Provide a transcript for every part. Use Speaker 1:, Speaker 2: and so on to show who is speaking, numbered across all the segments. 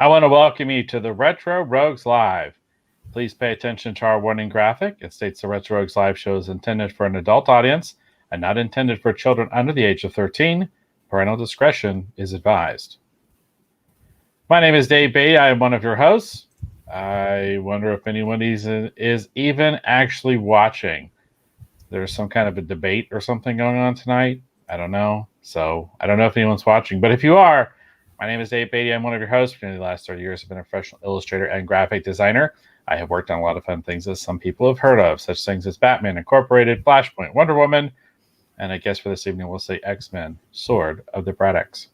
Speaker 1: I want to welcome you to the Retro Rogues Live. Please pay attention to our warning graphic. It states the Retro Rogues Live show is intended for an adult audience and not intended for children under the age of 13. Parental discretion is advised. My name is Dave Beatty. I am one of your hosts. I wonder if anyone is even actually watching. There's some kind of a debate or something going on tonight. I don't know. So I don't know if anyone's watching. But if you are, my name is Dave Beatty. I'm one of your hosts. For the last 30 years, I've been a professional illustrator and graphic designer. I have worked on a lot of fun things that some people have heard of, such things as Batman Incorporated, Flashpoint, Wonder Woman, and I guess for this evening we'll say X-Men, Sword of the Braddox.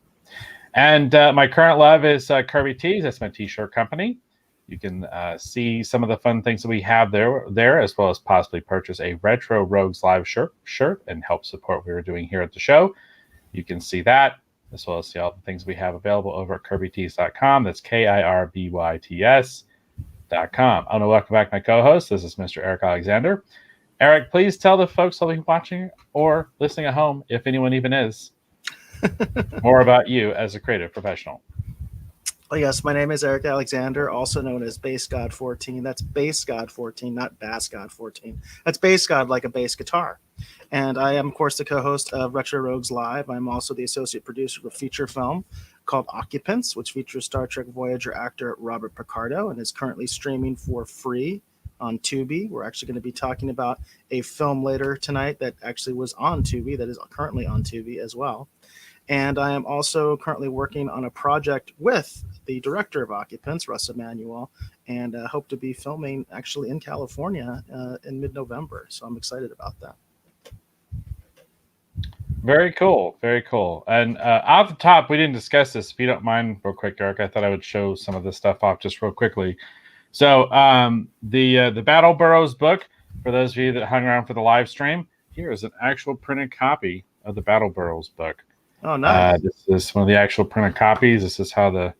Speaker 1: And my current love is Kirby Tees. That's my t-shirt company. You can see some of the fun things that we have there, as well as possibly purchase a Retro Rogues Live shirt and help support what we're doing here at the show. You can see that, as well as see all the things we have available over at kirbytees.com. That's KIRBYTS.com. I want to welcome back my co-host. This is Mr. Eric Alexander. Eric, please tell the folks who'll be watching or listening at home, if anyone even is, more about you as a creative professional.
Speaker 2: Well, yes, my name is Eric Alexander, also known as Bass God 14. That's Bass God 14, not Bass God 14. That's Bass God like a bass guitar. And I am, of course, the co-host of Retro Rogues Live. I'm also the associate producer of a feature film called Occupants, which features Star Trek Voyager actor Robert Picardo and is currently streaming for free on Tubi. We're actually going to be talking about a film later tonight that actually was on Tubi, that is currently on Tubi as well. And I am also currently working on a project with the director of Occupants, Russ Emanuel, and hope to be filming actually in California in mid-November. So I'm excited about that.
Speaker 1: Very cool. Very cool. And off the top, we didn't discuss this. If you don't mind, real quick, Eric, I thought I would show some of this stuff off just real quickly. So the Battle Burrows book, for those of you that hung around for the live stream, here is an actual printed copy of the Battle Burrows book.
Speaker 2: Oh, nice.
Speaker 1: This is one of the actual printed copies. This is how what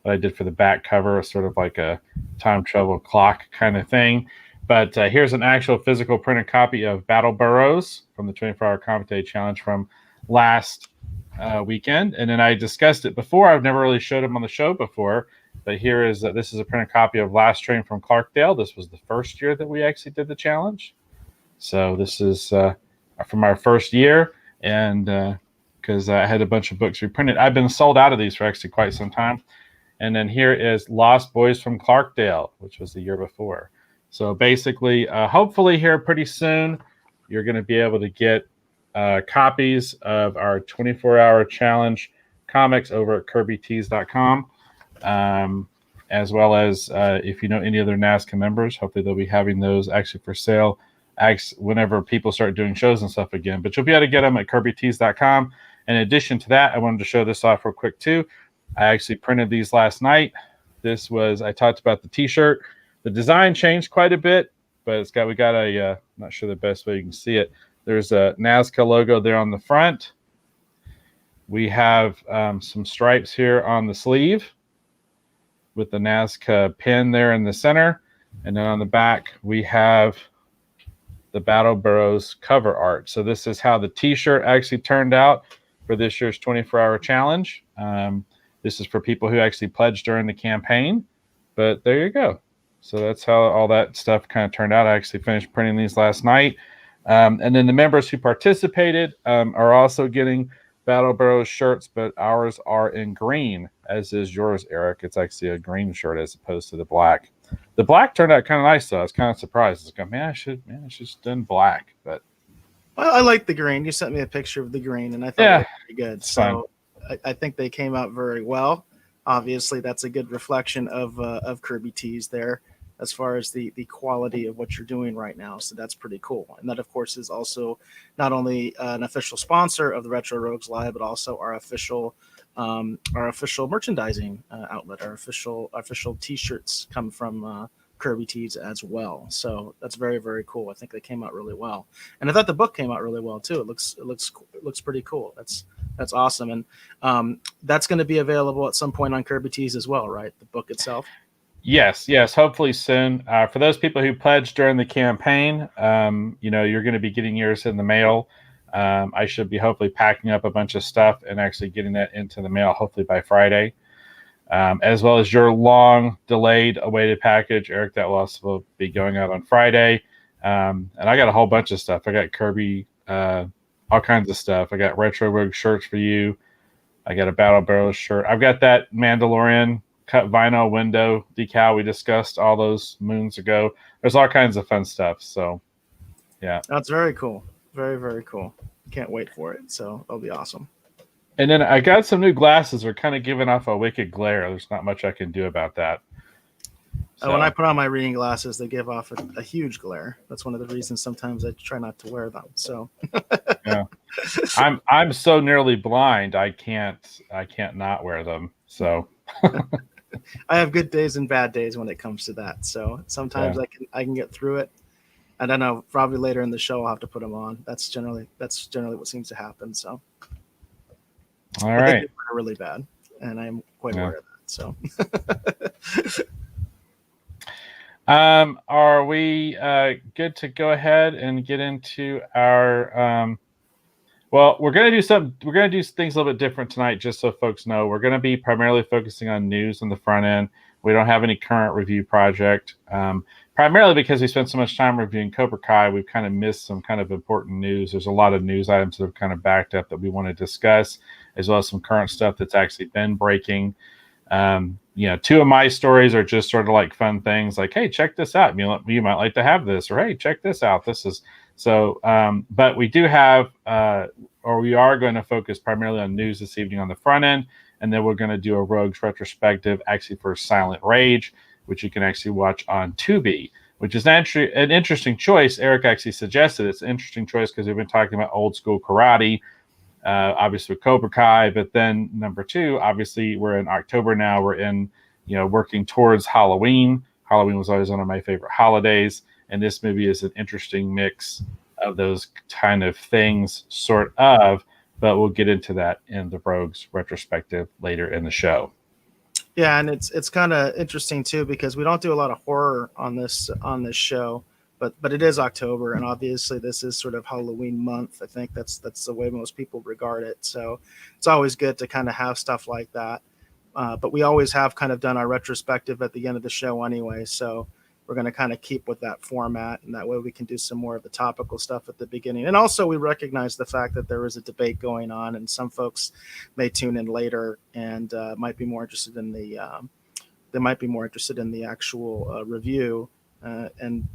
Speaker 1: I did for the back cover, sort of like a time travel clock kind of thing. But here's an actual physical printed copy of Battle Burrows from the 24-hour Combat Day Challenge from last weekend. And then I discussed it before. I've never really showed them on the show before. But here is this is a printed copy of Last Train from Clarkdale. This was the first year that we actually did the challenge. So this is from our first year. And because I had a bunch of books reprinted. I've been sold out of these for actually quite some time. And then here is Lost Boys from Clarkdale, which was the year before. So basically, hopefully here pretty soon, you're going to be able to get copies of our 24-hour challenge comics over at kirbytees.com, as well as if you know any other NASCA members, hopefully they'll be having those actually for sale whenever people start doing shows and stuff again. But you'll be able to get them at kirbytees.com. In addition to that, I wanted to show this off real quick too. I actually printed these last night. I talked about the t-shirt. The design changed quite a bit, but we got a, not sure the best way you can see it. There's a NASCA logo there on the front. We have some stripes here on the sleeve with the NASCA pin there in the center. And then on the back, we have the Battle Burrows cover art. So this is how the t-shirt actually turned out for this year's 24-hour challenge. This is for people who actually pledged during the campaign. But there you go. So that's how all that stuff kind of turned out. I actually finished printing these last night. And then the members who participated are also getting Battle Burrows shirts, but ours are in green, as is yours, Eric. It's actually a green shirt as opposed to the black. The black turned out kind of nice, though. I was kind of surprised. I was like, man, I should have done black. But
Speaker 2: well, I like the green. You sent me a picture of the green, and I thought it was pretty good. So I think they came out very well. Obviously, that's a good reflection of Kirby Tees there as far as the quality of what you're doing right now. So that's pretty cool. And that, of course, is also not only an official sponsor of the Retro Rogues Live, but also our official merchandising outlet. Our official T-shirts come from Kirby Tees as well. So that's very, very cool. I think they came out really well, and I thought the book came out really well too. It looks pretty cool. That's awesome, and that's going to be available at some point on Kirby Tees as well, right? The book itself.
Speaker 1: Yes, hopefully soon. For those people who pledged during the campaign, you're going to be getting yours in the mail. I should be hopefully packing up a bunch of stuff and actually getting that into the mail hopefully by Friday. as well as your long delayed awaited package, Eric, that will also be going out on Friday. And I got a whole bunch of stuff. I got Kirby, all kinds of stuff. I got Retro Rogue shirts for you. I got a Battle Barrels shirt. I've got that Mandalorian cut vinyl window decal we discussed all those moons ago. There's all kinds of fun stuff. So, yeah.
Speaker 2: That's very cool. Very, very cool. Can't wait for it. So it'll be awesome.
Speaker 1: And then I got some new glasses. They're kind of giving off a wicked glare. There's not much I can do about that.
Speaker 2: So. When I put on my reading glasses, they give off a huge glare. That's one of the reasons sometimes I try not to wear them. So
Speaker 1: yeah, I'm so nearly blind. I can't not wear them. So
Speaker 2: I have good days and bad days when it comes to that. So sometimes I can get through it. I don't know. Probably later in the show, I'll have to put them on. That's generally what seems to happen. So
Speaker 1: all right,
Speaker 2: they're really bad, and I'm quite aware of that. So.
Speaker 1: Are we good to go ahead and get into our well, we're going to do things a little bit different tonight, just so folks know. We're going to be primarily focusing on news on the front end. We don't have any current review project, primarily because we spent so much time reviewing Cobra Kai. We've kind of missed some kind of important news. There's a lot of news items that have kind of backed up that we want to discuss, as well as some current stuff that's actually been breaking. Two of my stories are just sort of like fun things like, hey, check this out. You might like to have this, or hey, check this out. This is so, but we do have, or we are going to focus primarily on news this evening on the front end. And then we're going to do a Rogues retrospective actually for Silent Rage, which you can actually watch on Tubi, which is actually an interesting choice. Eric actually suggested it's an interesting choice because we've been talking about old school karate, obviously with Cobra Kai, but then number two, obviously we're in October now. We're in, working towards Halloween. Halloween was always one of my favorite holidays, and this movie is an interesting mix of those kind of things, sort of. But we'll get into that in the Rogues retrospective later in the show.
Speaker 2: Yeah, and it's kind of interesting too because we don't do a lot of horror on this show, but it is October, and obviously this is sort of Halloween month. I think that's the way most people regard it. So it's always good to kind of have stuff like that. But we always have kind of done our retrospective at the end of the show anyway. So we're going to kind of keep with that format, and that way we can do some more of the topical stuff at the beginning. And also we recognize the fact that there is a debate going on, and some folks may tune in later and might be more interested in the actual review, and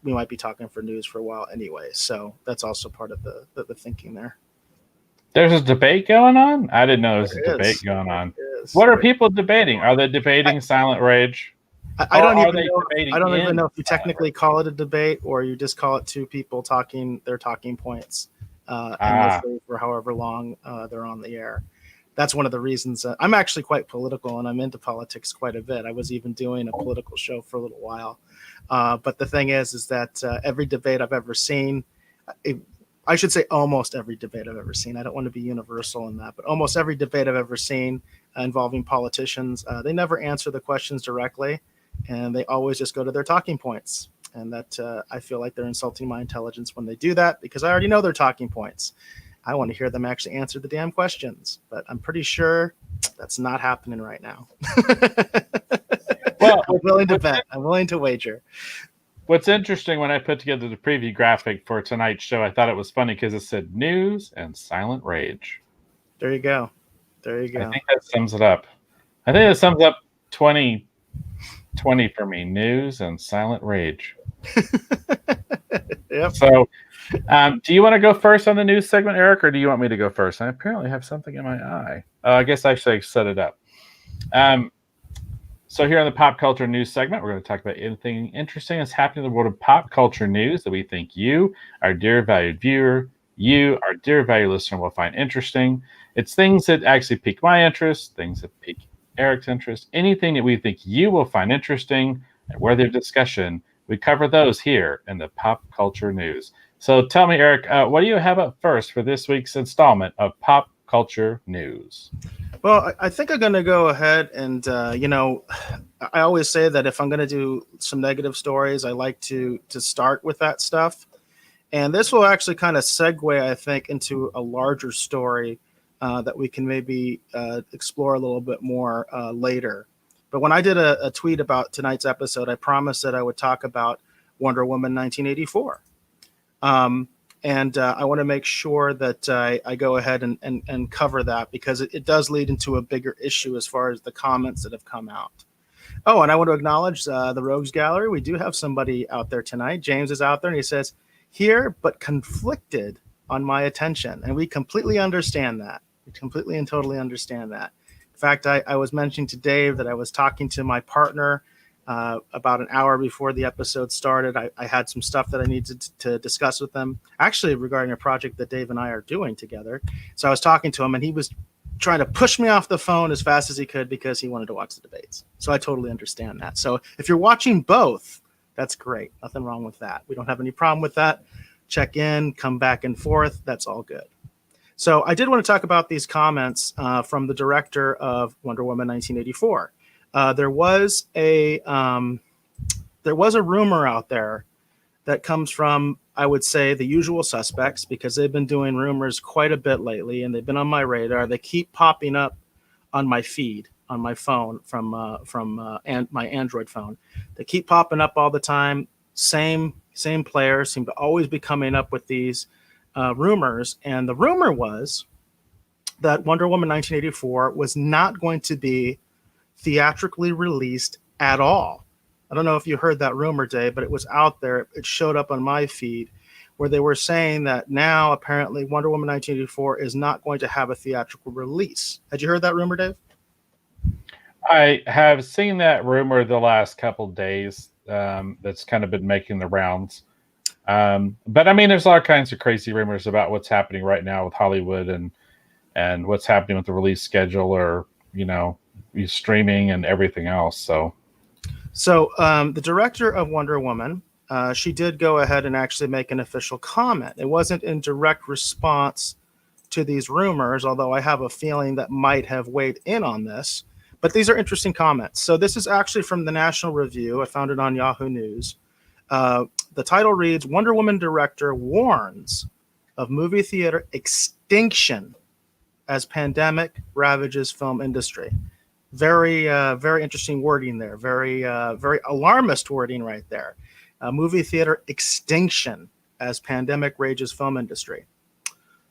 Speaker 2: we might be talking for news for a while anyway. So that's also part of the thinking there.
Speaker 1: There's a debate going on? I didn't know there was a debate going on. What are people debating? Are they debating Silent Rage?
Speaker 2: I don't even know if you technically call it a debate or you just call it two people talking their talking points endlessly for however long they're on the air. That's one of the reasons I'm actually quite political, and I'm into politics quite a bit. I was even doing a political show for a little while. But the thing is that every debate I've ever seen, I should say almost every debate I've ever seen. I don't want to be universal in that, but almost every debate I've ever seen involving politicians, they never answer the questions directly. And they always just go to their talking points. And that I feel like they're insulting my intelligence when they do that, because I already know their talking points. I want to hear them actually answer the damn questions. But I'm pretty sure that's not happening right now. Well, I'm willing to bet. I'm willing to wager.
Speaker 1: What's interesting, when I put together the preview graphic for tonight's show, I thought it was funny because it said news and Silent Rage.
Speaker 2: There you go.
Speaker 1: I think that sums it up. I think it sums up 2020 for me. News and Silent Rage.
Speaker 2: Yep.
Speaker 1: So, do you want to go first on the news segment, Eric, or do you want me to go first? I apparently have something in my eye. I guess I should set it up. So here on the pop culture news segment, we're going to talk about anything interesting that's happening in the world of pop culture news that we think you, our dear valued viewer, you, our dear valued listener, will find interesting. It's things that actually pique my interest, things that pique Eric's interest, anything that we think you will find interesting and worthy of discussion. We cover those here in the pop culture news. So tell me, Eric, what do you have up first for this week's installment of pop culture news?
Speaker 2: Well, I think I'm going to go ahead and, I always say that if I'm going to do some negative stories, I like to start with that stuff. And this will actually kind of segue, I think, into a larger story that we can maybe explore a little bit more later. But when I did a tweet about tonight's episode, I promised that I would talk about Wonder Woman 1984. And I want to make sure that I go ahead and cover that, because it does lead into a bigger issue as far as the comments that have come out. Oh, and I want to acknowledge the Rogues Gallery. We do have somebody out there tonight. James is out there, and he says, here, but conflicted on my attention. And we completely understand that. We completely and totally understand that. In fact, I was mentioning to Dave that I was talking to my partner about an hour before the episode started. I had some stuff that I needed to discuss with them, actually regarding a project that Dave and I are doing together. So I was talking to him, and he was trying to push me off the phone as fast as he could because he wanted to watch the debates. So I totally understand that. So if you're watching both, that's great. Nothing wrong with that. We don't have any problem with that. Check in, come back and forth. That's all good. So I did want to talk about these comments from the director of Wonder Woman 1984. There was a rumor out there that comes from, I would say, the usual suspects, because they've been doing rumors quite a bit lately, and they've been on my radar. They keep popping up on my feed on my phone from my Android phone. They keep popping up all the time. Same players seem to always be coming up with these rumors, and the rumor was that Wonder Woman 1984 was not going to be theatrically released at all. I don't know if you heard that rumor, Dave, but it was out there. It showed up on my feed where they were saying that now apparently Wonder Woman 1984 is not going to have a theatrical release. Had you heard that rumor, Dave?
Speaker 1: I have seen that rumor the last couple of days. That's kind of been making the rounds. But I mean, there's all kinds of crazy rumors about what's happening right now with Hollywood and what's happening with the release schedule, or, streaming and everything else. So
Speaker 2: the director of Wonder Woman, she did go ahead and actually make an official comment. It wasn't in direct response to these rumors, although I have a feeling that might have weighed in on this. But these are interesting comments. So this is actually from the National Review. I found it on Yahoo News. The title reads, Wonder Woman director warns of movie theater extinction as pandemic ravages film industry. Very interesting wording there. Very alarmist wording right there. Movie theater extinction as pandemic rages film industry.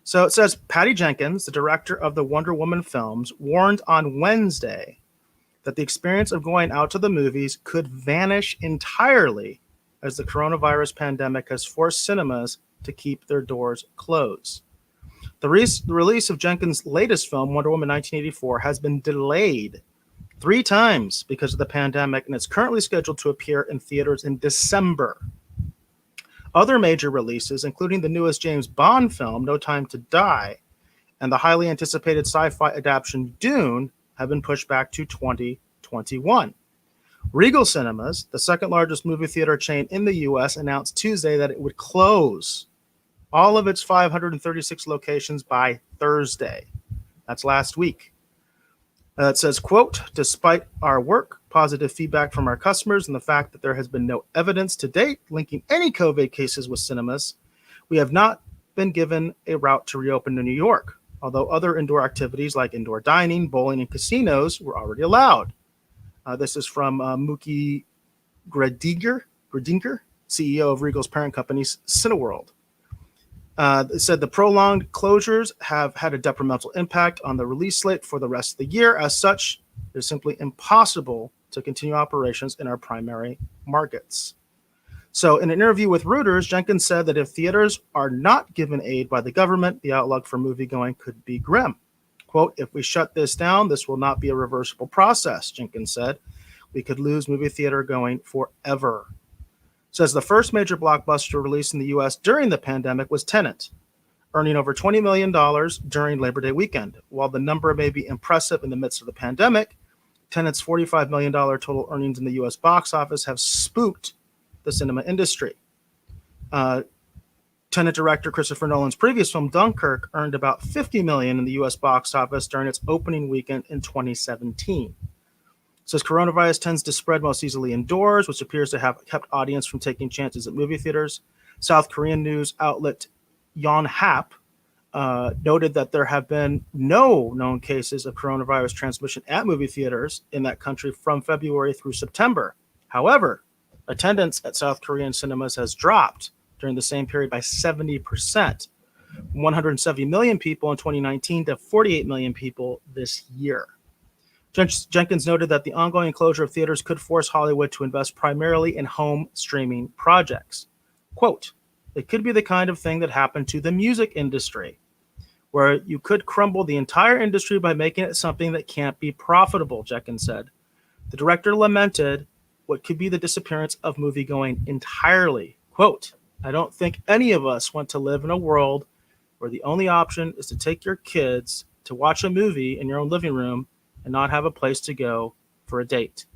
Speaker 2: So it says, Patty Jenkins, the director of the Wonder Woman films, warned on Wednesday that the experience of going out to the movies could vanish entirely as the coronavirus pandemic has forced cinemas to keep their doors closed. The release of Jenkins' latest film, Wonder Woman 1984, has been delayed 3 times because of the pandemic, and it's currently scheduled to appear in theaters in December. Other major releases, including the newest James Bond film, No Time to Die, and the highly anticipated sci-fi adaptation Dune, have been pushed back to 2021. Regal Cinemas, the second largest movie theater chain in the U.S., announced Tuesday that it would close all of its 536 locations by Thursday. That's last week. It says, quote, despite our work, positive feedback from our customers, and the fact that there has been no evidence to date linking any COVID cases with cinemas, we have not been given a route to reopen in New York, although other indoor activities like indoor dining, bowling, and casinos were already allowed. This is from Mookie Gredinger, CEO of Regal's parent company, Cineworld. It said the prolonged closures have had a detrimental impact on the release slate for the rest of the year. As such, it is simply impossible to continue operations in our primary markets. So in an interview with Reuters, Jenkins said that if theaters are not given aid by the government, the outlook for moviegoing could be grim. Quote, if we shut this down, this will not be a reversible process, Jenkins said. We could lose movie theater going forever. Says the first major blockbuster release in the U.S. during the pandemic was Tenet, earning over $20 million during Labor Day weekend. While the number may be impressive in the midst of the pandemic, Tenet's $45 million total earnings in the U.S. box office have spooked the cinema industry. Tenet director Christopher Nolan's previous film, Dunkirk, earned about $50 million in the U.S. box office during its opening weekend in 2017. It says coronavirus tends to spread most easily indoors, which appears to have kept audience from taking chances at movie theaters. South Korean news outlet Yonhap noted that there have been no known cases of coronavirus transmission at movie theaters in that country from February through September. However, attendance at South Korean cinemas has dropped during the same period by 70%, from 170 million people in 2019 to 48 million people this year. Jenkins noted that the ongoing closure of theaters could force Hollywood to invest primarily in home streaming projects. Quote, it could be the kind of thing that happened to the music industry, where you could crumble the entire industry by making it something that can't be profitable, Jenkins said. The director lamented what could be the disappearance of moviegoing entirely. Quote, I don't think any of us want to live in a world where the only option is to take your kids to watch a movie in your own living room and not have a place to go for a date.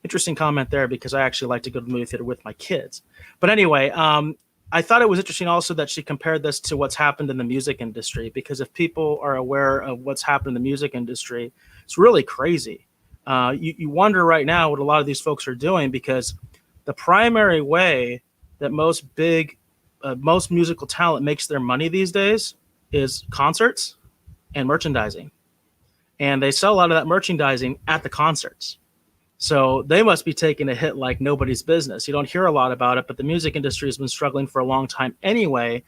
Speaker 2: Interesting comment there, because I actually like to go to the movie theater with my kids. But anyway, I thought it was interesting also that she compared this to what's happened in the music industry, because if people are aware of what's happened in the music industry, it's really crazy. You wonder right now what a lot of these folks are doing, because the primary way that most musical talent makes their money these days is concerts and merchandising. And they sell a lot of that merchandising at the concerts. So they must be taking a hit like nobody's business. You don't hear a lot about it, but the music industry has been struggling for a long time anyway,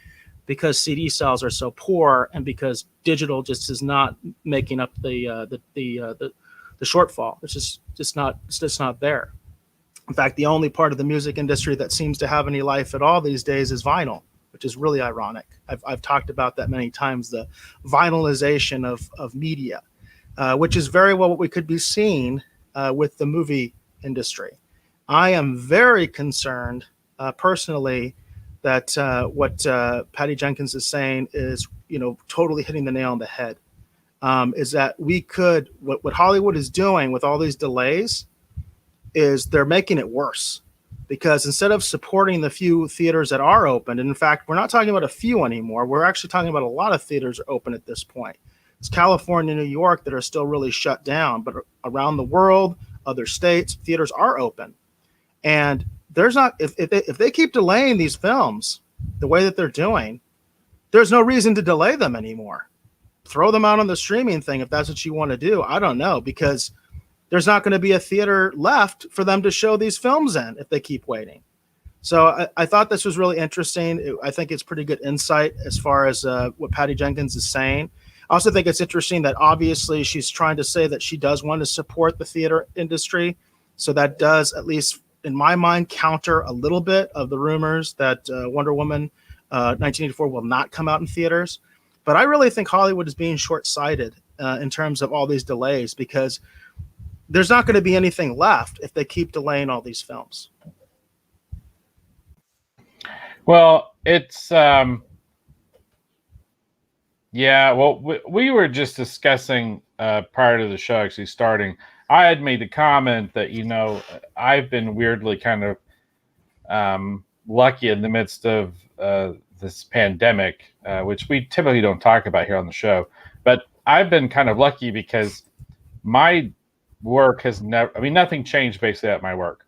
Speaker 2: because CD sales are so poor and because digital just is not making up the shortfall. It's just not there. In fact, the only part of the music industry that seems to have any life at all these days is vinyl, which is really ironic. I've talked about that many times, the vinylization of media, which is very well what we could be seeing with the movie industry. I am very concerned personally that what Patty Jenkins is saying is, totally hitting the nail on the head. Is that what Hollywood is doing with all these delays is they're making it worse, because instead of supporting the few theaters that are open, and in fact, we're not talking about a few anymore, we're actually talking about a lot of theaters are open at this point. It's California, New York that are still really shut down, but around the world, other states, theaters are open. And there's not, if they keep delaying these films the way that they're doing, there's no reason to delay them anymore. Throw them out on the streaming thing if that's what you want to do. I don't know, because there's not going to be a theater left for them to show these films in if they keep waiting. So I thought this was really interesting. I think it's pretty good insight as far as what Patty Jenkins is saying. I also think it's interesting that obviously she's trying to say that she does want to support the theater industry. So that does, at least in my mind, counter a little bit of the rumors that Wonder Woman 1984 will not come out in theaters. But I really think Hollywood is being short-sighted in terms of all these delays, because there's not going to be anything left if they keep delaying all these films.
Speaker 1: Well, it's yeah, well, we were just discussing prior to the show actually starting. I had made the comment that, I've been weirdly kind of lucky in the midst of this pandemic, which we typically don't talk about here on the show. But I've been kind of lucky because my work has nothing changed basically at my work.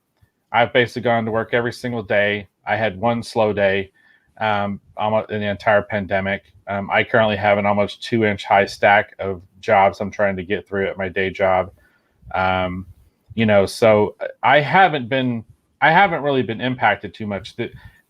Speaker 1: I've basically gone to work every single day. I had one slow day almost in the entire pandemic. I currently have an almost 2-inch high stack of jobs I'm trying to get through at my day job. So I haven't really been impacted too much.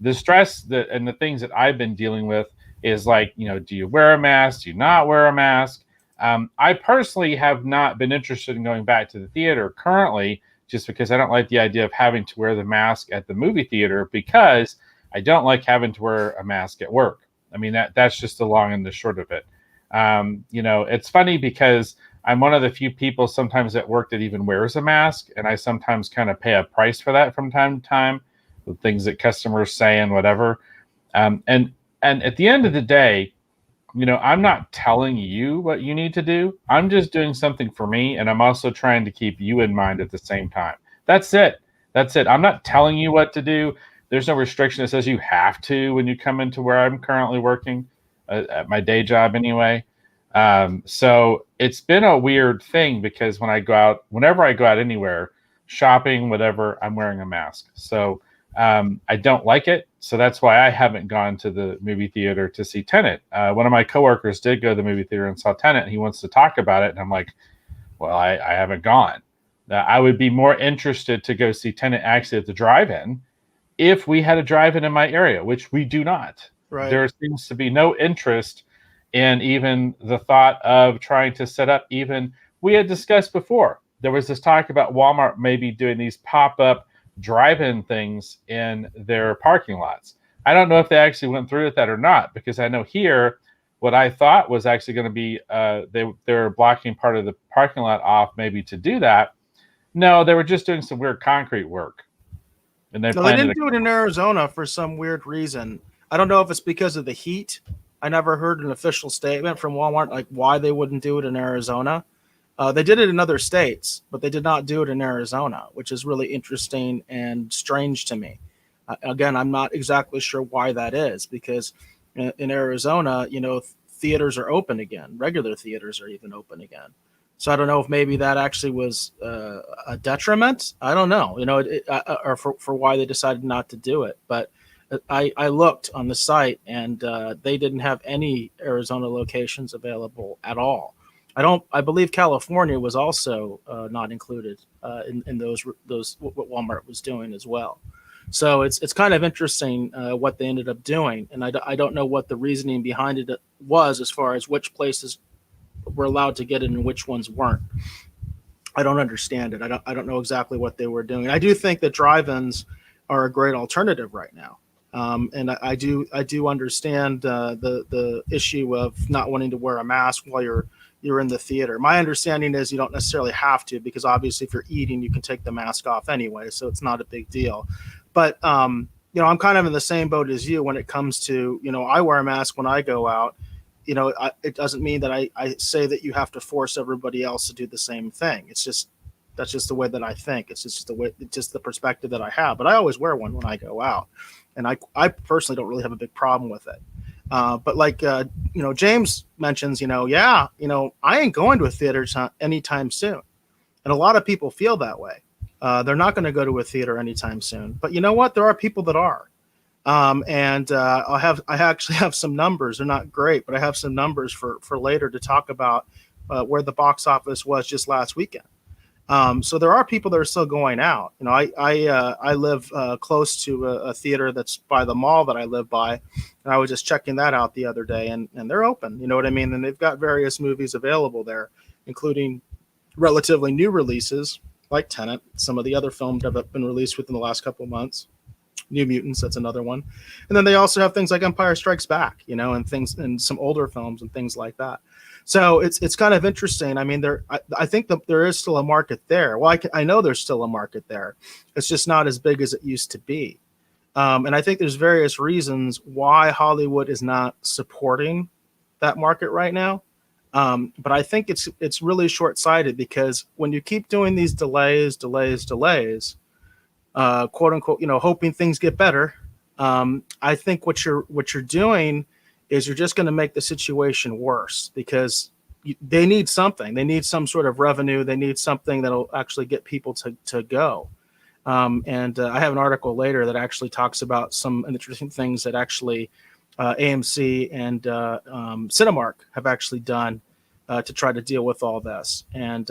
Speaker 1: The stress and the things that I've been dealing with is like, do you wear a mask? Do you not wear a mask? I personally have not been interested in going back to the theater currently, just because I don't like the idea of having to wear the mask at the movie theater, because I don't like having to wear a mask at work. I mean, that's just the long and the short of it. It's funny because I'm one of the few people sometimes at work that even wears a mask, and I sometimes kind of pay a price for that from time to time, with things that customers say and whatever. And at the end of the day, I'm not telling you what you need to do. I'm just doing something for me, and I'm also trying to keep you in mind at the same time. That's it. I'm not telling you what to do. There's no restriction that says you have to when you come into where I'm currently working, at my day job anyway. So it's been a weird thing, because whenever I go out anywhere, shopping, whatever, I'm wearing a mask. So I don't like it, so that's why I haven't gone to the movie theater to see Tenet. One of my coworkers did go to the movie theater and saw Tenet, and he wants to talk about it, and I'm like, well, I haven't gone. I would be more interested to go see Tenet actually at the drive-in if we had a drive-in in my area, which we do not.
Speaker 2: Right.
Speaker 1: There seems to be no interest in even the thought of trying to set up even, we had discussed before, there was this talk about Walmart maybe doing these pop-up drive-in things in their parking lots. I don't know if they actually went through with that or not, because I know here, what I thought was actually going to be they were blocking part of the parking lot off maybe to do that. No, they were just doing some weird concrete work. And
Speaker 2: they didn't do it in Arizona for some weird reason. I don't know if it's because of the heat. I never heard an official statement from Walmart like why they wouldn't do it in Arizona. They did it in other states, but they did not do it in Arizona, which is really interesting and strange to me. Again, I'm not exactly sure why that is, because in Arizona, theaters are open again. Regular theaters are even open again. So I don't know if maybe that actually was a detriment. I don't know, or for why they decided not to do it. But I looked on the site, and they didn't have any Arizona locations available at all. I believe California was also not included in those what Walmart was doing as well. So it's kind of interesting what they ended up doing, and I don't know what the reasoning behind it was as far as which places were allowed to get it and which ones weren't. I don't understand it. I don't know exactly what they were doing. I do think that drive-ins are a great alternative right now, and I do understand the issue of not wanting to wear a mask while you're in the theater. My understanding is you don't necessarily have to, because obviously if you're eating, you can take the mask off anyway, so it's not a big deal. But I'm kind of in the same boat as you when it comes to, I wear a mask when I go out. It doesn't mean that I say that you have to force everybody else to do the same thing. That's just the way that I think. It's just the perspective that I have. But I always wear one when I go out, and I personally don't really have a big problem with it. But like James mentions, I ain't going to a theater anytime soon, and a lot of people feel that way. They're not going to go to a theater anytime soon. But you know what? There are people that are. And I actually have some numbers. They're not great, but I have some numbers for later to talk about where the box office was just last weekend. So there are people that are still going out. I live close to a theater that's by the mall that I live by, and I was just checking that out the other day, and they're open. You know what I mean? And they've got various movies available there, including relatively new releases like Tenet, some of the other films that have been released within the last couple of months. New Mutants, that's another one. And then they also have things like Empire Strikes Back, and things, and some older films and things like that. So it's kind of interesting. I mean, I think that there is still a market there. Well, I know there's still a market there. It's just not as big as it used to be. And I think there's various reasons why Hollywood is not supporting that market right now. But I think it's really short-sighted, because when you keep doing these delays, quote unquote, hoping things get better. I think what you're doing is you're just going to make the situation worse, because they need something. They need some sort of revenue. They need something that'll actually get people to go. And I have an article later that actually talks about some interesting things that actually AMC and Cinemark have actually done to try to deal with all this. And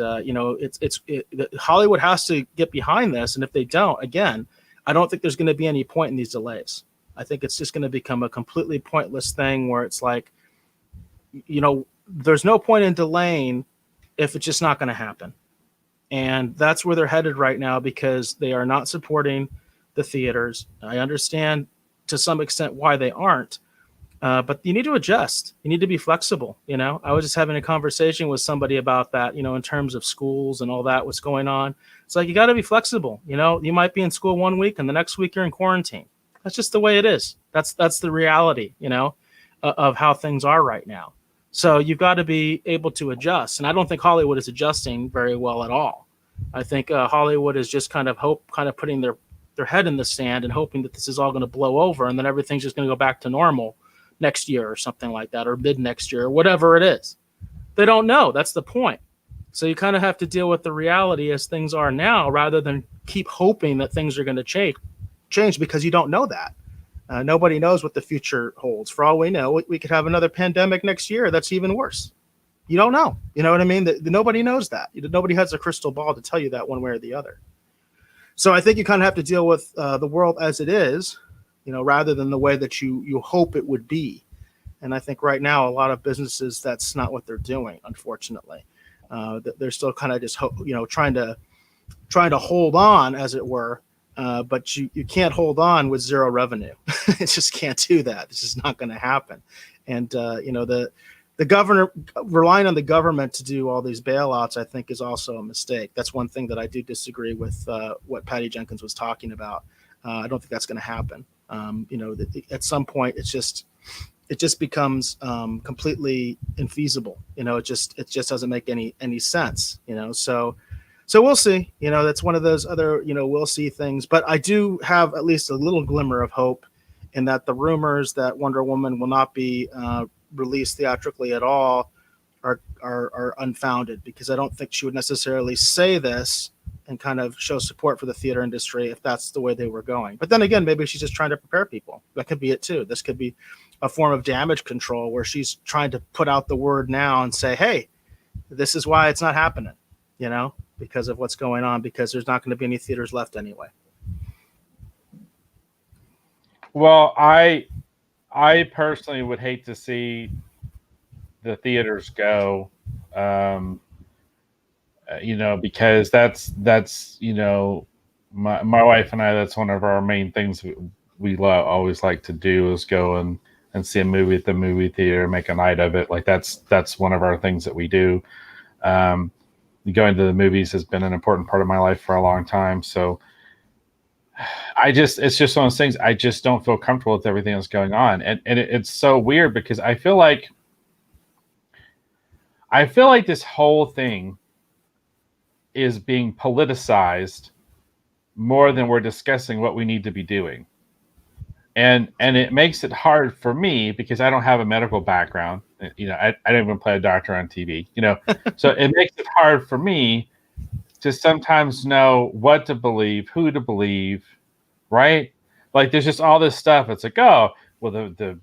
Speaker 2: Hollywood has to get behind this. And if they don't, again, I don't think there's going to be any point in these delays. I think it's just going to become a completely pointless thing where it's like, there's no point in delaying if it's just not going to happen. And that's where they're headed right now, because they are not supporting the theaters. I understand to some extent why they aren't. But you need to adjust. You need to be flexible. I was just having a conversation with somebody about that, in terms of schools and all that, what's going on. It's like, you got to be flexible. You might be in school one week and the next week you're in quarantine. That's just the way it is. That's the reality, of how things are right now. So you've got to be able to adjust. And I don't think Hollywood is adjusting very well at all. I think Hollywood is just kind of putting their head in the sand and hoping that this is all going to blow over, and then everything's just going to go back to normal next year or something like that, or mid next year, or whatever it is. They don't know. That's the point. So you kind of have to deal with the reality as things are now, rather than keep hoping that things are going to change. change because you don't know that. Nobody knows what the future holds. For all we know, we could have another pandemic next year that's even worse. You don't know. You know what I mean? Nobody knows that. Nobody has a crystal ball to tell you that one way or the other. So I think you kind of have to deal with the world as it is, rather than the way that you hope it would be. And I think right now, a lot of businesses, that's not what they're doing, unfortunately. They're still kind of just, trying to hold on, as it were. But you can't hold on with zero revenue. It just can't do that. It's just not going to happen. And, the governor relying on the government to do all these bailouts, I think, is also a mistake. That's one thing that I do disagree with what Patty Jenkins was talking about. I don't think that's going to happen. At some point, it just becomes completely infeasible. It just doesn't make any sense. So we'll see. That's one of those other we'll see things. But I do have at least a little glimmer of hope in that the rumors that Wonder Woman will not be released theatrically at all are unfounded, because I don't think she would necessarily say this and kind of show support for the theater industry if that's the way they were going. But then again, maybe she's just trying to prepare people. That could be it too. This could be a form of damage control where she's trying to put out the word now and say, hey, this is why it's not happening, because of what's going on, because there's not going to be any theaters left anyway.
Speaker 1: Well, I personally would hate to see the theaters go, because that's my wife and I, that's one of our main things we always like to do, is go and see a movie at the movie theater and make a night of it. Like that's one of our things that we do. Going to the movies has been an important part of my life for a long time. So it's just one of those things. I just don't feel comfortable with everything that's going on. And it's so weird, because I feel like this whole thing is being politicized more than we're discussing what we need to be doing. And it makes it hard for me, because I don't have a medical background. I didn't even play a doctor on TV, so it makes it hard for me to sometimes know what to believe, who to believe, right? Like, there's just all this stuff. It's like, oh, well, the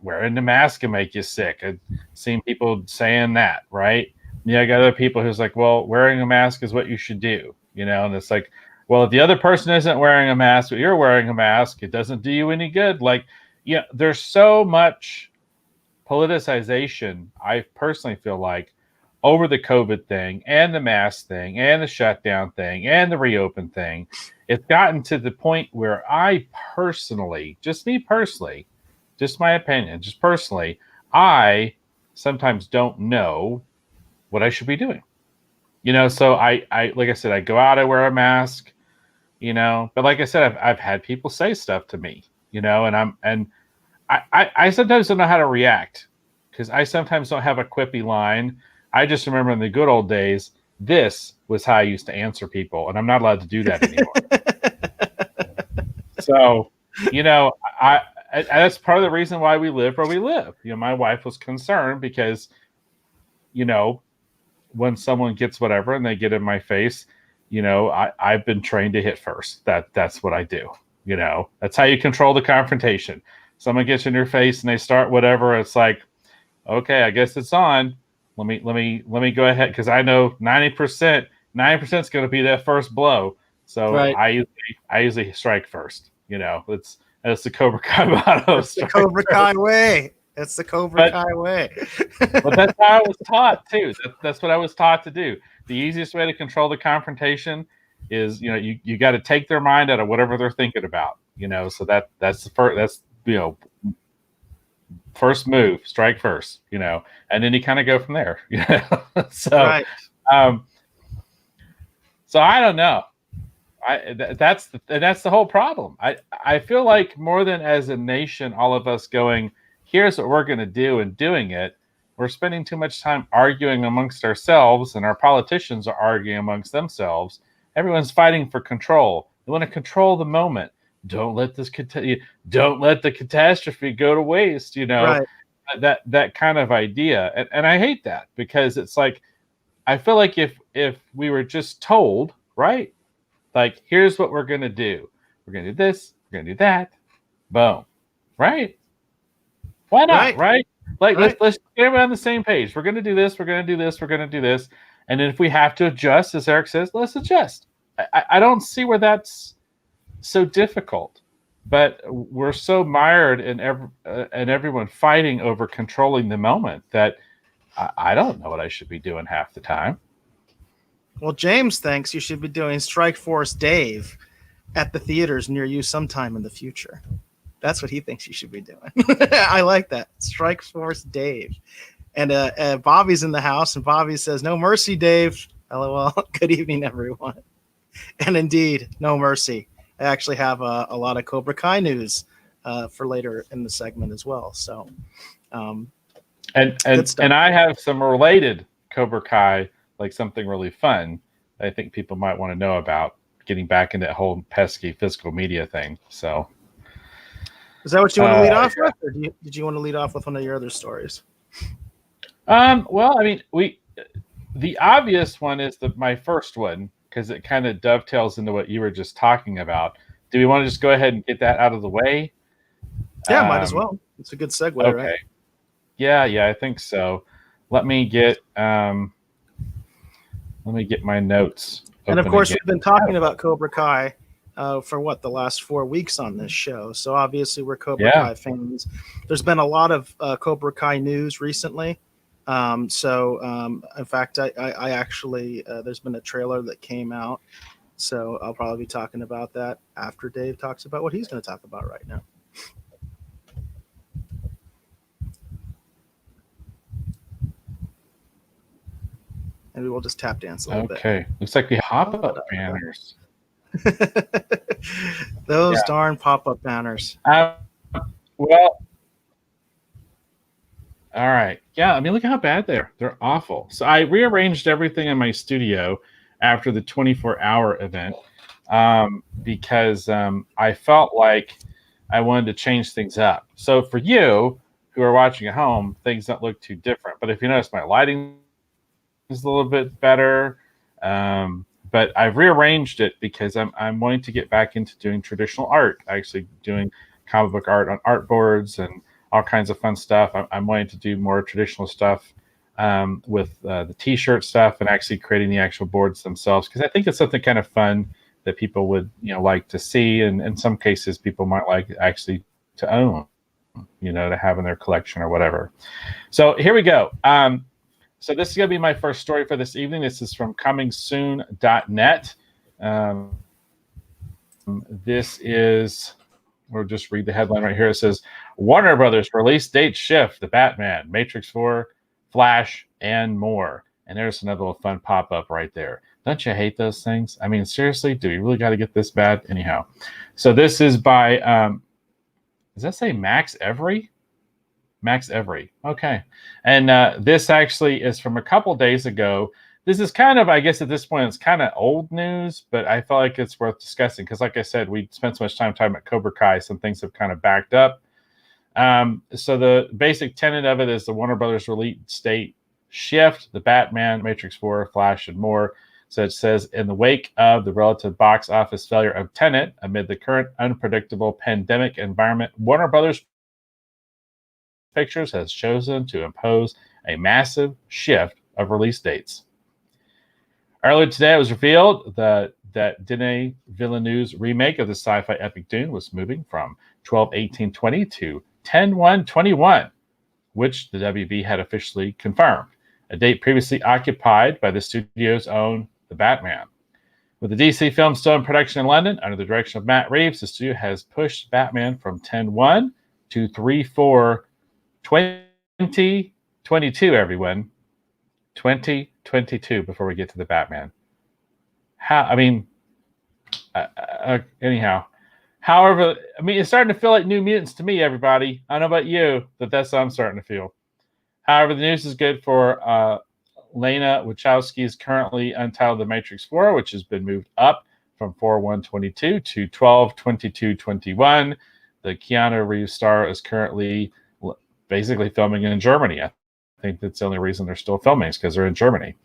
Speaker 1: wearing the mask can make you sick. I've seen people saying that, right? I got other people who's like, well, wearing a mask is what you should do, and it's like, well, if the other person isn't wearing a mask, but you're wearing a mask, it doesn't do you any good. Like, there's so much politicization, I personally feel like, over the COVID thing and the mask thing and the shutdown thing and the reopen thing. It's gotten to the point where I personally, just me personally, just my opinion, just personally, I sometimes don't know what I should be doing. So I like I said, I go out, I wear a mask, but like I said, I've had people say stuff to me, and I sometimes don't know how to react, because I sometimes don't have a quippy line. I just remember in the good old days, this was how I used to answer people, and I'm not allowed to do that anymore. So, that's part of the reason why we live where we live. My wife was concerned because, when someone gets whatever and they get in my face, I've been trained to hit first. That's what I do. That's how you control the confrontation. Someone gets in your face and they start whatever. It's like, okay, I guess it's on. Let me go ahead, because I know 90% is going to be that first blow. So right. I usually strike first. That's the Cobra Kai motto.
Speaker 2: That's the Cobra Kai way. That's the Cobra Kai way.
Speaker 1: But that's how I was taught too. That's what I was taught to do. The easiest way to control the confrontation is, you got to take their mind out of whatever they're thinking about. So that's the first. That's first move, strike first. And then you kind of go from there. So, right. So I don't know. That's the whole problem. I feel like more than as a nation, all of us going, here's what we're going to do, and doing it, we're spending too much time arguing amongst ourselves, and our politicians are arguing amongst themselves. Everyone's fighting for control. They want to control the moment. Don't let the catastrophe go to waste. Right. That kind of idea, and I hate that, because it's like, I feel like if we were just told, right, like, here's what we're going to do. We're going to do this. We're going to do that. Boom. Right? Why not? Right? Like, let's get everyone on the same page. We're going to do this. We're going to do this. We're going to do this. And then if we have to adjust, as Eric says, let's adjust. I don't see where that's so difficult. But we're so mired in everyone fighting over controlling the moment that I don't know what I should be doing half the time.
Speaker 2: Well, James thinks you should be doing Strike Force Dave at the theaters near you sometime in the future. That's what he thinks you should be doing. I like that. Strike Force Dave. And Bobby's in the house, and Bobby says, "No mercy, Dave." LOL. Good evening, everyone. And indeed, no mercy. I actually have a lot of Cobra Kai news for later in the segment as well. So,
Speaker 1: and I have some related Cobra Kai, like something really fun that I think people might want to know about, getting back into that whole pesky physical media thing. So,
Speaker 2: is that what you want to lead off with, or did you want to lead off with one of your other stories?
Speaker 1: Well, I mean, the obvious one is my first one, because it kind of dovetails into what you were just talking about. Do we want to just go ahead and get that out of the way?
Speaker 2: Yeah, might as well. It's a good segue,
Speaker 1: okay.
Speaker 2: Right?
Speaker 1: Yeah, I think so. Let me get my notes.
Speaker 2: And of course, we've been talking about Cobra Kai for the last 4 weeks on this show. So obviously, we're Cobra Kai fans. There's been a lot of Cobra Kai news recently. In fact, I actually there's been a trailer that came out, so I'll probably be talking about that after Dave talks about what he's going to talk about right now. Maybe we'll just tap dance a little bit.
Speaker 1: Okay, looks like we have pop-up banners.
Speaker 2: Those darn pop-up banners.
Speaker 1: Well. All right. Yeah, I mean, look how bad they're awful. So I rearranged everything in my studio after the 24-hour event because I felt like I wanted to change things up. So for you who are watching at home, things don't look too different. But if you notice, my lighting is a little bit better. But I've rearranged it because I'm wanting to get back into doing traditional art, actually doing comic book art on art boards and all kinds of fun stuff. I'm wanting to do more traditional stuff with the T-shirt stuff and actually creating the actual boards themselves, because I think it's something kind of fun that people would like to see, and in some cases people might like actually to own, to have in their collection or whatever. So here we go. So this is going to be my first story for this evening. This is from comingsoon.net. This is, we'll just read the headline right here. It says, Warner Brothers release date shift, The Batman, Matrix 4, Flash, and more. And there's another little fun pop-up right there. Don't you hate those things? I mean, seriously, do we really got to get this bad? Anyhow, so this is by, does that say Max Every? Max Every. Okay. And this actually is from a couple days ago. This is kind of, I guess at this point, it's kind of old news, but I felt like it's worth discussing because, like I said, we spent so much time talking about Cobra Kai, some things have kind of backed up. So the basic tenet of it is the Warner Brothers release date shift, The Batman, Matrix 4, Flash, and more. So it says, in the wake of the relative box office failure of Tenet, amid the current unpredictable pandemic environment, Warner Brothers Pictures has chosen to impose a massive shift of release dates. Earlier today, it was revealed that Denis Villeneuve's remake of the sci-fi epic Dune was moving from 12/18/20 to 10/1/21, which the WB had officially confirmed, a date previously occupied by the studio's own The Batman. With the DC film still in production in London, under the direction of Matt Reeves, the studio has pushed Batman from 10/1 to 3/4/2022, everyone. 2022 before we get to The Batman. Anyhow. However, I mean, it's starting to feel like New Mutants to me, everybody. I don't know about you, but that's how I'm starting to feel. However, the news is good for Lena Wachowski's currently untitled The Matrix 4, which has been moved up from 4/1/22 to 12/22/21. The Keanu Reeves star is currently basically filming in Germany. I think that's the only reason they're still filming is because they're in Germany.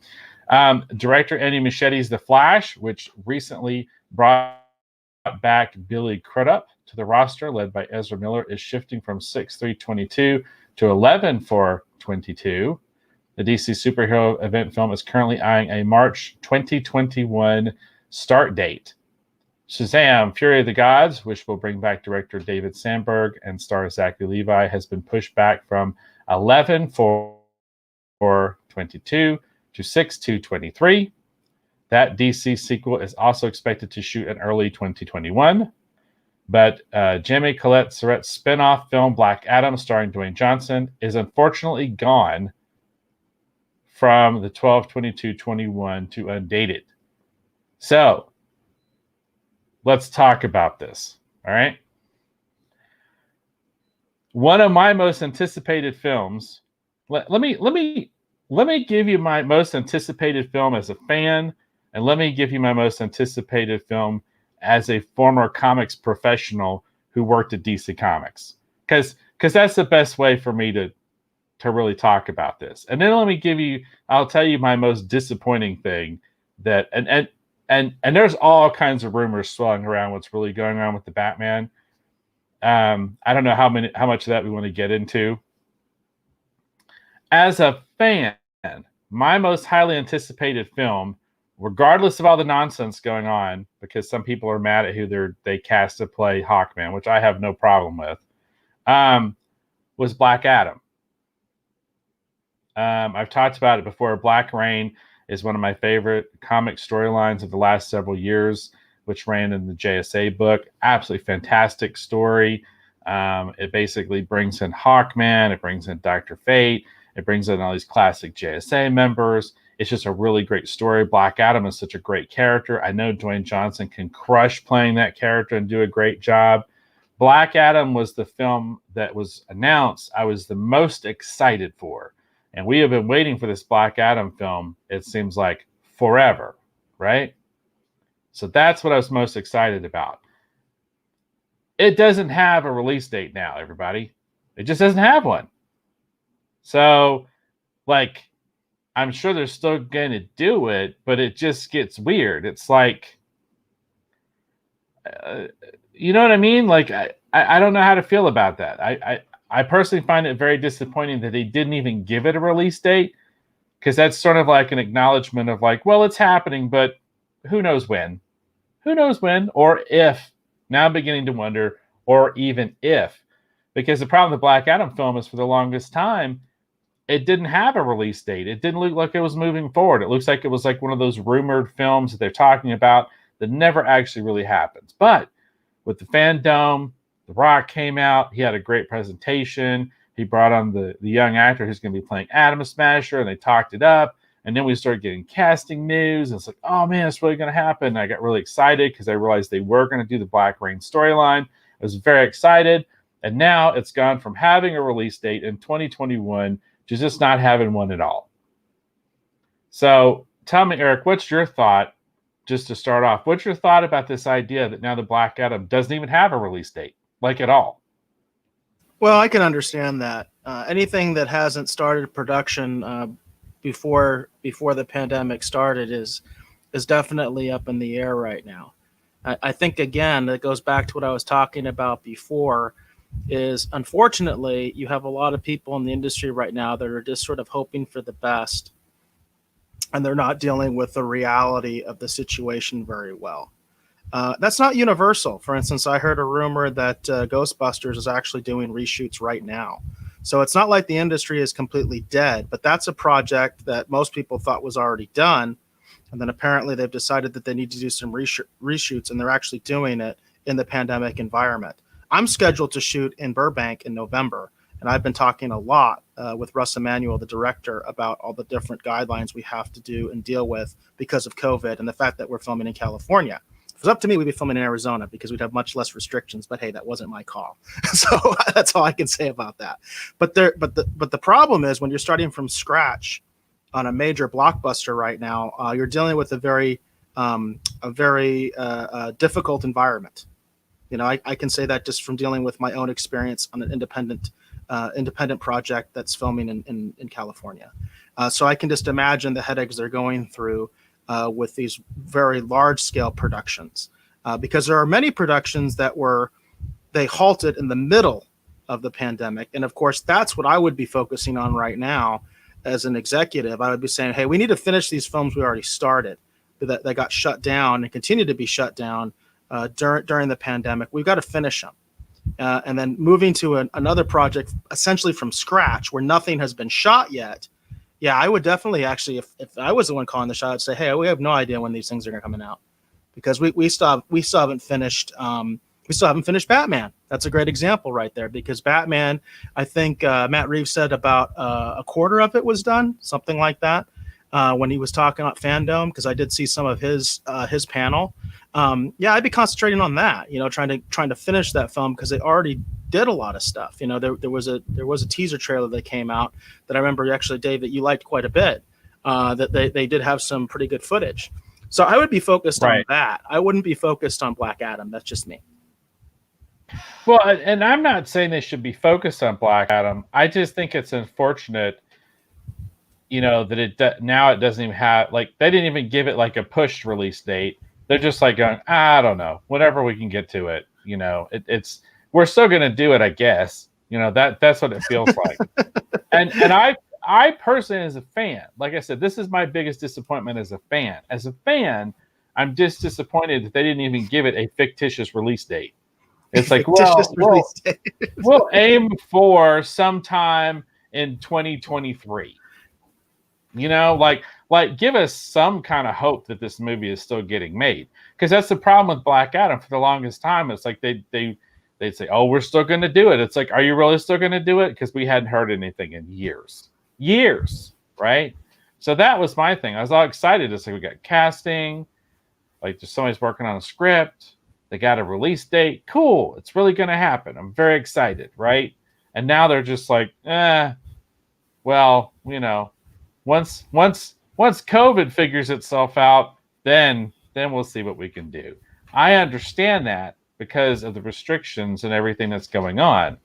Speaker 1: Director Andy Muschietti's The Flash, which recently brought back Billy Crudup to the roster, led by Ezra Miller, is shifting from 6/3/22 to 11/4/22. The DC superhero event film is currently eyeing a March 2021 start date. Shazam! Fury of the Gods, which will bring back director David Sandberg and star Zachary Levi, has been pushed back from 11/4/22 to 6/2/23. That DC sequel is also expected to shoot in early 2021. But Jamie Colette Surratt's spin-off film Black Adam, starring Dwayne Johnson, is unfortunately gone from the 12/22/21 to undated. So let's talk about this. All right. One of my most anticipated films. Let me give you my most anticipated film as a fan, and let me give you my most anticipated film as a former comics professional who worked at DC Comics, because that's the best way for me to really talk about this. And then I'll tell you my most disappointing thing that and there's all kinds of rumors swirling around what's really going on with the Batman. I don't know how much of that we want to get into. As a fan, my most highly anticipated film, regardless of all the nonsense going on, because some people are mad at who they cast to play Hawkman, which I have no problem with, was Black Adam. I've talked about it before. Black Rain is one of my favorite comic storylines of the last several years, which ran in the JSA book. Absolutely fantastic story. It basically brings in Hawkman. It brings in Dr. Fate. It brings in all these classic JSA members. It's just a really great story. Black Adam is such a great character. I know Dwayne Johnson can crush playing that character and do a great job. Black Adam was the film that was announced I was the most excited for. And we have been waiting for this Black Adam film, it seems like, forever, right? So that's what I was most excited about. It doesn't have a release date now, everybody. It just doesn't have one. So, I'm sure they're still going to do it, but it just gets weird. It's like, you know what I mean? I don't know how to feel about that. I personally find it very disappointing that they didn't even give it a release date, because that's sort of like an acknowledgement of well, it's happening, but who knows when? Who knows when or if? Now I'm beginning to wonder, or even if. Because the problem with the Black Adam film is, for the longest time, it didn't have a release date. It didn't look like it was moving forward. It looks like it was like one of those rumored films that they're talking about that never actually really happens. But with the Fandom, The Rock came out. He had a great presentation. He brought on the young actor who's going to be playing Atom Smasher, and they talked it up. And then we started getting casting news. And it's like, oh, man, it's really going to happen. And I got really excited because I realized they were going to do the Black Rain storyline. I was very excited. And now it's gone from having a release date in 2021 to just not having one at all. So tell me, Eric, what's your thought, just to start off? What's your thought about this idea that now the Black Adam doesn't even have a release date, at all?
Speaker 2: Well, I can understand that. Anything that hasn't started production before the pandemic started is definitely up in the air right now. I think, again, that goes back to what I was talking about before, is unfortunately you have a lot of people in the industry right now that are just sort of hoping for the best, and they're not dealing with the reality of the situation very well. That's not universal. For instance, I heard a rumor that Ghostbusters is actually doing reshoots right now. So it's not like the industry is completely dead, but that's a project that most people thought was already done. And then apparently they've decided that they need to do some reshoots, and they're actually doing it in the pandemic environment. I'm scheduled to shoot in Burbank in November, and I've been talking a lot with Russ Emanuel, the director, about all the different guidelines we have to do and deal with because of COVID, and the fact that we're filming in California. If it was up to me, we'd be filming in Arizona because we'd have much less restrictions. But hey, that wasn't my call, so that's all I can say about that. But the problem is, when you're starting from scratch on a major blockbuster right now, you're dealing with a very difficult environment. You know, I can say that just from dealing with my own experience on an independent project that's filming in California. So I can just imagine the headaches they're going through with these very large scale productions. because there are many productions that they halted in the middle of the pandemic. And of course, that's what I would be focusing on right now as an executive. I would be saying, hey, we need to finish these films we already started that got shut down and continue to be shut down during the pandemic. We've got to finish them. And then moving to another project essentially from scratch where nothing has been shot yet. Yeah, I would definitely actually, if I was the one calling the shot, I'd say, hey, we have no idea when these things are coming out, because we still haven't finished Batman. That's a great example right there, because Batman, I think Matt Reeves said about a quarter of it was done, something like that, when he was talking about Fandom, because I did see some of his panel. Yeah, I'd be concentrating on that, trying to finish that film, because they already did a lot of stuff. There was a teaser trailer that came out that I remember, actually, Dave, that you liked quite a bit. That they did have some pretty good footage. So I would be focused on that. I wouldn't be focused on Black Adam. That's just me.
Speaker 1: Well, and I'm not saying they should be focused on Black Adam. I just think it's unfortunate, that now it doesn't even have, they didn't even give it like a pushed release date. They're just like going, I don't know, whatever we can get to it. We're still going to do it, I guess. That's what it feels like. And I personally, as a fan, like I said, this is my biggest disappointment as a fan. As a fan, I'm just disappointed that they didn't even give it a fictitious release date. It's like, we'll aim for sometime in 2023. Give us some kind of hope that this movie is still getting made. Because that's the problem with Black Adam for the longest time. It's like they'd say, oh, we're still going to do it. It's like, are you really still going to do it? Because we hadn't heard anything in years, right? So that was my thing. I was all excited. It's like, we got casting, somebody's working on a script. They got a release date. Cool. It's really going to happen. I'm very excited, right? And now they're just like, well, once COVID figures itself out, then we'll see what we can do. I understand that because of the restrictions and everything that's going on.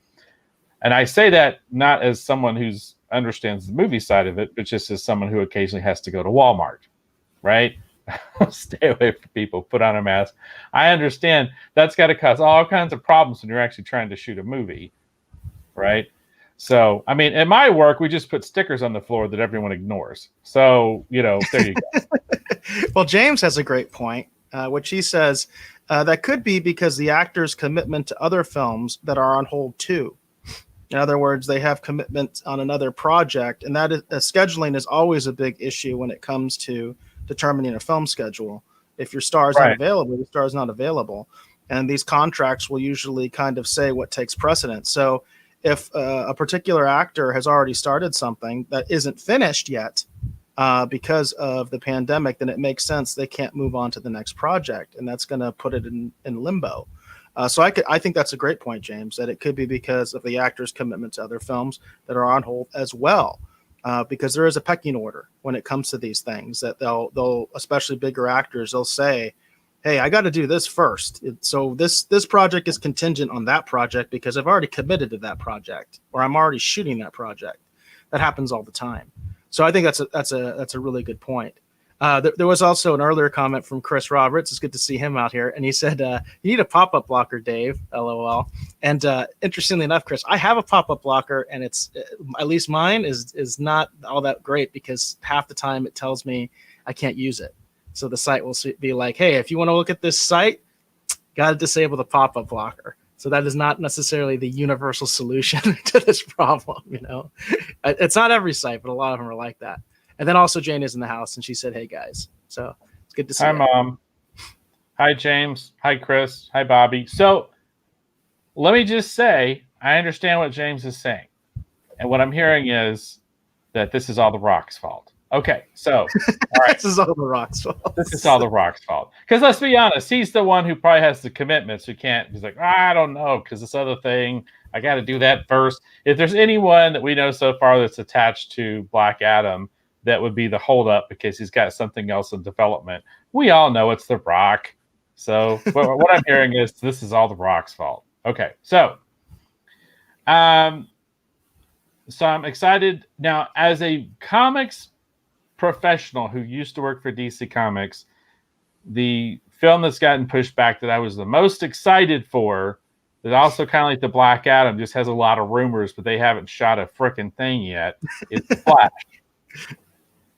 Speaker 1: And I say that not as someone who understands the movie side of it, but just as someone who occasionally has to go to Walmart, right? Stay away from people, put on a mask. I understand that's got to cause all kinds of problems when you're actually trying to shoot a movie, right? So, I mean, at my work, we just put stickers on the floor that everyone ignores. So, there you go.
Speaker 2: Well, James has a great point, which he says that could be because the actor's commitment to other films that are on hold too. In other words, they have commitment on another project, and that is, scheduling is always a big issue when it comes to determining a film schedule. If your star is not available, the star is not available. And these contracts will usually kind of say what takes precedence. So if a particular actor has already started something that isn't finished yet because of the pandemic, then it makes sense they can't move on to the next project, and that's going to put it in limbo. So I think that's a great point, James, that it could be because of the actor's commitment to other films that are on hold as well. Because there is a pecking order when it comes to these things, that they'll especially bigger actors, they'll say, hey, I got to do this first. So this project is contingent on that project because I've already committed to that project, or I'm already shooting that project. That happens all the time. So I think that's a really good point. There was also an earlier comment from Chris Roberts. It's good to see him out here. And he said, you need a pop-up blocker, Dave, LOL. And interestingly enough, Chris, I have a pop-up blocker, and it's, at least mine is not all that great, because half the time it tells me I can't use it. So the site will be like, hey, if you want to look at this site, got to disable the pop-up blocker. So that is not necessarily the universal solution to this problem. It's not every site, but a lot of them are like that. And then also Jane is in the house, and she said, hey, guys. So it's good to see you.
Speaker 1: Hi, Mom. Hi, James. Hi, Chris. Hi, Bobby. So let me just say, I understand what James is saying. And what I'm hearing is that this is all the Rock's fault. Okay, so, all right.
Speaker 2: This is all the Rock's fault.
Speaker 1: This is all the Rock's fault. Because let's be honest, he's the one who probably has the commitments. Who can't, he's like, I don't know, because this other thing, I got to do that first. If there's anyone that we know so far that's attached to Black Adam, that would be the holdup because he's got something else in development. We all know it's the Rock. So what I'm hearing is this is all the Rock's fault. Okay, so I'm excited. Now, as a comics professional who used to work for DC Comics, the film that's gotten pushed back that I was the most excited for, that also kind of like the Black Adam, just has a lot of rumors, but they haven't shot a frickin' thing yet, is The Flash.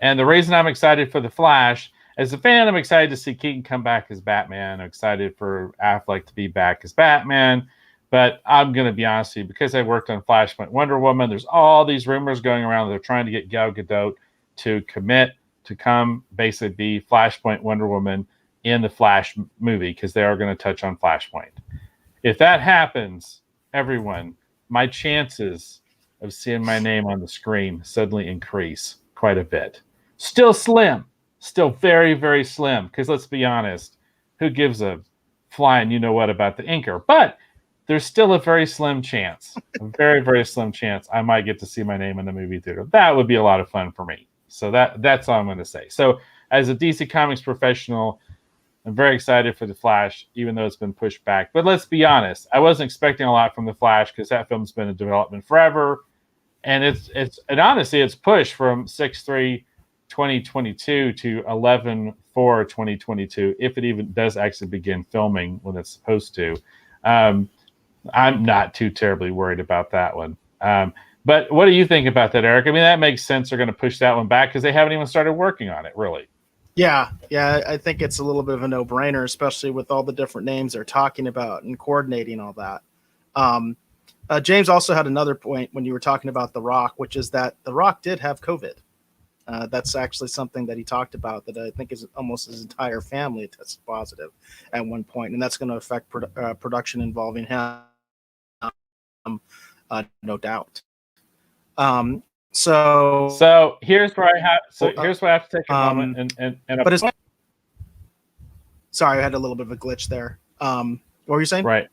Speaker 1: And the reason I'm excited for The Flash, as a fan, I'm excited to see Keaton come back as Batman. I'm excited for Affleck to be back as Batman. But I'm going to be honest with you, because I worked on Flashpoint Wonder Woman, there's all these rumors going around that they're trying to get Gal Gadot to commit to come basically be Flashpoint Wonder Woman in the Flash movie, because they are going to touch on Flashpoint. If that happens, everyone, my chances of seeing my name on the screen suddenly increase quite a bit. Still slim, still very, very slim, because let's be honest, who gives a flying you-know-what about the inker? But there's still a very slim chance, a very, very slim chance I might get to see my name in the movie theater. That would be a lot of fun for me. So that's all I'm going to say. So as a DC Comics professional, I'm very excited for The Flash, even though it's been pushed back. But let's be honest, I wasn't expecting a lot from The Flash, because that film's been in development forever. And and honestly, it's pushed from 6/3/2022 to 11/4/2022, if it even does actually begin filming when it's supposed to. I'm not too terribly worried about that one. But what do you think about that, Eric? I mean, that makes sense. They're going to push that one back because they haven't even started working on it, really.
Speaker 2: Yeah, I think it's a little bit of a no-brainer, especially with all the different names they're talking about and coordinating all that. James also had another point when you were talking about The Rock, which is that The Rock did have COVID. That's actually something that he talked about, that I think is almost his entire family tested positive at one point, and that's going to affect production involving him, no doubt.
Speaker 1: So here's where I have here's where I have to take a moment and
Speaker 2: but it's, sorry, I had a little bit of a glitch there. What were you saying?
Speaker 1: Right.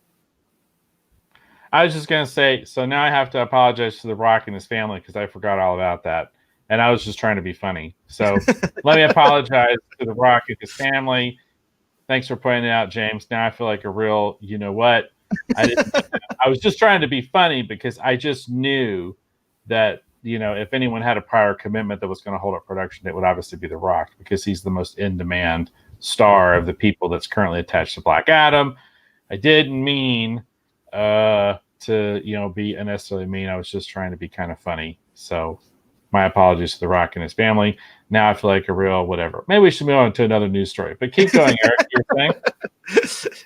Speaker 1: I was just gonna say, so now I have to apologize to The Rock and his family, because I forgot all about that. And I was just trying to be funny. So let me apologize to The Rock and his family. Thanks for pointing it out, James. Now I feel like a real, you know what? I was just trying to be funny, because I just knew that, you know, if anyone had a prior commitment that was going to hold up production, it would obviously be The Rock, because he's the most in-demand star of the people that's currently attached to Black Adam. I didn't mean to, you know, be unnecessarily mean. I was just trying to be kind of funny. So my apologies to The Rock and his family. Now I feel like a real whatever. Maybe we should move on to another news story. But keep going, Eric. You're saying?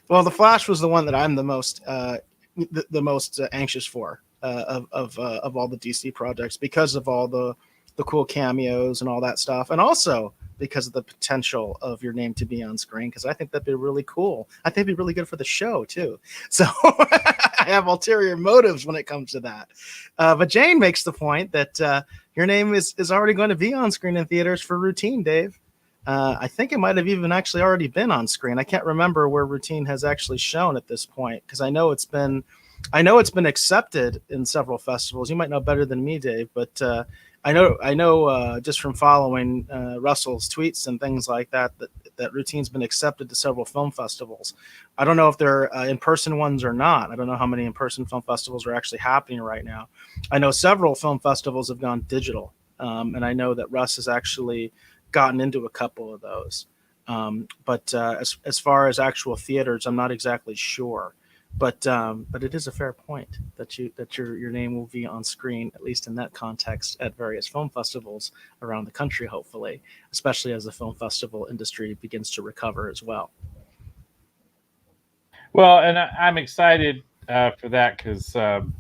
Speaker 2: Well, The Flash was the one that I'm the most anxious for of all the DC projects, because of all the cool cameos and all that stuff, and also because of the potential of your name to be on screen, because I think that'd be really cool. I think it'd be really good for the show too. So I have ulterior motives when it comes to that. But Jane makes the point that your name is already going to be on screen in theaters for Routine, Dave. I think it might have even actually already been on screen. I can't remember where Routine has actually shown at this point, because I know it's been accepted in several festivals. You might know better than me, Dave, but I know just from following Russell's tweets and things like that Routine's been accepted to several film festivals. I don't know if they're in-person ones or not. I don't know how many in-person film festivals are actually happening right now. I know several film festivals have gone digital, and I know that Russ has actually gotten into a couple of those. But as far as actual theaters, I'm not exactly sure. But it is a fair point that your name will be on screen, at least in that context, at various film festivals around the country, hopefully, especially as the film festival industry begins to recover as well.
Speaker 1: Well, and I'm excited for that, because I'm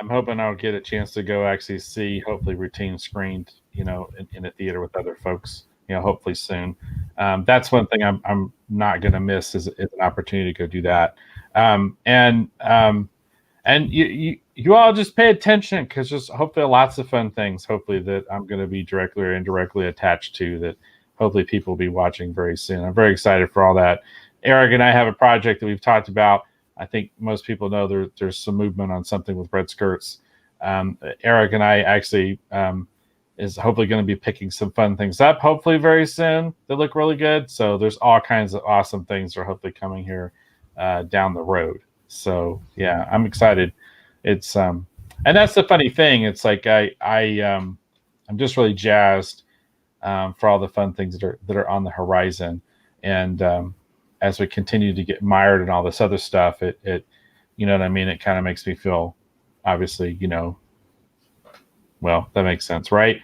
Speaker 1: hoping I'll get a chance to go actually see, hopefully, Routine screened, you know, in a theater with other folks, you know, hopefully soon. That's one thing I'm not going to miss, is an opportunity to go do that. And you all just pay attention, because there's hopefully lots of fun things, hopefully, that I'm going to be directly or indirectly attached to, that hopefully people will be watching very soon. I'm very excited for all that. Eric and I have a project that we've talked about. I think most people know there's some movement on something with Red Skirts. Eric and I actually is hopefully going to be picking some fun things up, hopefully very soon. They look really good. So there's all kinds of awesome things that are hopefully coming here down the road. So yeah, I'm excited. It's and that's the funny thing. It's like I'm just really jazzed for all the fun things that are on the horizon. And as we continue to get mired in all this other stuff, it you know what I mean? It kind of makes me feel, obviously, well, that makes sense, right?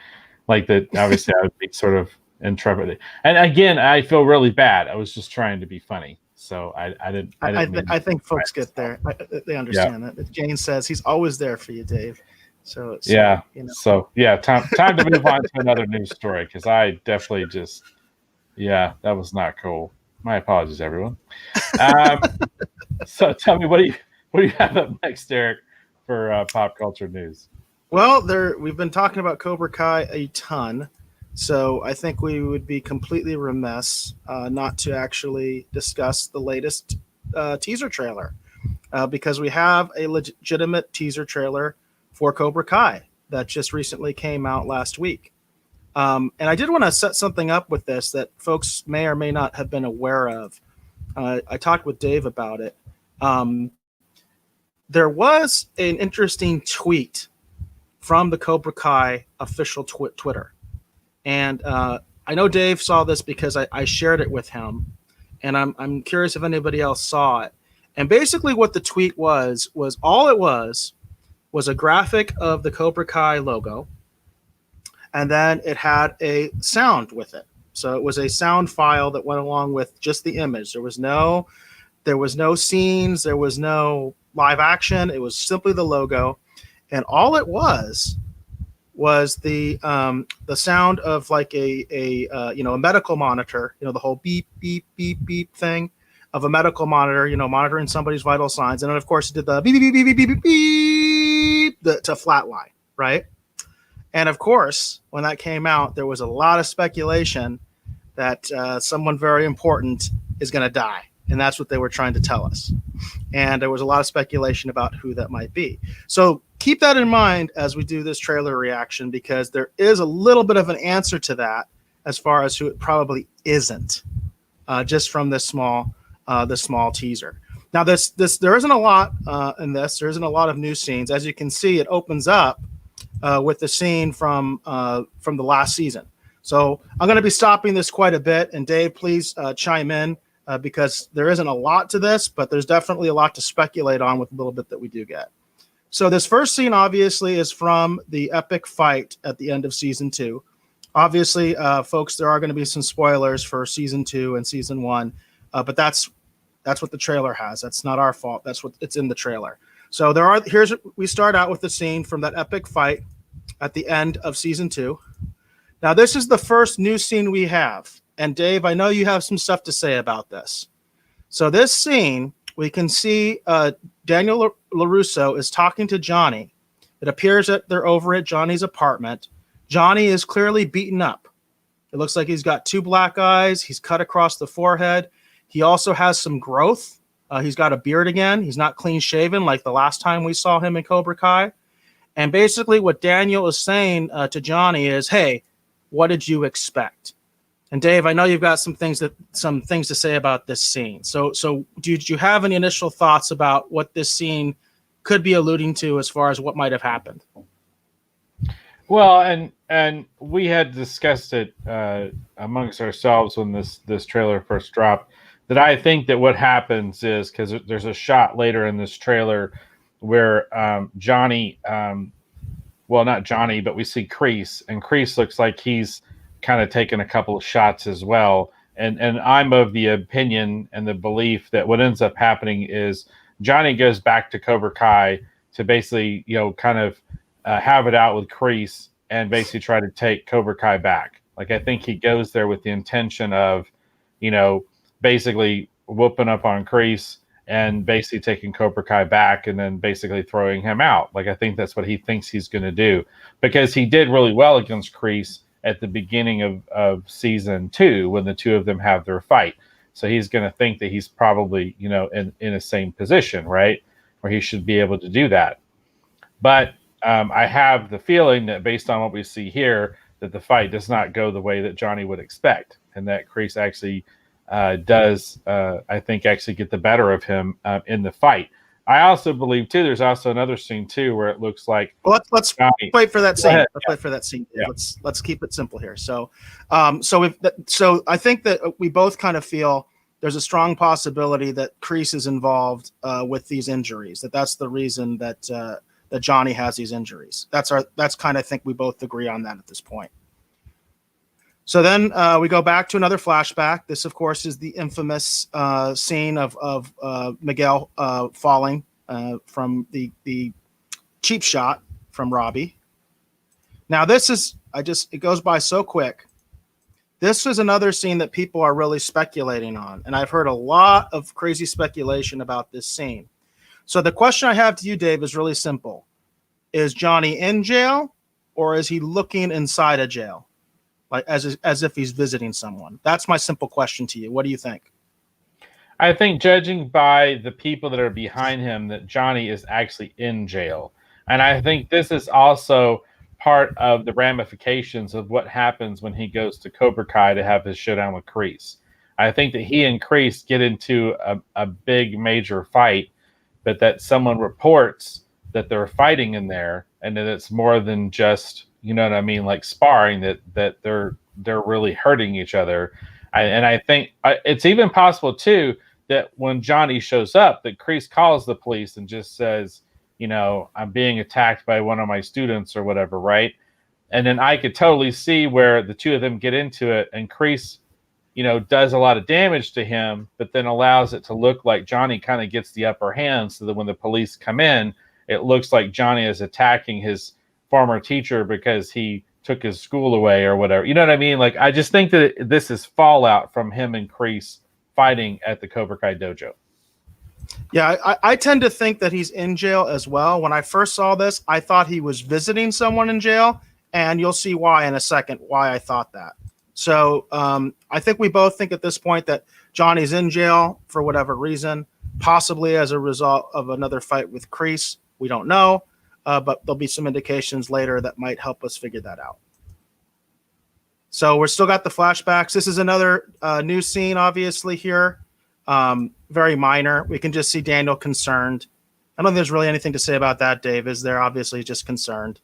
Speaker 1: Like that, obviously, I would be sort of intrepid. And again, I feel really bad. I was just trying to be funny, so I didn't mean.
Speaker 2: I think folks get there. They understand that. Jane says he's always there for you, Dave. So
Speaker 1: yeah. So yeah, time to move on to another news story, because I definitely just that was not cool. My apologies, everyone. So tell me, what do you have up next, Eric, for pop culture news?
Speaker 2: Well, we've been talking about Cobra Kai a ton, so I think we would be completely remiss not to actually discuss the latest teaser trailer, because we have a legitimate teaser trailer for Cobra Kai that just recently came out last week. And I did want to set something up with this that folks may or may not have been aware of. I talked with Dave about it. There was an interesting tweet from the Cobra Kai official Twitter. And I know Dave saw this because I shared it with him. And I'm curious if anybody else saw it. And basically what the tweet was all it was a graphic of the Cobra Kai logo. And then it had a sound with it. So it was a sound file that went along with just the image. There was no scenes. There was no live action. It was simply the logo. And all it was the sound of like a medical monitor, the whole beep, beep, beep, beep thing of a medical monitor, monitoring somebody's vital signs. And then, of course, it did the beep, beep, beep, beep, beep, beep, beep, to flatline, right? And of course, when that came out, there was a lot of speculation that someone very important is going to die. And that's what they were trying to tell us. And there was a lot of speculation about who that might be. So keep that in mind as we do this trailer reaction, because there is a little bit of an answer to that as far as who it probably isn't, just from this small teaser. Now, there isn't a lot in this. There isn't a lot of new scenes. As you can see, it opens up with the scene from the last season. So I'm going to be stopping this quite a bit. And Dave, please chime in, because there isn't a lot to this, but there's definitely a lot to speculate on with a little bit that we do get. So this first scene, obviously, is from the epic fight at the end of season 2. Obviously, folks, there are going to be some spoilers for season 2 and season 1, but that's what the trailer has. That's not our fault. That's what it's in the trailer. So we start out with the scene from that epic fight at the end of season 2. Now, this is the first new scene we have. And Dave, I know you have some stuff to say about this. So this scene, we can see Daniel LaRusso is talking to Johnny. It appears that they're over at Johnny's apartment. Johnny is clearly beaten up. It looks like he's got 2 black eyes. He's cut across the forehead. He also has some growth. He's got a beard again. He's not clean shaven like the last time we saw him in Cobra Kai. And basically what Daniel is saying to Johnny is, hey, what did you expect? And Dave, I know you've got some things to say about this scene. So did you have any initial thoughts about what this scene could be alluding to as far as what might have happened?
Speaker 1: Well, and we had discussed it amongst ourselves when this trailer first dropped, that I think that what happens is, because there's a shot later in this trailer where Johnny, well, not Johnny, but we see Kreese, and Kreese looks like he's kind of taken a couple of shots as well. And I'm of the opinion and the belief that what ends up happening is Johnny goes back to Cobra Kai to basically, kind of have it out with Kreese and basically try to take Cobra Kai back. Like, I think he goes there with the intention of, basically whooping up on Kreese and basically taking Cobra Kai back and then basically throwing him out. Like, I think that's what he thinks he's going to do, because he did really well against Kreese at the beginning of season 2 when the two of them have their fight. So he's going to think that he's probably, in the same position, right, where he should be able to do that. But I have the feeling that based on what we see here, that the fight does not go the way that Johnny would expect, and that Kreese actually does, I think, actually get the better of him in the fight. I also believe, too, there's also another scene, too, where it looks like...
Speaker 2: Well, let's wait for that scene. Let's wait for that scene. Yeah. Let's keep it simple here. So I think that we both kind of feel there's a strong possibility that Kreese is involved with these injuries. That's the reason that that Johnny has these injuries. That's kind of, I think we both agree on that at this point. So then we go back to another flashback. This, of course, is the infamous scene of Miguel falling from the cheap shot from Robbie. Now, this is, it goes by so quick. This is another scene that people are really speculating on, and I've heard a lot of crazy speculation about this scene. So the question I have to you, Dave, is really simple. Is Johnny in jail, or is he looking inside a jail, like as if he's visiting someone? That's my simple question to you. What do you think?
Speaker 1: I think, judging by the people that are behind him, that Johnny is actually in jail. And I think this is also part of the ramifications of what happens when he goes to Cobra Kai to have his showdown with Kreese. I think that he and Kreese get into a big major fight, but that someone reports that they're fighting in there, and that it's more than just, you know what I mean, like sparring, that they're really hurting each other. And I think it's even possible too that when Johnny shows up, that Kreese calls the police and just says, you know, I'm being attacked by one of my students or whatever, right? And then I could totally see where the two of them get into it, and Kreese, you know, does a lot of damage to him, but then allows it to look like Johnny kind of gets the upper hand, so that when the police come in, it looks like Johnny is attacking his former teacher because he took his school away or whatever. You know what I mean? Like, I just think that this is fallout from him and Kreese fighting at the Cobra Kai dojo.
Speaker 2: Yeah, I tend to think that he's in jail as well. When I first saw this, I thought he was visiting someone in jail, and you'll see why in a second, why I thought that. So I think we both think at this point that Johnny's in jail for whatever reason, possibly as a result of another fight with Kreese. We don't know, but there'll be some indications later that might help us figure that out. So we're still got the flashbacks. This is another new scene, obviously, here. Very minor. We can just see Daniel concerned. I don't think there's really anything to say about that, Dave. Is there? Obviously just concerned.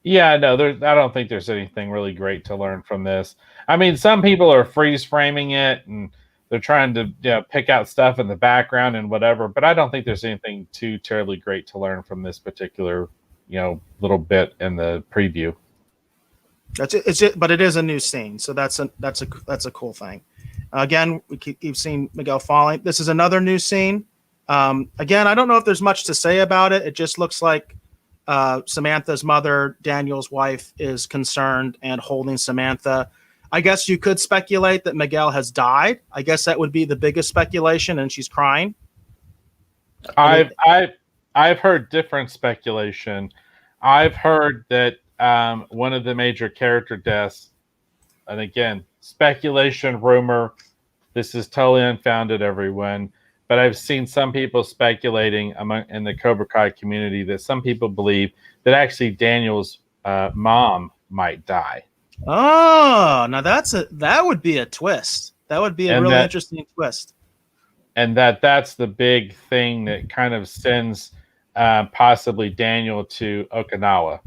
Speaker 1: Yeah, no, I don't think there's anything really great to learn from this. I mean, some people are freeze framing it, and they're trying to, you know, pick out stuff in the background and whatever, but I don't think there's anything too terribly great to learn from this particular, you know, little bit in the preview.
Speaker 2: That's it. But it is a new scene, so that's a cool thing. Again, we keep seeing Miguel falling. This is another new scene. Again, I don't know if there's much to say about it. It just looks like Samantha's mother, Daniel's wife, is concerned and holding Samantha. I guess you could speculate that Miguel has died. I guess that would be the biggest speculation, and she's crying.
Speaker 1: I've heard different speculation. I've heard that one of the major character deaths, and again, speculation, rumor, this is totally unfounded, everyone, but I've seen some people speculating in the Cobra Kai community that some people believe that actually Daniel's mom might die.
Speaker 2: Oh, now that would be a twist. That would be a really interesting twist.
Speaker 1: And that's the big thing that kind of sends possibly Daniel to Okinawa.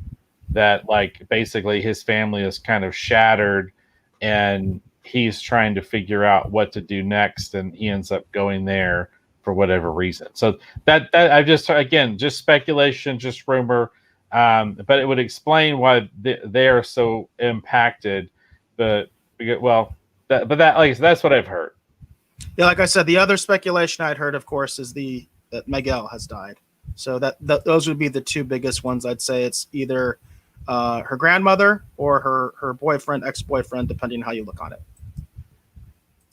Speaker 1: That, like, basically his family is kind of shattered, and he's trying to figure out what to do next, and he ends up going there for whatever reason. So that I just, again, just speculation, just rumor, but it would explain why they are so impacted. But that's what I've heard.
Speaker 2: Yeah, like I said, the other speculation I'd heard, of course, is that Miguel has died. So that those would be the two biggest ones. I'd say it's either her grandmother or her boyfriend, ex-boyfriend, depending on how you look on it.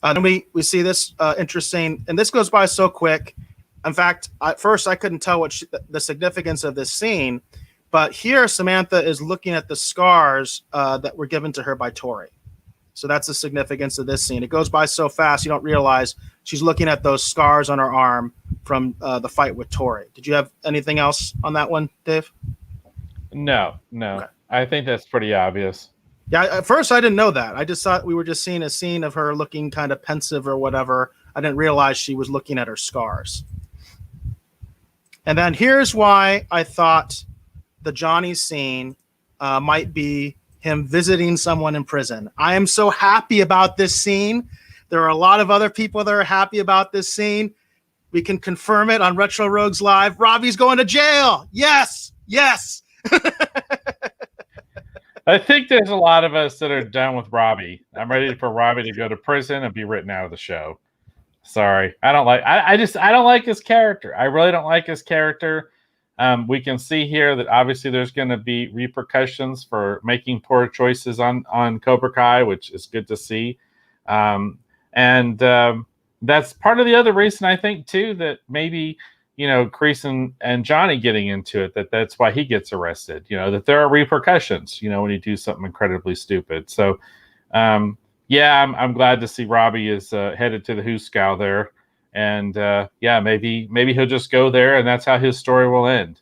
Speaker 2: Then we see this interesting, and this goes by so quick. In fact, at first I couldn't tell what the significance of this scene, but here Samantha is looking at the scars that were given to her by Tori. So that's the significance of this scene. It goes by so fast you don't realize she's looking at those scars on her arm from the fight with Tori. Did you have anything else on that one, Dave?
Speaker 1: No. Okay. I think that's pretty obvious.
Speaker 2: Yeah, at first I didn't know that. I just thought we were just seeing a scene of her looking kind of pensive or whatever. I didn't realize she was looking at her scars. And then here's why I thought the Johnny scene might be him visiting someone in prison. I am so happy about this scene There are a lot of other people that are happy about this scene. We can confirm it on Retro Rogues Live. Robbie's going to jail. Yes. Yes.
Speaker 1: I think there's a lot of us that are done with Robbie. I'm ready for Robbie to go to prison and be written out of the show. Sorry. I don't like his character. I really don't like his character. We can see here that obviously there's going to be repercussions for making poor choices on Cobra Kai, which is good to see. And that's part of the other reason I think too, that maybe, Kreese and Johnny getting into it, that's why he gets arrested, that there are repercussions, when you do something incredibly stupid. So, I'm glad to see Robbie is headed to the Hooskow there. And maybe he'll just go there and that's how his story will end.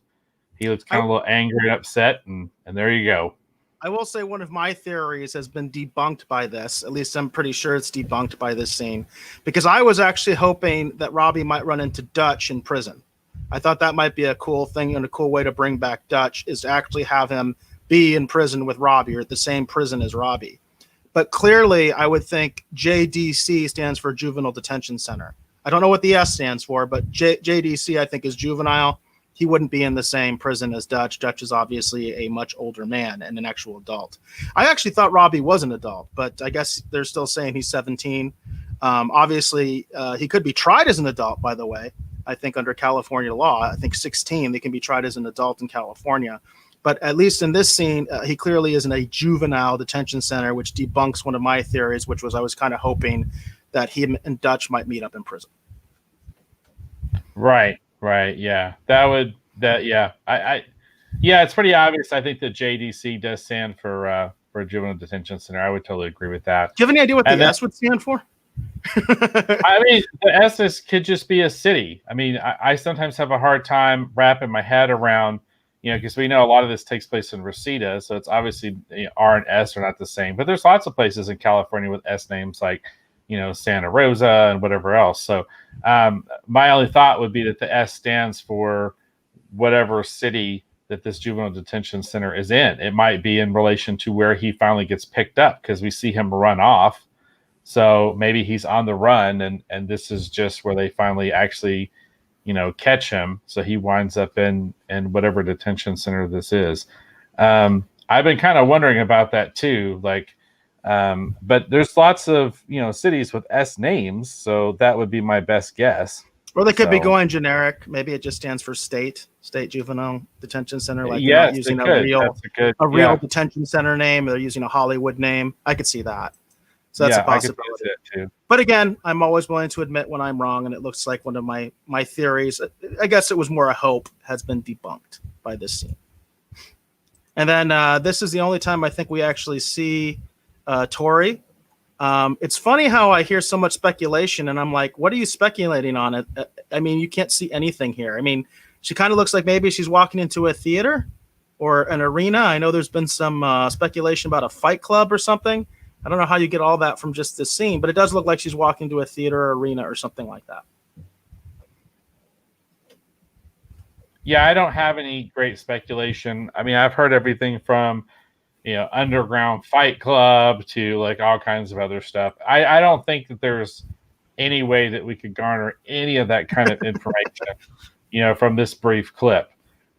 Speaker 1: He looks kind of a little angry and upset, and there you go.
Speaker 2: I will say one of my theories has been debunked by this. At least I'm pretty sure it's debunked by this scene, because I was actually hoping that Robbie might run into Dutch in prison. I thought that might be a cool thing and a cool way to bring back Dutch, is to actually have him be in prison with Robbie, or at the same prison as Robbie. But clearly, I would think JDC stands for Juvenile Detention Center. I don't know what the S stands for, but JDC I think is juvenile. He wouldn't be in the same prison as Dutch. Dutch is obviously a much older man and an actual adult. I actually thought Robbie was an adult, but I guess they're still saying he's 17. Obviously, he could be tried as an adult, by the way. I think under California law, I think 16, they can be tried as an adult in California. But at least in this scene, he clearly is in a juvenile detention center, which debunks one of my theories, which was I was kind of hoping that he and Dutch might meet up in prison.
Speaker 1: Right. Yeah. It's pretty obvious. I think that JDC does stand for Juvenile Detention Center. I would totally agree with that.
Speaker 2: Do you have any idea what the S would stand for?
Speaker 1: I mean, the S could just be a city. I mean, I sometimes have a hard time wrapping my head around, because we know a lot of this takes place in Reseda, so it's obviously R and S are not the same. But there's lots of places in California with S names like, Santa Rosa and whatever else. So my only thought would be that the S stands for whatever city that this juvenile detention center is in. It might be in relation to where he finally gets picked up, because we see him run off. So maybe he's on the run, and this is just where they finally actually, catch him. So he winds up in whatever detention center this is. I've been kind of wondering about that too. But there's lots of, cities with S names. So that would be my best guess.
Speaker 2: Or they could be going generic. Maybe it just stands for state juvenile detention center. They're not using a real detention center name. They're using a Hollywood name. I could see that. So that's a possibility. Too. But again, I'm always willing to admit when I'm wrong, and it looks like one of my theories, I guess it was more a hope, has been debunked by this scene. And then this is the only time I think we actually see Tori. It's funny how I hear so much speculation, and I'm like, what are you speculating on? I mean, you can't see anything here. I mean, she kind of looks like maybe she's walking into a theater or an arena. I know there's been some speculation about a fight club or something. I don't know how you get all that from just this scene, but it does look like she's walking to a theater or arena or something like that.
Speaker 1: Yeah, I don't have any great speculation. I mean, I've heard everything from, underground fight club to like all kinds of other stuff. I don't think that there's any way that we could garner any of that kind of information, from this brief clip.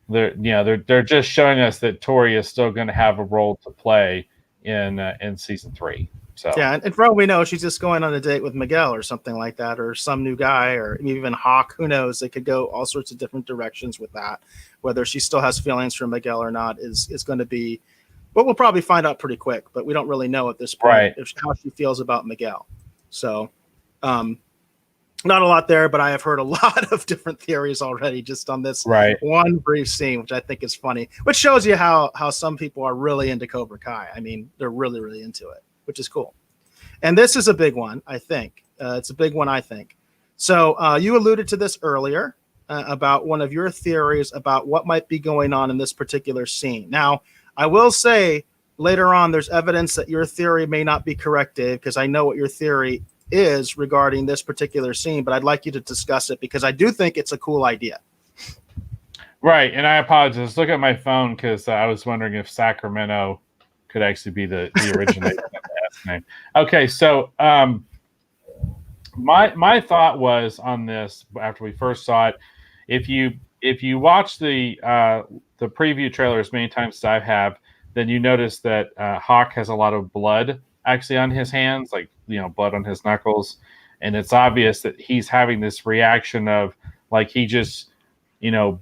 Speaker 1: They're just showing us that Tori is still going to have a role to play in season 3. So
Speaker 2: yeah, and for all we know, she's just going on a date with Miguel or something like that, or some new guy, or even Hawk. Who knows? They could go all sorts of different directions with that. Whether she still has feelings for Miguel or not is going to be what we'll probably find out pretty quick. But we don't really know at this point how she feels about Miguel. So not a lot there, but I have heard a lot of different theories already just on this one brief scene, which I think is funny, which shows you how some people are really into Cobra Kai. I mean, they're really, really into it, which is cool. And this is a big one, I think. It's a big one, I think. So you alluded to this earlier about one of your theories about what might be going on in this particular scene. Now, I will say later on, there's evidence that your theory may not be correct, Dave, because I know what your theory is regarding this particular scene, but I'd like you to discuss it because I do think it's a cool idea.
Speaker 1: Right, and I apologize. Look at my phone because I was wondering if Sacramento could actually be the originator of the S name. Okay, so My thought was on this after we first saw it. If you watch the preview trailer as many times as I have, then you notice that Hawk has a lot of blood actually on his hands, like blood on his knuckles, and it's obvious that he's having this reaction of like he just you know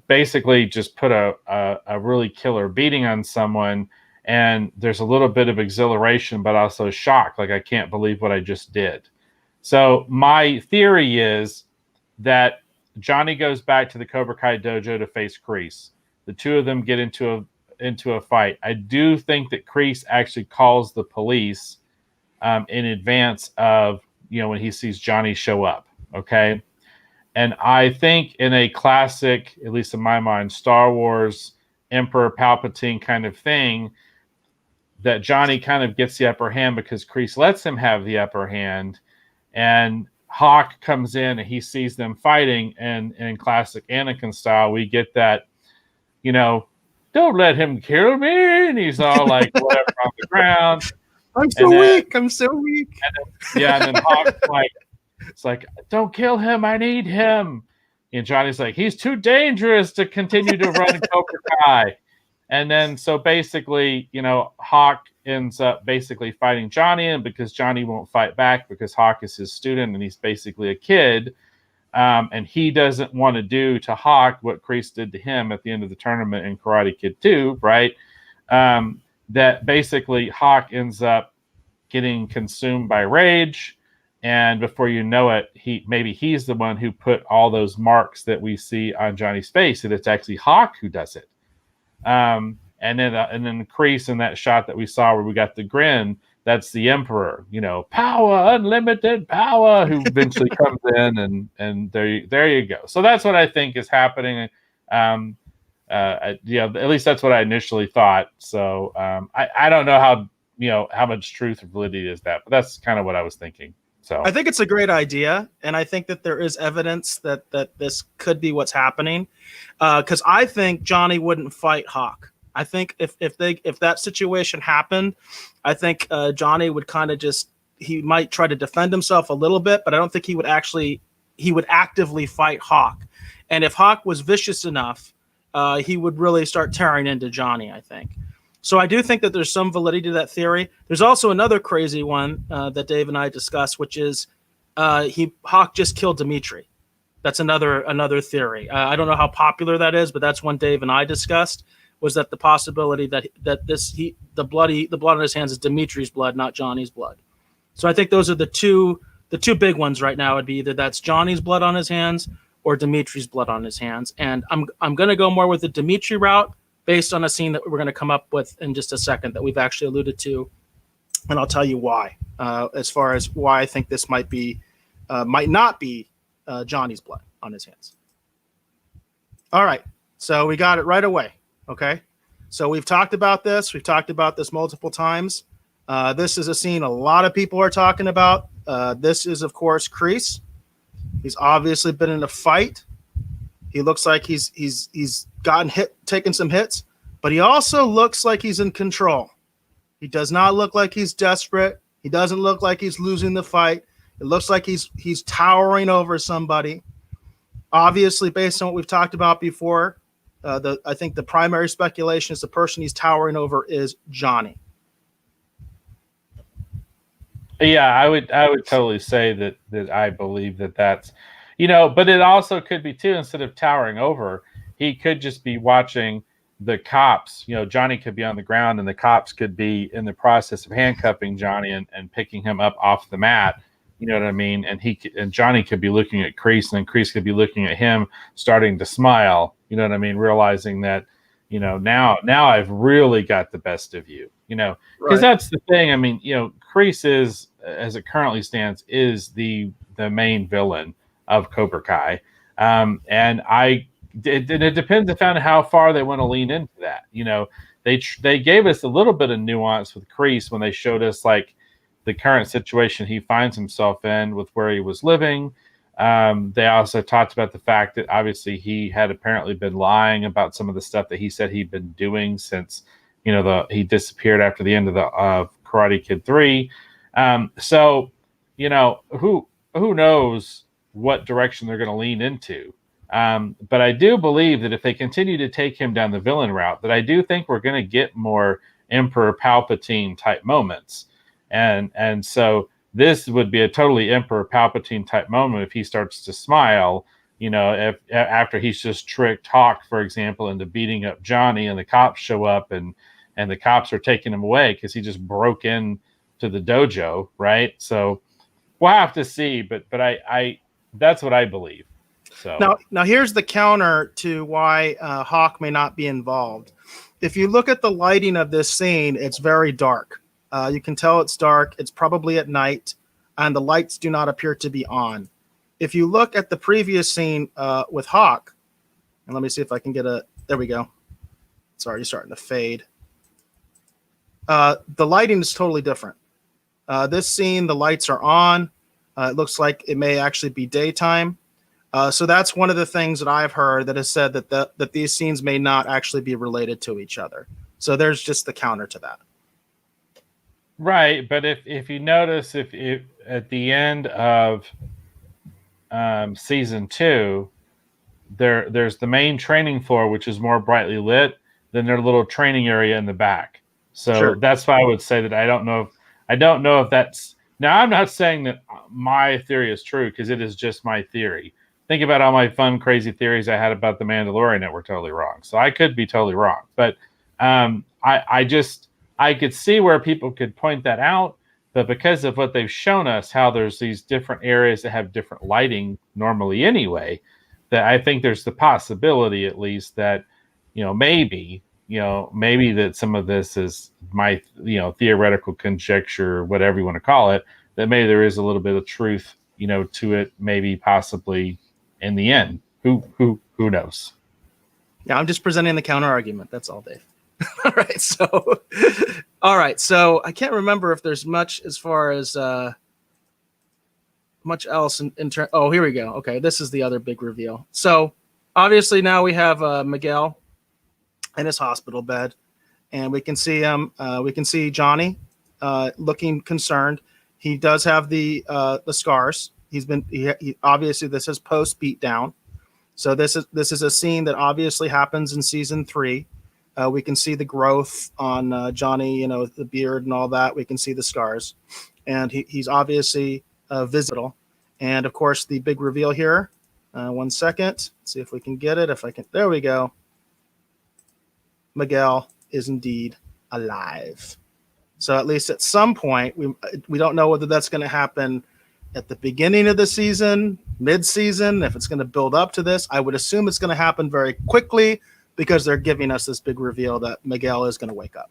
Speaker 1: basically just put a really killer beating on someone, and there's a little bit of exhilaration but also shock, like I can't believe what I just did. So my theory is that Johnny goes back to the Cobra Kai dojo to face Kreese. The two of them get into a fight. I do think that Kreese actually calls the police in advance of when he sees Johnny show up. Okay, and I think in a classic, at least in my mind, Star Wars Emperor Palpatine kind of thing, that Johnny kind of gets the upper hand because Kreese lets him have the upper hand, and Hawk comes in and he sees them fighting, and in classic Anakin style, we get that, don't let him kill me, and he's all like whatever on the ground.
Speaker 2: I'm so weak. I'm so weak.
Speaker 1: And then Hawk's like, it's like, don't kill him. I need him. And Johnny's like, he's too dangerous to continue to run Cobra Kai. And then so basically, Hawk ends up basically fighting Johnny, and because Johnny won't fight back because Hawk is his student and he's basically a kid, and he doesn't want to do to Hawk what Kreese did to him at the end of the tournament in Karate Kid 2, right? That basically Hawk ends up getting consumed by rage, and before you know it, he's the one who put all those marks that we see on Johnny's face, and it's actually Hawk who does it. And then Kreese in that shot that we saw where we got the grin, that's the Emperor, power, unlimited power, who eventually comes in, and there you go. So that's what I think is happening. At least that's what I initially thought. So I don't know how much truth or validity is that, but that's kind of what I was thinking. So
Speaker 2: I think it's a great idea, and I think that there is evidence that this could be what's happening. Because I think Johnny wouldn't fight Hawk. I think if that situation happened, I think Johnny would kind of he might try to defend himself a little bit, but I don't think he would actively fight Hawk. And if Hawk was vicious enough, he would really start tearing into Johnny, I think. So I do think that there's some validity to that theory. There's also another crazy one that Dave and I discussed, which is Hawk just killed Dimitri. That's another theory. I don't know how popular that is, but that's one Dave and I discussed. Was that the possibility that the blood on his hands is Dimitri's blood, not Johnny's blood? So I think those are the two big ones right now. Would be either that's Johnny's blood on his hands or Dimitri's blood on his hands. And I'm going to go more with the Dimitri route based on a scene that we're going to come up with in just a second that we've actually alluded to, and I'll tell you why. As far as why I think this might not be Johnny's blood on his hands. All right, so we got it right away. Okay, so we've talked about this. We've talked about this multiple times. This is a scene a lot of people are talking about. This is, of course, Kreese. He's obviously been in a fight. He looks like he's gotten taken some hits, but he also looks like he's in control. He does not look like he's desperate. He doesn't look like he's losing the fight. It looks like he's towering over somebody. Obviously, based on what we've talked about before, I think the primary speculation is the person he's towering over is Johnny.
Speaker 1: Yeah, I would totally say that I believe that's, but it also could be too, instead of towering over, he could just be watching the cops. Johnny could be on the ground and the cops could be in the process of handcuffing Johnny and picking him up off the mat. You know what I mean? And Johnny could be looking at Kreese, and then Kreese could be looking at him, starting to smile. You know what I mean? Realizing that, now I've really got the best of you. Because that's the thing. I mean, Kreese is, as it currently stands, is the main villain of Cobra Kai, and it depends upon how far they want to lean into that. They gave us a little bit of nuance with Kreese when they showed us like the current situation he finds himself in with where he was living. They also talked about the fact that obviously he had apparently been lying about some of the stuff that he said he'd been doing since he disappeared after the end of the Karate Kid 3. So who knows what direction they're going to lean into. But I do believe that if they continue to take him down the villain route, that I do think we're going to get more Emperor Palpatine type moments, and so this would be a totally Emperor Palpatine type moment if he starts to smile. If after he's just tricked Hawk, for example, into beating up Johnny, and the cops show up, and the cops are taking him away because he just broke in to the dojo, right? So we'll have to see, but I that's what I believe. So
Speaker 2: now here's the counter to why Hawk may not be involved. If you look at the lighting of this scene, it's very dark. You can tell it's dark. It's probably at night, and the lights do not appear to be on. If you look at the previous scene with Hawk, and let me see if I can get a. There we go. It's already starting to fade. The lighting is totally different. This scene, the lights are on. It looks like it may actually be daytime. So that's one of the things that I've heard that has said that these scenes may not actually be related to each other. So there's just the counter to that.
Speaker 1: right, but if you notice, if at the end of season 2, there's the main training floor, which is more brightly lit than their little training area in the back. So
Speaker 2: Sure.
Speaker 1: that's why I would say that I don't know if that's. Now, I'm not saying that my theory is true, because it is just my theory. Think about all my fun, crazy theories I had about the Mandalorian that were totally wrong. So I could be totally wrong, but I could see where people could point that out. But because of what they've shown us, how there's these different areas that have different lighting normally anyway, that I think there's the possibility, at least, that maybe that some of this is my theoretical conjecture, whatever you want to call it, that maybe there is a little bit of truth to it, maybe possibly in the end. Who knows?
Speaker 2: Yeah, I'm just presenting the counter argument. That's all, Dave. All right. So I can't remember if there's much as far as much else in turn. Oh, here we go. Okay, this is the other big reveal. So obviously now we have Miguel in his hospital bed, and we can see him. We can see Johnny looking concerned. He does have the scars. He obviously, this is post beatdown. So this is a scene that obviously happens in season 3. We can see the growth on Johnny, the beard and all that. We can see the scars, and he's obviously visible. And of course, the big reveal here. 1 second. Let's see if we can get it. If I can, there we go. Miguel is indeed alive. So at least at some point, we don't know whether that's going to happen at the beginning of the season, mid-season, if it's going to build up to this. I would assume it's going to happen very quickly, because they're giving us this big reveal that Miguel is going to wake up.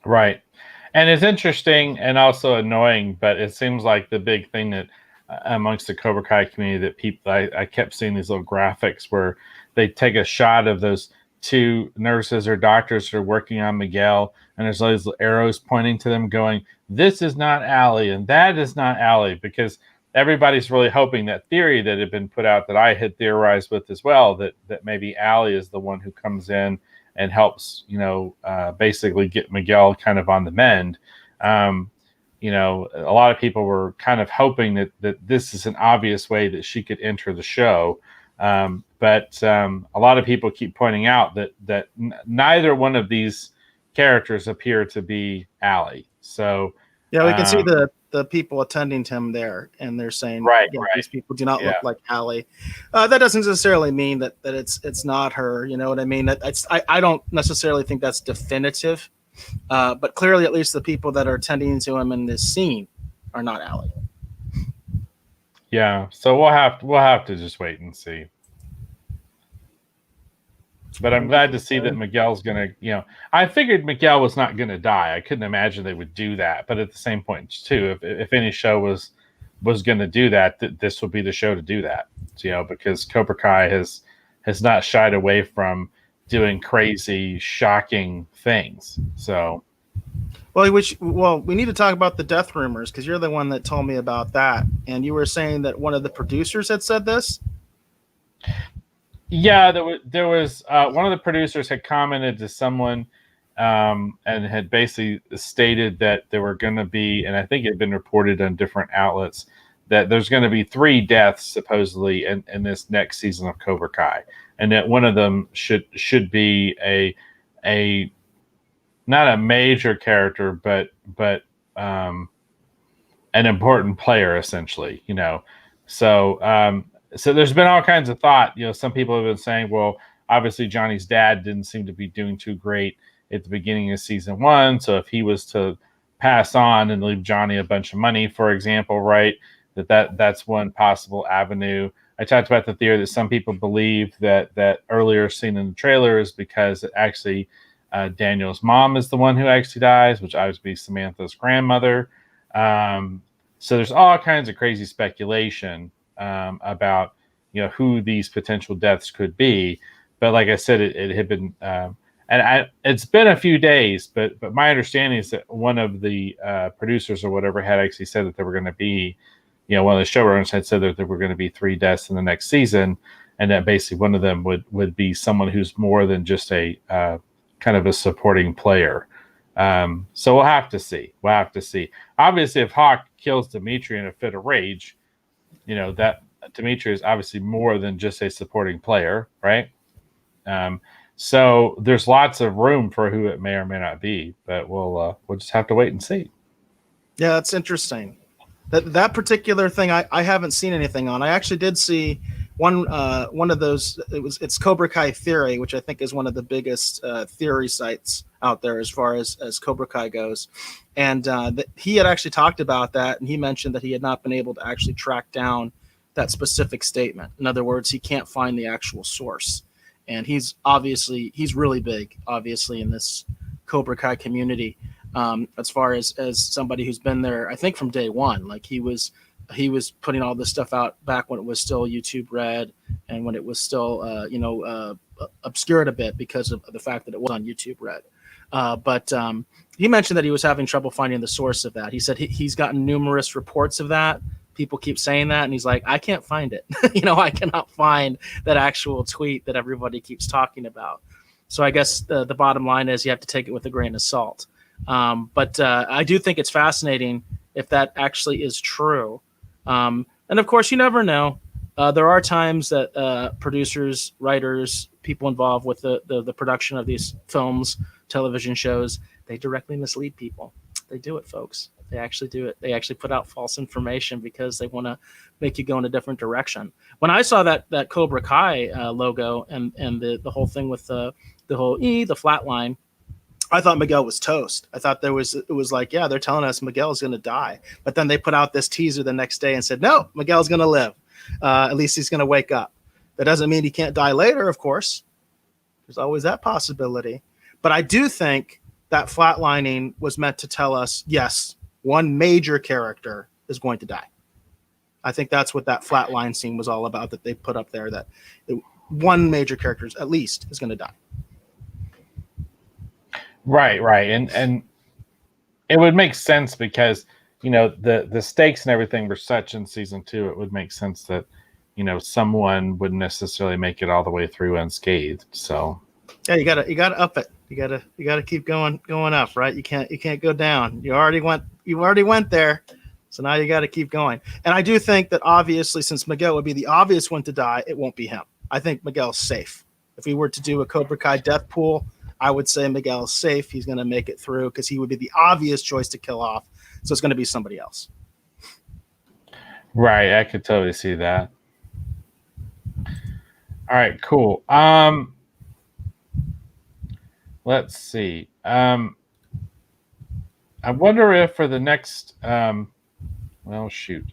Speaker 1: Right. And it's interesting and also annoying, but it seems like the big thing that amongst the Cobra Kai community that people, I kept seeing these little graphics where they take a shot of those 2 nurses or doctors that are working on Miguel, and there's all these arrows pointing to them going, this is not Allie and that is not Allie, because everybody's really hoping that theory that had been put out that I had theorized with as well, that maybe Allie is the one who comes in and helps, basically get Miguel kind of on the mend. A lot of people were kind of hoping that this is an obvious way that she could enter the show. But a lot of people keep pointing out that neither one of these characters appear to be Allie. So
Speaker 2: yeah, we can see the people attending to him there, and they're saying,
Speaker 1: right.
Speaker 2: these people do not look like Allie. That doesn't necessarily mean that it's not her. You know what I mean? I don't necessarily think that's definitive, but clearly, at least the people that are attending to him in this scene are not Allie.
Speaker 1: Yeah, so we'll have to just wait and see. But I'm glad to see that Miguel's gonna, I figured Miguel was not gonna die. I couldn't imagine they would do that. But at the same point, too, if any show was gonna do that, this would be the show to do that. Because Cobra Kai has not shied away from doing crazy, shocking things. So,
Speaker 2: well, we need to talk about the death rumors, because you're the one that told me about that, and you were saying that one of the producers had said this.
Speaker 1: Yeah, there was one of the producers had commented to someone and had basically stated that there were going to be, and I think it had been reported on different outlets, that there's going to be 3 deaths supposedly in this next season of Cobra Kai, and that one of them should be a not a major character, but an important player, essentially. So there's been all kinds of thought. Some people have been saying, well, obviously Johnny's dad didn't seem to be doing too great at the beginning of season 1. So if he was to pass on and leave Johnny a bunch of money, for example, right, that's one possible avenue. I talked about the theory that some people believe that earlier scene in the trailer is because actually Daniel's mom is the one who actually dies, which obviously be Samantha's grandmother. So there's all kinds of crazy speculation about who these potential deaths could be. But like I said, it had been it's been a few days, but my understanding is that one of the producers or whatever had actually said that there were going to be, one of the showrunners had said that there were going to be 3 deaths in the next season, and that basically one of them would be someone who's more than just a kind of a supporting player. So we'll have to see. Obviously, if Hawk kills Dimitri in a fit of rage, that Dimitri is obviously more than just a supporting player, right? So there's lots of room for who it may or may not be, but we'll just have to wait and see.
Speaker 2: Yeah, that's interesting. That particular thing, I haven't seen anything on. I actually did see one of those. It's Cobra Kai Theory, which I think is one of the biggest theory sites out there as far as Cobra Kai goes. And he had actually talked about that, and he mentioned that he had not been able to actually track down that specific statement. In other words, he can't find the actual source. And he's really big, obviously, in this Cobra Kai community. As far as somebody who's been there, I think from day one, like he was putting all this stuff out back when it was still YouTube Red and when it was still, obscured a bit because of the fact that it was on YouTube Red. But he mentioned that he was having trouble finding the source of that. He said he's gotten numerous reports of that. People keep saying that, and he's like, I can't find it. I cannot find that actual tweet that everybody keeps talking about. So I guess the bottom line is you have to take it with a grain of salt. But I do think it's fascinating if that actually is true. And of course, you never know. There are times that producers, writers, people involved with the production of these films, television shows, they directly mislead people. They do it, folks. They actually do it. They actually put out false information because they want to make you go in a different direction. When I saw that Cobra Kai logo and the whole thing with the flat line, I thought Miguel was toast. I thought it was like, yeah, they're telling us Miguel's going to die. But then they put out this teaser the next day and said, no, Miguel's going to live. At least he's going to wake up. That doesn't mean he can't die later, of course. There's always that possibility. But I do think that flatlining was meant to tell us, yes, one major character is going to die. I think that's what that flatline scene was all about that they put up there, that one major character at least is going to die.
Speaker 1: Right. And it would make sense because, the stakes and everything were such in season 2, it would make sense that, someone wouldn't necessarily make it all the way through unscathed. So
Speaker 2: yeah, you gotta up it. You gotta keep going up, right? You can't go down. You already went there. So now you got to keep going. And I do think that obviously, since Miguel would be the obvious one to die, it won't be him. I think Miguel's safe. If we were to do a Cobra Kai death pool, I would say Miguel's safe. He's going to make it through because he would be the obvious choice to kill off. So it's going to be somebody else.
Speaker 1: Right. I could totally see that. All right, cool. Let's see. I wonder if for the next, well, shoot.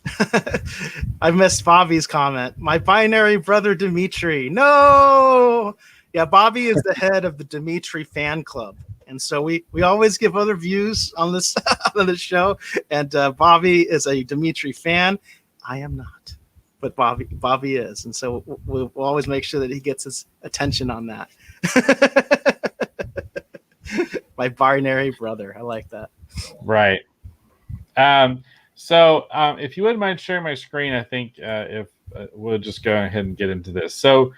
Speaker 2: I missed Bobby's comment. My binary brother, Dimitri. No. Yeah, Bobby is the head of the Dimitri fan club. And so we always give other views on this on the show. And Bobby is a Dimitri fan. I am not, but Bobby is. And so we'll always make sure that he gets his attention on that. My binary brother. I like that.
Speaker 1: Right. So if you wouldn't mind sharing my screen, I think if we'll just go ahead and get into this. So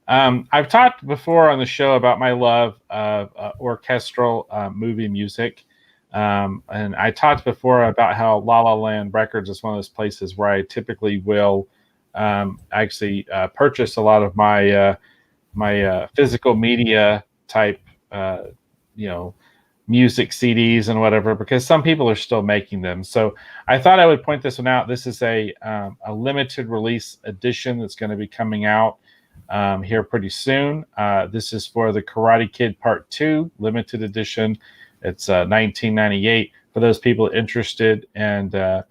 Speaker 1: I've talked before on the show about my love of orchestral movie music. And I talked before about how La La Land Records is one of those places where I typically will actually purchase a lot of my physical media type, uh, you know, music CDs and whatever, because some people are still making them. So I thought I would point this one out. This is a limited release edition that's going to be coming out here pretty soon. This is for the Karate Kid Part 2 limited edition. It's 1998 for those people interested. And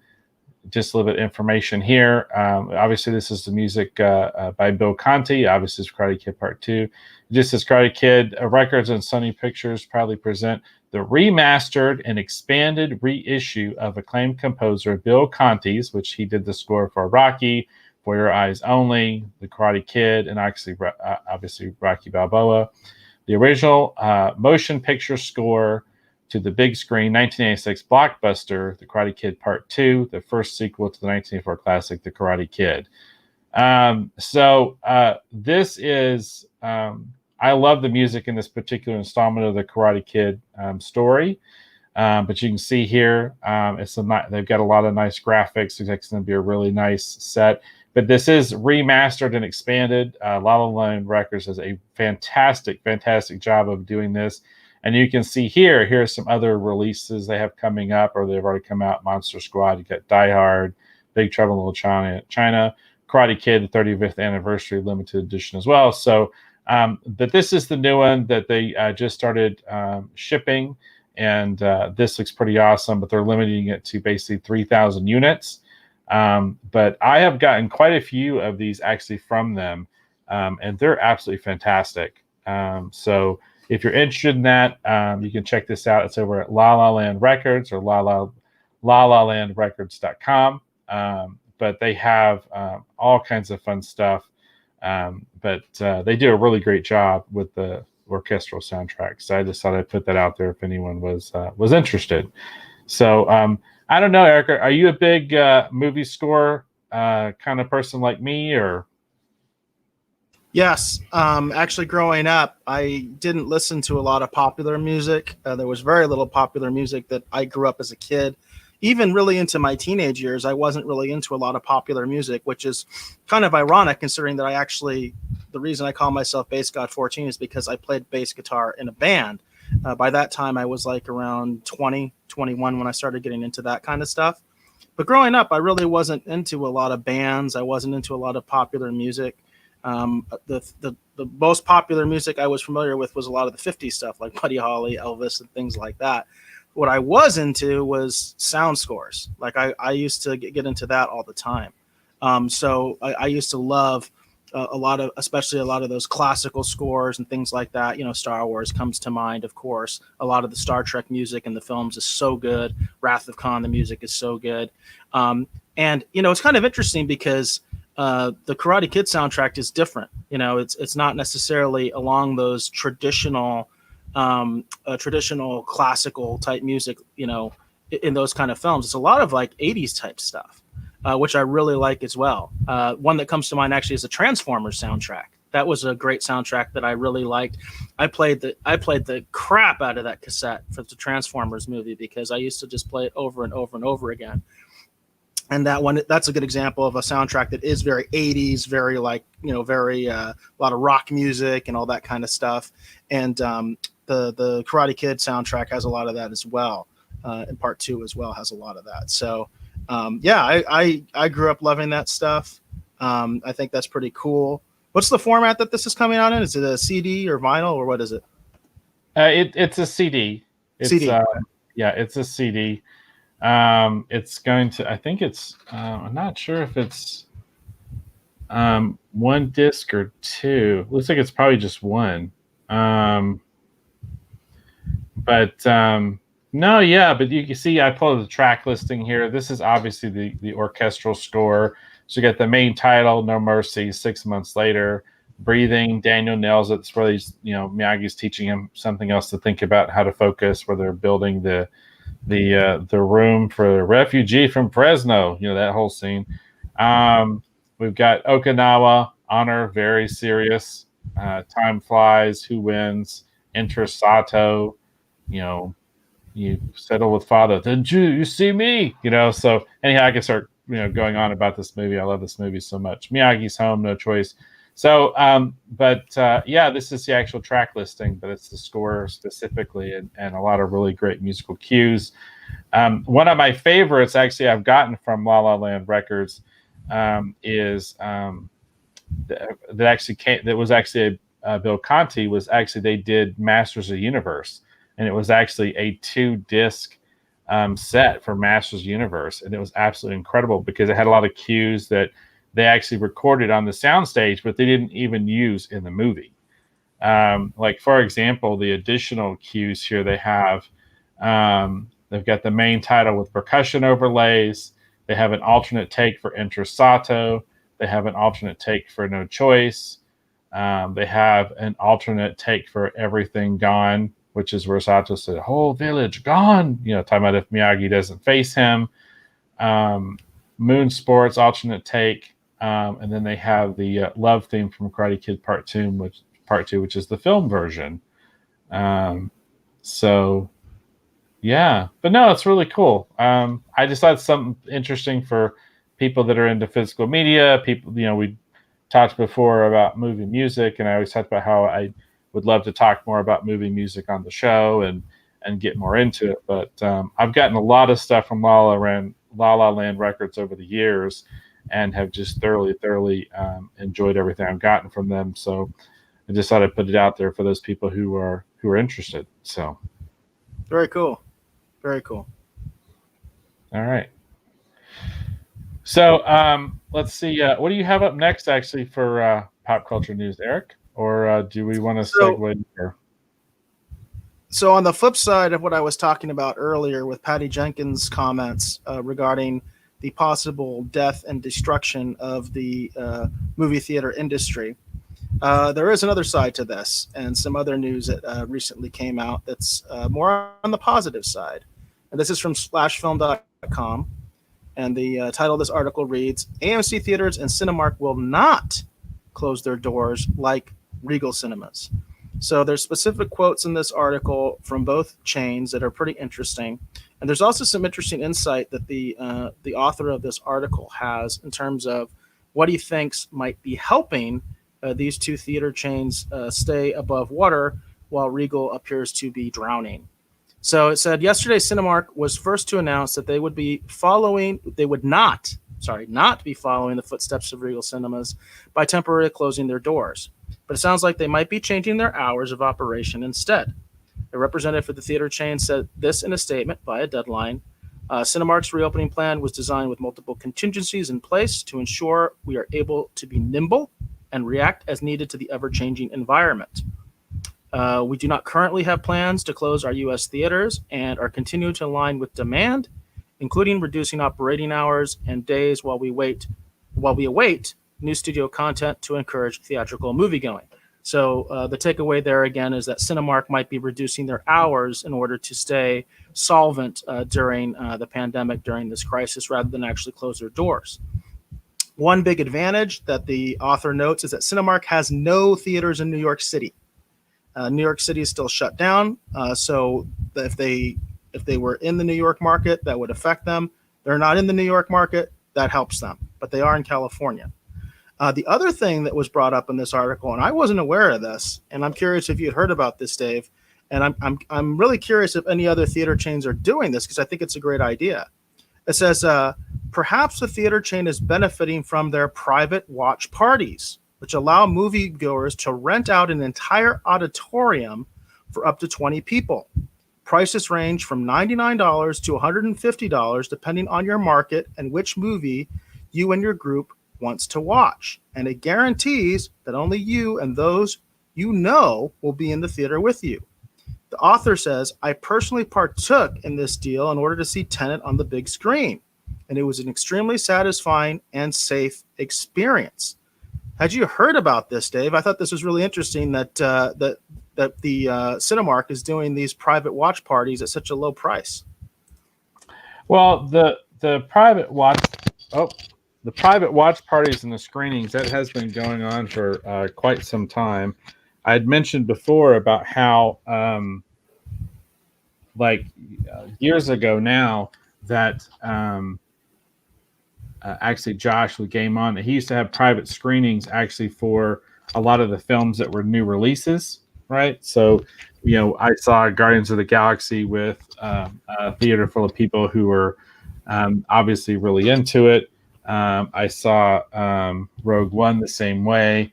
Speaker 1: just a little bit of information here. Obviously, this is the music by Bill Conti. Obviously, it's Karate Kid Part 2. Just as Karate Kid Records and Sony Pictures proudly present the remastered and expanded reissue of acclaimed composer Bill Conti's, which he did the score for Rocky, For Your Eyes Only, The Karate Kid, and actually, obviously Rocky Balboa. The original motion picture score to the big screen 1986 blockbuster, The Karate Kid Part 2, the first sequel to the 1984 classic, The Karate Kid. This is, I love the music in this particular installment of the Karate Kid story. But you can see here, they've got a lot of nice graphics. It's going to be a really nice set. But this is remastered and expanded. La La Land Records does a fantastic, fantastic job of doing this. And you can see here are some other releases they have coming up, or they've already come out. Monster Squad, you got Die Hard, Big Trouble in Little China, Karate Kid, the 35th anniversary limited edition as well. So, but this is the new one that they just started shipping, and this looks pretty awesome, but they're limiting it to basically 3,000 units. But I have gotten quite a few of these actually from them, and they're absolutely fantastic. So if you're interested in that, you can check this out. It's over at La La Land Records or LaLaLandRecords.com. But they have all kinds of fun stuff. But they do a really great job with the orchestral soundtrack. So I just thought I'd put that out there if anyone was interested. So I don't know, Erica, are you a big movie score kind of person like me, or?
Speaker 2: Yes. Actually, growing up, I didn't listen to a lot of popular music. There was very little popular music that I grew up as a kid. Even really into my teenage years, I wasn't really into a lot of popular music, which is kind of ironic considering that the reason I call myself Bass God 14 is because I played bass guitar in a band. By that time, I was like around 20, 21 when I started getting into that kind of stuff. But growing up, I really wasn't into a lot of bands. I wasn't into a lot of popular music. The most popular music I was familiar with was a lot of the 50s stuff like Buddy Holly, Elvis, and things like that. What I was into was sound scores. Like I used to get into that all the time. So I used to love especially a lot of those classical scores and things like that. You know, Star Wars comes to mind, of course. A lot of the Star Trek music in the films is so good. Wrath of Khan, the music is so good. And, you know, it's kind of interesting because the Karate Kid soundtrack is different. You know, it's not necessarily along those traditional classical type music, you know, in those kind of films. It's a lot of like 80s type stuff, which I really like as well. One that comes to mind actually is the Transformers soundtrack. That was a great soundtrack that I really liked. I played the crap out of that cassette for the Transformers movie because I used to just play it over and over and over again. And that's a good example of a soundtrack that is very 80s, very like, you know, very a lot of rock music and all that kind of stuff. And the Karate Kid soundtrack has a lot of that as well. And Part 2 as well has a lot of that. So I grew up loving that stuff. I think that's pretty cool. What's the format that this is coming out in? Is it a CD or vinyl or what is it?
Speaker 1: It's a CD.
Speaker 2: CD.
Speaker 1: It's a CD. It's going to, I think it's, I'm not sure if it's one disc or two. Looks like it's probably just one. No, but you can see I pulled the track listing here. This is obviously the orchestral score. So you got the main title, No Mercy, 6 months later, Breathing, Daniel nails it. It's where he's, you know, Miyagi's teaching him something else to think about, how to focus, where they're building the room for the refugee from Fresno, you know, that whole scene. We've got Okinawa, Honor, very serious. Time Flies, Who Wins, Enter Sato, you know, you settle with father. Then you see me, So anyhow, I can start going on about this movie. I love this movie so much. Miyagi's home, no choice. So, this is the actual track listing, but it's the score specifically, and a lot of really great musical cues. One of my favorites, actually, I've gotten from La La Land Records, is that was actually Bill Conti was actually they did Masters of the Universe, and it was actually a 2-disc set for Masters of the Universe, and it was absolutely incredible because it had a lot of cues that they actually recorded on the soundstage, but they didn't even use in the movie. Like, for example, the additional cues here they have, they've got the main title with percussion overlays. They have an alternate take for Intrasato. They have an alternate take for No Choice. They have an alternate take for Everything Gone, which is where Sato said, "Whole village gone," talking about if Miyagi doesn't face him. Moon Sports, alternate take. And then they have the love theme from Karate Kid Part 2, which is the film version. But no, it's really cool. I just thought something interesting for people that are into physical media. People, we talked before about movie music, and I always talked about how I would love to talk more about movie music on the show and get more into it. But I've gotten a lot of stuff from La La Land Records over the years, and have just thoroughly enjoyed everything I've gotten from them. So I just thought I'd put it out there for those people who are interested. So
Speaker 2: very cool. Very cool.
Speaker 1: All right. So let's see. What do you have up next, actually, for pop culture news, Eric? Or do we want to segue here?
Speaker 2: So on the flip side of what I was talking about earlier with Patty Jenkins' comments regarding the possible death and destruction of the movie theater industry, there is another side to this, and some other news that recently came out that's more on the positive side. And this is from splashfilm.com. And the title of this article reads, AMC Theaters and Cinemark will not close their doors like Regal Cinemas. So there's specific quotes in this article from both chains that are pretty interesting. And there's also some interesting insight that the author of this article has in terms of what he thinks might be helping these two theater chains stay above water while Regal appears to be drowning. So it said yesterday, Cinemark was first to announce that they would not be following the footsteps of Regal Cinemas by temporarily closing their doors. But it sounds like they might be changing their hours of operation instead. A representative for the theater chain said this in a statement via Deadline. Cinemark's reopening plan was designed with multiple contingencies in place to ensure we are able to be nimble and react as needed to the ever-changing environment. We do not currently have plans to close our U.S. theaters and are continuing to align with demand, including reducing operating hours and days while we await new studio content to encourage theatrical moviegoing. So the takeaway there again is that Cinemark might be reducing their hours in order to stay solvent during the pandemic, during this crisis, rather than actually close their doors. One big advantage that the author notes is that Cinemark has no theaters in New York City. New York City is still shut down, so if they were in the New York market, that would affect them. They're not in the New York market, that helps them, but they are in California. The other thing that was brought up in this article, and I wasn't aware of this, and I'm curious if you had heard about this, Dave, and I'm really curious if any other theater chains are doing this because I think it's a great idea. It says, perhaps the theater chain is benefiting from their private watch parties, which allow moviegoers to rent out an entire auditorium for up to 20 people. Prices range from $99 to $150, depending on your market and which movie you and your group wants to watch. And it guarantees that only you and those you know will be in the theater with you. The author says, I personally partook in this deal in order to see Tenet on the big screen, and it was an extremely satisfying and safe experience. Had you heard about this, Dave? I thought this was really interesting that the Cinemark is doing these private watch parties at such a low price.
Speaker 1: Well, the private watch parties and the screenings, that has been going on for quite some time. I had mentioned before about how like years ago now that actually Josh with Game On, he used to have private screenings actually for a lot of the films that were new releases, right? So, I saw Guardians of the Galaxy with a theater full of people who were obviously really into it. I saw Rogue One the same way.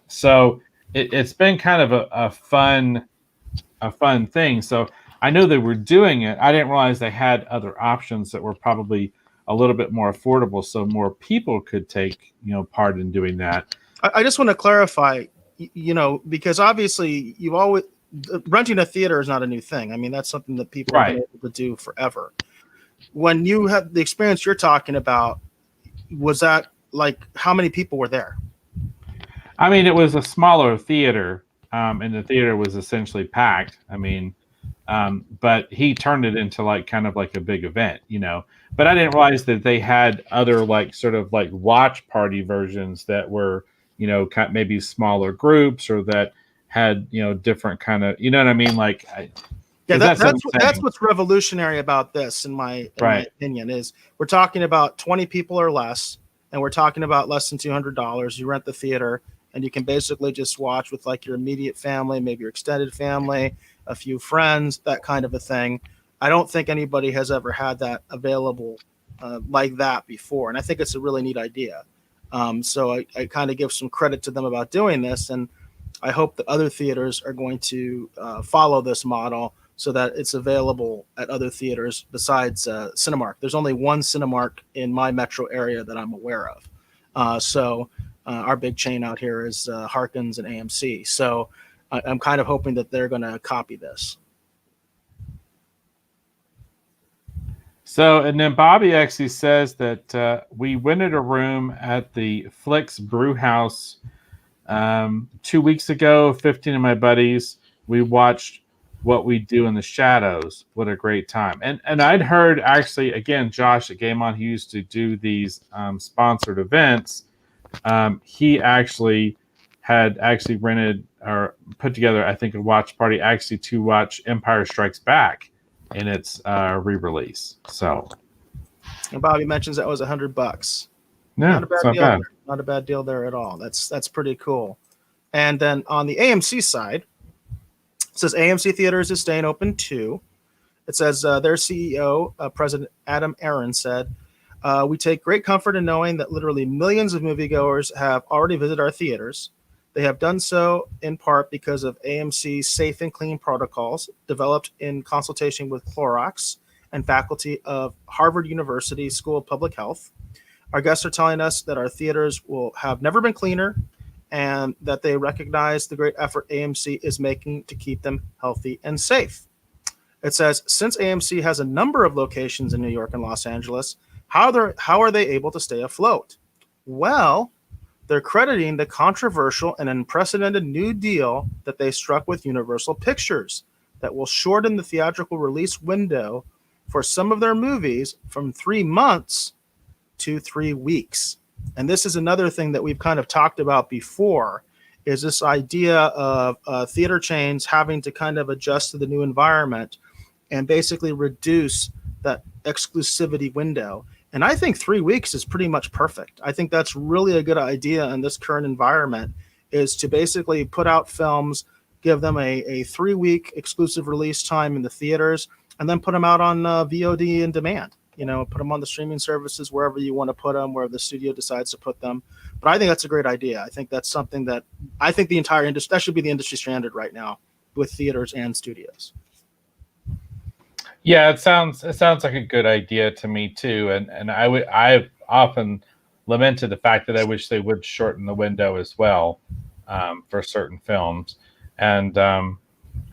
Speaker 1: So it's been kind of a fun thing. So I know they were doing it. I didn't realize they had other options that were probably a little bit more affordable, so more people could take part in doing that.
Speaker 2: I just want to clarify, because obviously you've always renting a theater is not a new thing. I mean, that's something that people have been able to do forever. When you had the experience you're talking about, was that like how many people were there?
Speaker 1: I mean, it was a smaller theater, and the theater was essentially packed. I mean, but he turned it into like kind of like a big event, But I didn't realize that they had other like sort of like watch party versions that were, maybe smaller groups or that had different kind of, you know what I mean? Like,
Speaker 2: that's what's revolutionary about this, in my opinion, is we're talking about 20 people or less, and we're talking about less than $200. You rent the theater, and you can basically just watch with like your immediate family, maybe your extended family, a few friends, that kind of a thing. I don't think anybody has ever had that available like that before, and I think it's a really neat idea. So I kind of give some credit to them about doing this, and I hope that other theaters are going to follow this model so that it's available at other theaters besides Cinemark. There's only one Cinemark in my metro area that I'm aware of. So our big chain out here is Harkins and AMC. So I'm kind of hoping that they're going to copy this.
Speaker 1: So, and then Bobby actually says that we rented a room at the Flicks Brew House 2 weeks ago. 15 of my buddies. We watched What We Do in the Shadows. What a great time! And I'd heard actually again, Josh at Game On, he used to do these sponsored events. He actually had rented or put together, I think, a watch party actually to watch Empire Strikes Back in its re-release. So,
Speaker 2: and Bobby mentions that was $100.
Speaker 1: No,
Speaker 2: not a bad deal. Bad. Not a bad deal there at all. That's pretty cool. And then on the AMC side, it says AMC Theaters is staying open too. It says their CEO, President Adam Aaron, said, "We take great comfort in knowing that literally millions of moviegoers have already visited our theaters. They have done so in part because of AMC's safe and clean protocols developed in consultation with Clorox and faculty of Harvard University School of Public Health. Our guests are telling us that our theaters will have never been cleaner and that they recognize the great effort AMC is making to keep them healthy and safe." It says, since AMC has a number of locations in New York and Los Angeles, how are they able to stay afloat? Well, they're crediting the controversial and unprecedented new deal that they struck with Universal Pictures that will shorten the theatrical release window for some of their movies from 3 months to 3 weeks. And this is another thing that we've kind of talked about before, is this idea of theater chains having to kind of adjust to the new environment and basically reduce that exclusivity window. And I think 3 weeks is pretty much perfect. I think that's really a good idea in this current environment, is to basically put out films, give them a 3-week exclusive release time in the theaters, and then put them out on VOD in demand. Put them on the streaming services, wherever you want to put them, wherever the studio decides to put them. But I think that's a great idea. I think that's something that I think the entire industry, that should be the industry standard right now with theaters and studios.
Speaker 1: Yeah, it sounds like a good idea to me too, and I've often lamented the fact that I wish they would shorten the window as well for certain films, and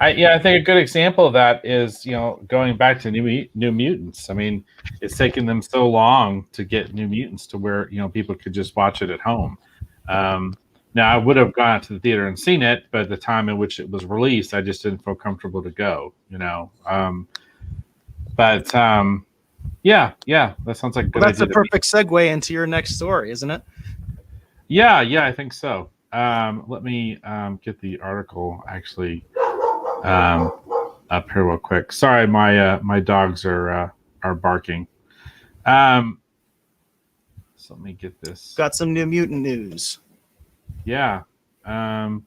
Speaker 1: I think a good example of that is going back to New Mutants. I mean, it's taken them so long to get New Mutants to where people could just watch it at home. Now I would have gone out to the theater and seen it, but at the time in which it was released, I just didn't feel comfortable to go. But that sounds like a good idea.
Speaker 2: That's a perfect segue into your next story, isn't it?
Speaker 1: Yeah, I think so. Let me get the article actually up here real quick. Sorry, my dogs are barking. So let me get this.
Speaker 2: Got some New Mutant news.
Speaker 1: Yeah. Man,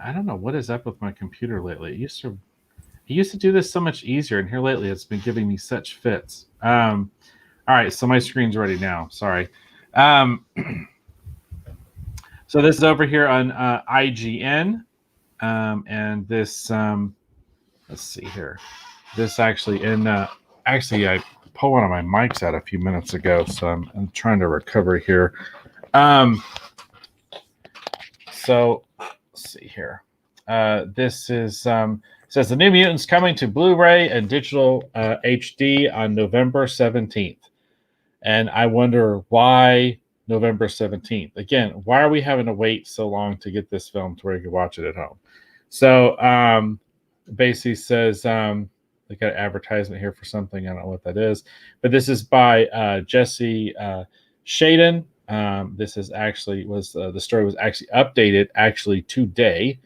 Speaker 1: I don't know what is up with my computer lately. It used to do this so much easier, and here lately it's been giving me such fits. All right, so my screen's ready now. Sorry. So this is over here on IGN, and this let's see here. This actually actually I pulled one of my mics out a few minutes ago, so I'm trying to recover here. So let's see here. This is says the New Mutants coming to Blu-ray and digital HD on November 17th. And I wonder why November 17th. Again, why are we having to wait so long to get this film to where you can watch it at home? So basically says they got an advertisement here for something. I don't know what that is. But this is by Jesse Shaden. This is actually the story was actually updated today.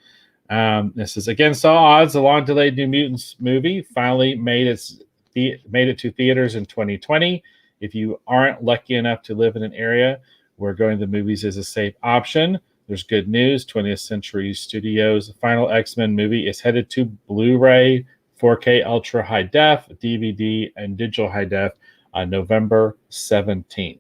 Speaker 1: This is against all odds. The long delayed New Mutants movie finally made it to theaters in 2020. If you aren't lucky enough to live in an area where going to the movies is a safe option, there's good news. 20th Century Studios' final X-Men movie is headed to Blu-ray, 4K Ultra High Def, DVD, and Digital High Def on November 17th.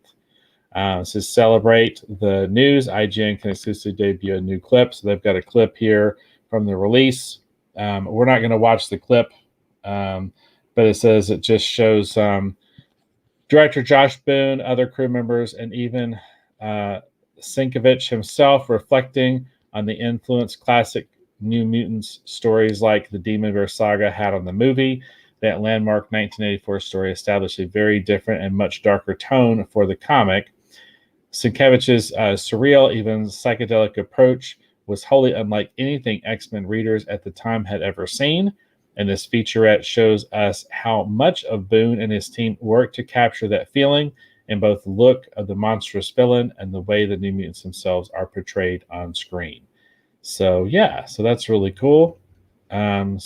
Speaker 1: To celebrate the news, IGN can exclusively debut a new clip. So they've got a clip here from the release. We're not going to watch the clip, but it says it just shows director Josh Boone, other crew members, and even Sienkiewicz himself reflecting on the influence classic New Mutants stories like the Demon Bear saga had on the movie. That landmark 1984 story established a very different and much darker tone for the comic. Sienkiewicz's surreal, even psychedelic approach was wholly unlike anything X-Men readers at the time had ever seen. And this featurette shows us how much of Boone and his team worked to capture that feeling in both the look of the monstrous villain and the way the New Mutants themselves are portrayed on screen. So that's really cool. I'm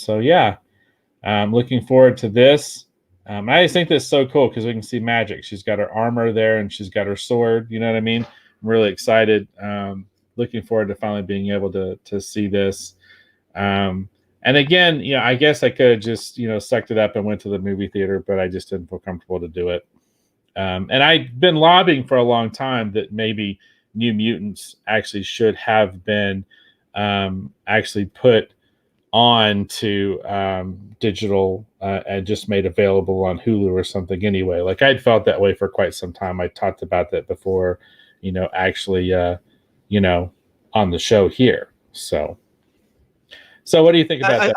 Speaker 1: looking forward to this. I just think this is so cool because we can see magic. She's got her armor there and she's got her sword. You know what I mean? I'm really excited. Looking forward to finally being able to see this. And again, I guess I could have just, sucked it up and went to the movie theater, but I just didn't feel comfortable to do it. And I've been lobbying for a long time that maybe New Mutants actually should have been actually put on to digital and just made available on Hulu or something anyway. Like I'd felt that way for quite some time. I talked about that before, actually, on the show here. So what do you think about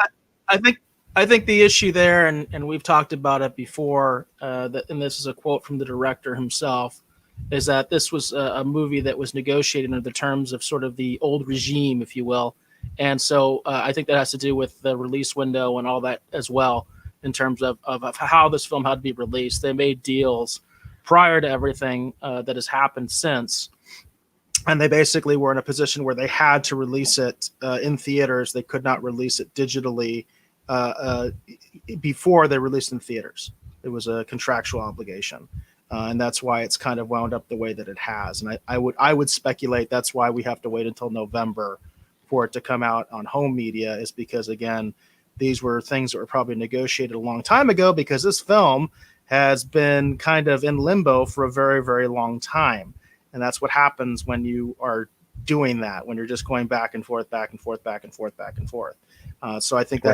Speaker 1: that?
Speaker 2: I think the issue there, and we've talked about it before, and this is a quote from the director himself, is that this was a movie that was negotiated under the terms of sort of the old regime, if you will. And so I think that has to do with the release window and all that as well, in terms of how this film had to be released. They made deals prior to everything that has happened since. And they basically were in a position where they had to release it in theaters. They could not release it digitally before they released in theaters. It was a contractual obligation. And that's why it's kind of wound up the way that it has. And I would speculate that's why we have to wait until November for it to come out on home media, is because, again, these were things that were probably negotiated a long time ago, because this film has been kind of in limbo for a very, very long time. And that's what happens when you are doing that, when you're just going back and forth, back and forth, back and forth, back and forth. So I think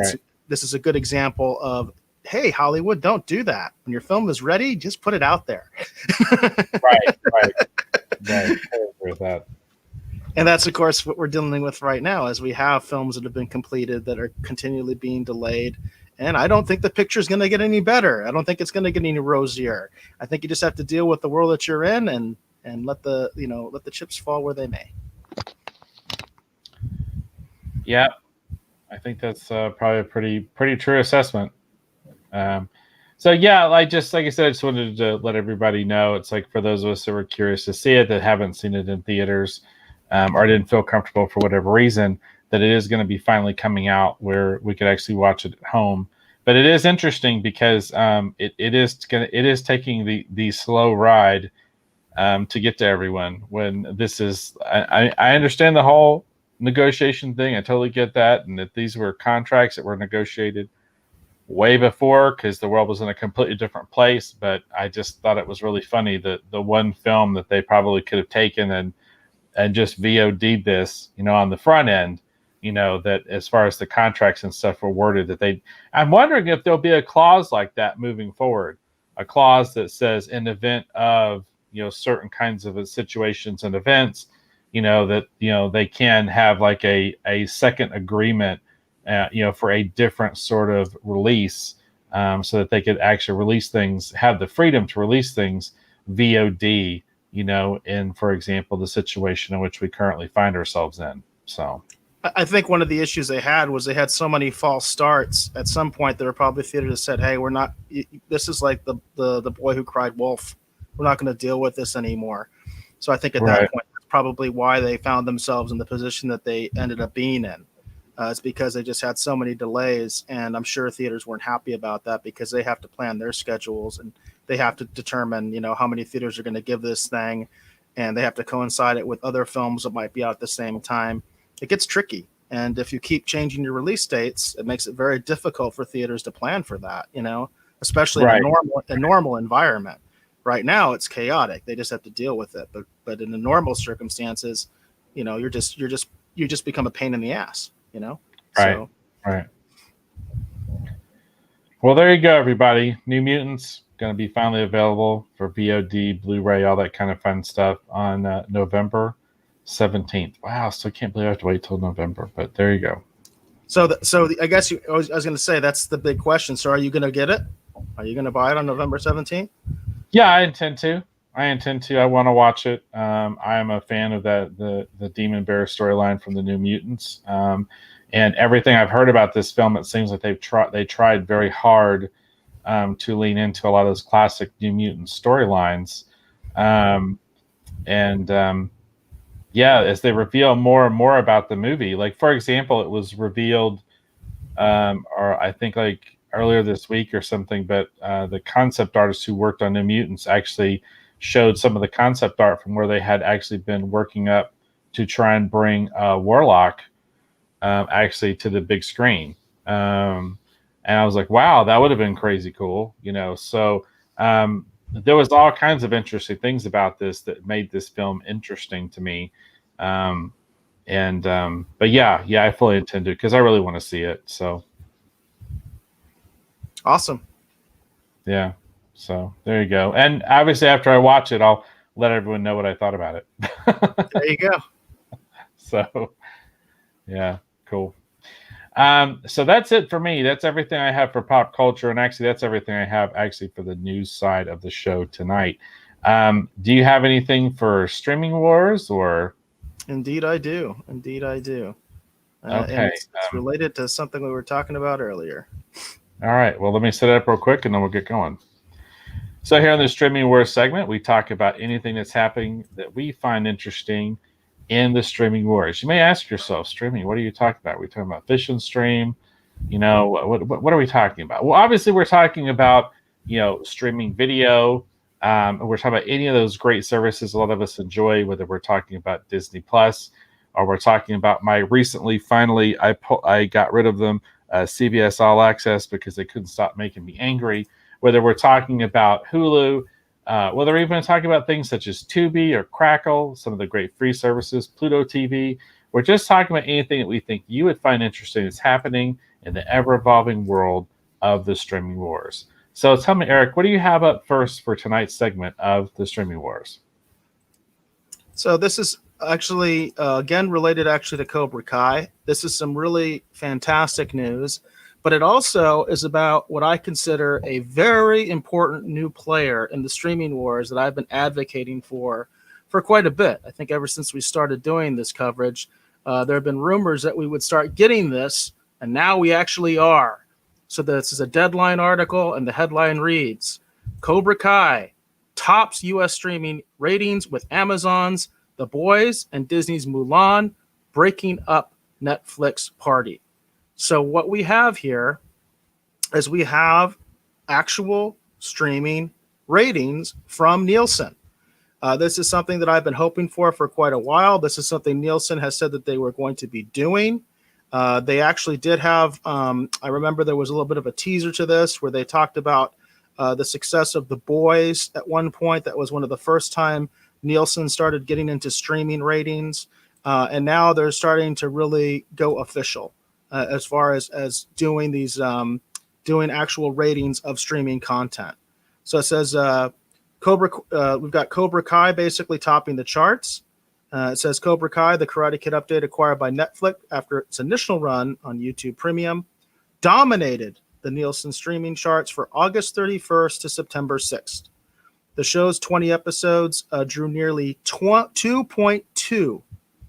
Speaker 2: this is a good example of, hey, Hollywood, don't do that. When your film is ready, just put it out there.
Speaker 1: Right. I agree with that.
Speaker 2: And that's, of course, what we're dealing with right now, as we have films that have been completed that are continually being delayed. And I don't think the picture is going to get any better. I don't think it's going to get any rosier. I think you just have to deal with the world that you're in and let the chips fall where they may.
Speaker 1: Yeah, I think that's probably a pretty true assessment. Like I said, I just wanted to let everybody know. It's like, for those of us that were curious to see it, that haven't seen it in theaters, or didn't feel comfortable for whatever reason, that it is going to be finally coming out where we could actually watch it at home. But it is interesting because it is taking the slow ride to get to everyone. When this is, I understand the whole negotiation thing. I totally get that, and that these were contracts that were negotiated way before because the world was in a completely different place. But I just thought it was really funny that the one film that they probably could have taken and just VOD'd this, on the front end, that as far as the contracts and stuff were worded, I'm wondering if there'll be a clause like that moving forward, a clause that says in event of, certain kinds of situations and events, that, they can have like a second agreement, for a different sort of release, so that they could actually release things, have the freedom to release things VOD, in, for example, the situation in which we currently find ourselves in. So
Speaker 2: I think one of the issues they had was they had so many false starts. At some point, there were probably theaters that said, "Hey, we're not. This is like the boy who cried wolf. We're not going to deal with this anymore." So I think at that point, that's probably why they found themselves in the position that they ended up being in. It's because they just had so many delays, and I'm sure theaters weren't happy about that because they have to plan their schedules and they have to determine, how many theaters are going to give this thing, and they have to coincide it with other films that might be out at the same time. It gets tricky, and if you keep changing your release dates, it makes it very difficult for theaters to plan for that. Especially in a normal environment. Right now, it's chaotic. They just have to deal with it. But in the normal circumstances, you just become a pain in the ass.
Speaker 1: Right. Well, there you go, everybody. New Mutants going to be finally available for VOD, Blu-ray, all that kind of fun stuff on November 17th. Wow, still can't believe I have to wait till November, but there you go.
Speaker 2: So I guess I was going to say that's the big question. So are you going to get it? Are you going to buy it on November 17th?
Speaker 1: Yeah, I intend to. I want to watch it. I am a fan of the Demon Bear storyline from the New Mutants, and everything I've heard about this film. It seems like they tried very hard to lean into a lot of those classic New Mutant storylines, as they reveal more and more about the movie. Like, for example, it was revealed, or I think like earlier this week or something, but the concept artists who worked on New Mutants actually showed some of the concept art from where they had actually been working up to try and bring Warlock actually to the big screen. And I was like, wow, that would have been crazy cool, So there was all kinds of interesting things about this that made this film interesting to me. But yeah, I fully intend to, because I really want to see it. So
Speaker 2: awesome.
Speaker 1: Yeah. So there you go. And obviously after I watch it, I'll let everyone know what I thought about it.
Speaker 2: There you go.
Speaker 1: So yeah, cool. So that's it for me. That's everything I have for pop culture. And actually that's everything I have actually for the news side of the show tonight. Do you have anything for Streaming Wars or?
Speaker 2: Indeed I do.
Speaker 1: Okay.
Speaker 2: And it's related to something we were talking about earlier.
Speaker 1: All right. Well, let me set it up real quick and then we'll get going. So here in the Streaming Wars segment, we talk about anything that's happening that we find interesting in the streaming wars. You may ask yourself, streaming, what are you talking about? Are we talking about Fish and Stream? What are we talking about? Well, obviously we're talking about, streaming video. We're talking about any of those great services a lot of us enjoy, whether we're talking about Disney Plus or we're talking about my recently, finally, I got rid of them, CBS All Access, because they couldn't stop making me angry. Whether we're talking about Hulu, whether we're even talking about things such as Tubi or Crackle, some of the great free services, Pluto TV. We're just talking about anything that we think you would find interesting that's happening in the ever-evolving world of the streaming wars. So tell me, Eric, what do you have up first for tonight's segment of the streaming wars?
Speaker 2: So this is actually, again, related actually to Cobra Kai. This is some really fantastic news. But it also is about what I consider a very important new player in the streaming wars that I've been advocating for quite a bit. I think ever since we started doing this coverage, there have been rumors that we would start getting this, and now we actually are. So this is a Deadline article, and the headline reads, Cobra Kai tops U.S. streaming ratings with Amazon's The Boys and Disney's Mulan breaking up Netflix party. So what we have here is we have actual streaming ratings from Nielsen. This is something that I've been hoping for quite a while. This is something Nielsen has said that they were going to be doing. They actually did have, I remember there was a little bit of a teaser to this where they talked about the success of The Boys at one point. That was one of the first time Nielsen started getting into streaming ratings. And now they're starting to really go official as far as doing these, doing actual ratings of streaming content. So it says we've got Cobra Kai basically topping the charts. It says Cobra Kai, the Karate Kid update acquired by Netflix after its initial run on YouTube Premium, dominated the Nielsen streaming charts for August 31st to September 6th. The show's 20 episodes drew nearly 2.2.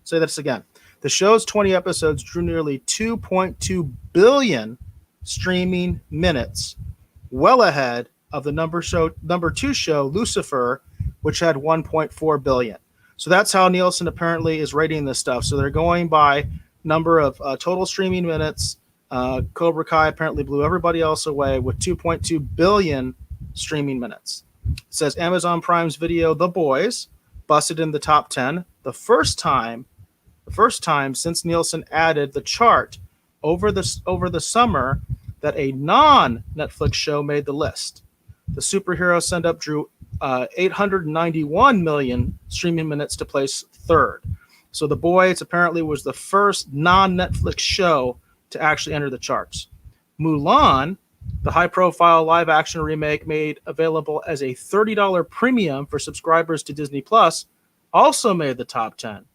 Speaker 2: Say this again. The show's 20 episodes drew nearly 2.2 billion streaming minutes, well ahead of the number two show, Lucifer, which had 1.4 billion. So that's how Nielsen apparently is rating this stuff. So they're going by number of total streaming minutes. Cobra Kai apparently blew everybody else away with 2.2 billion streaming minutes. It says Amazon Prime's video The Boys busted in the top 10, the first time since Nielsen added the chart over the summer that a non-Netflix show made the list. The superhero send-up drew 891 million streaming minutes to place third. So The Boys apparently was the first non-Netflix show to actually enter the charts. Mulan, the high-profile live-action remake made available as a $30 premium for subscribers to Disney Plus, also made the top 10.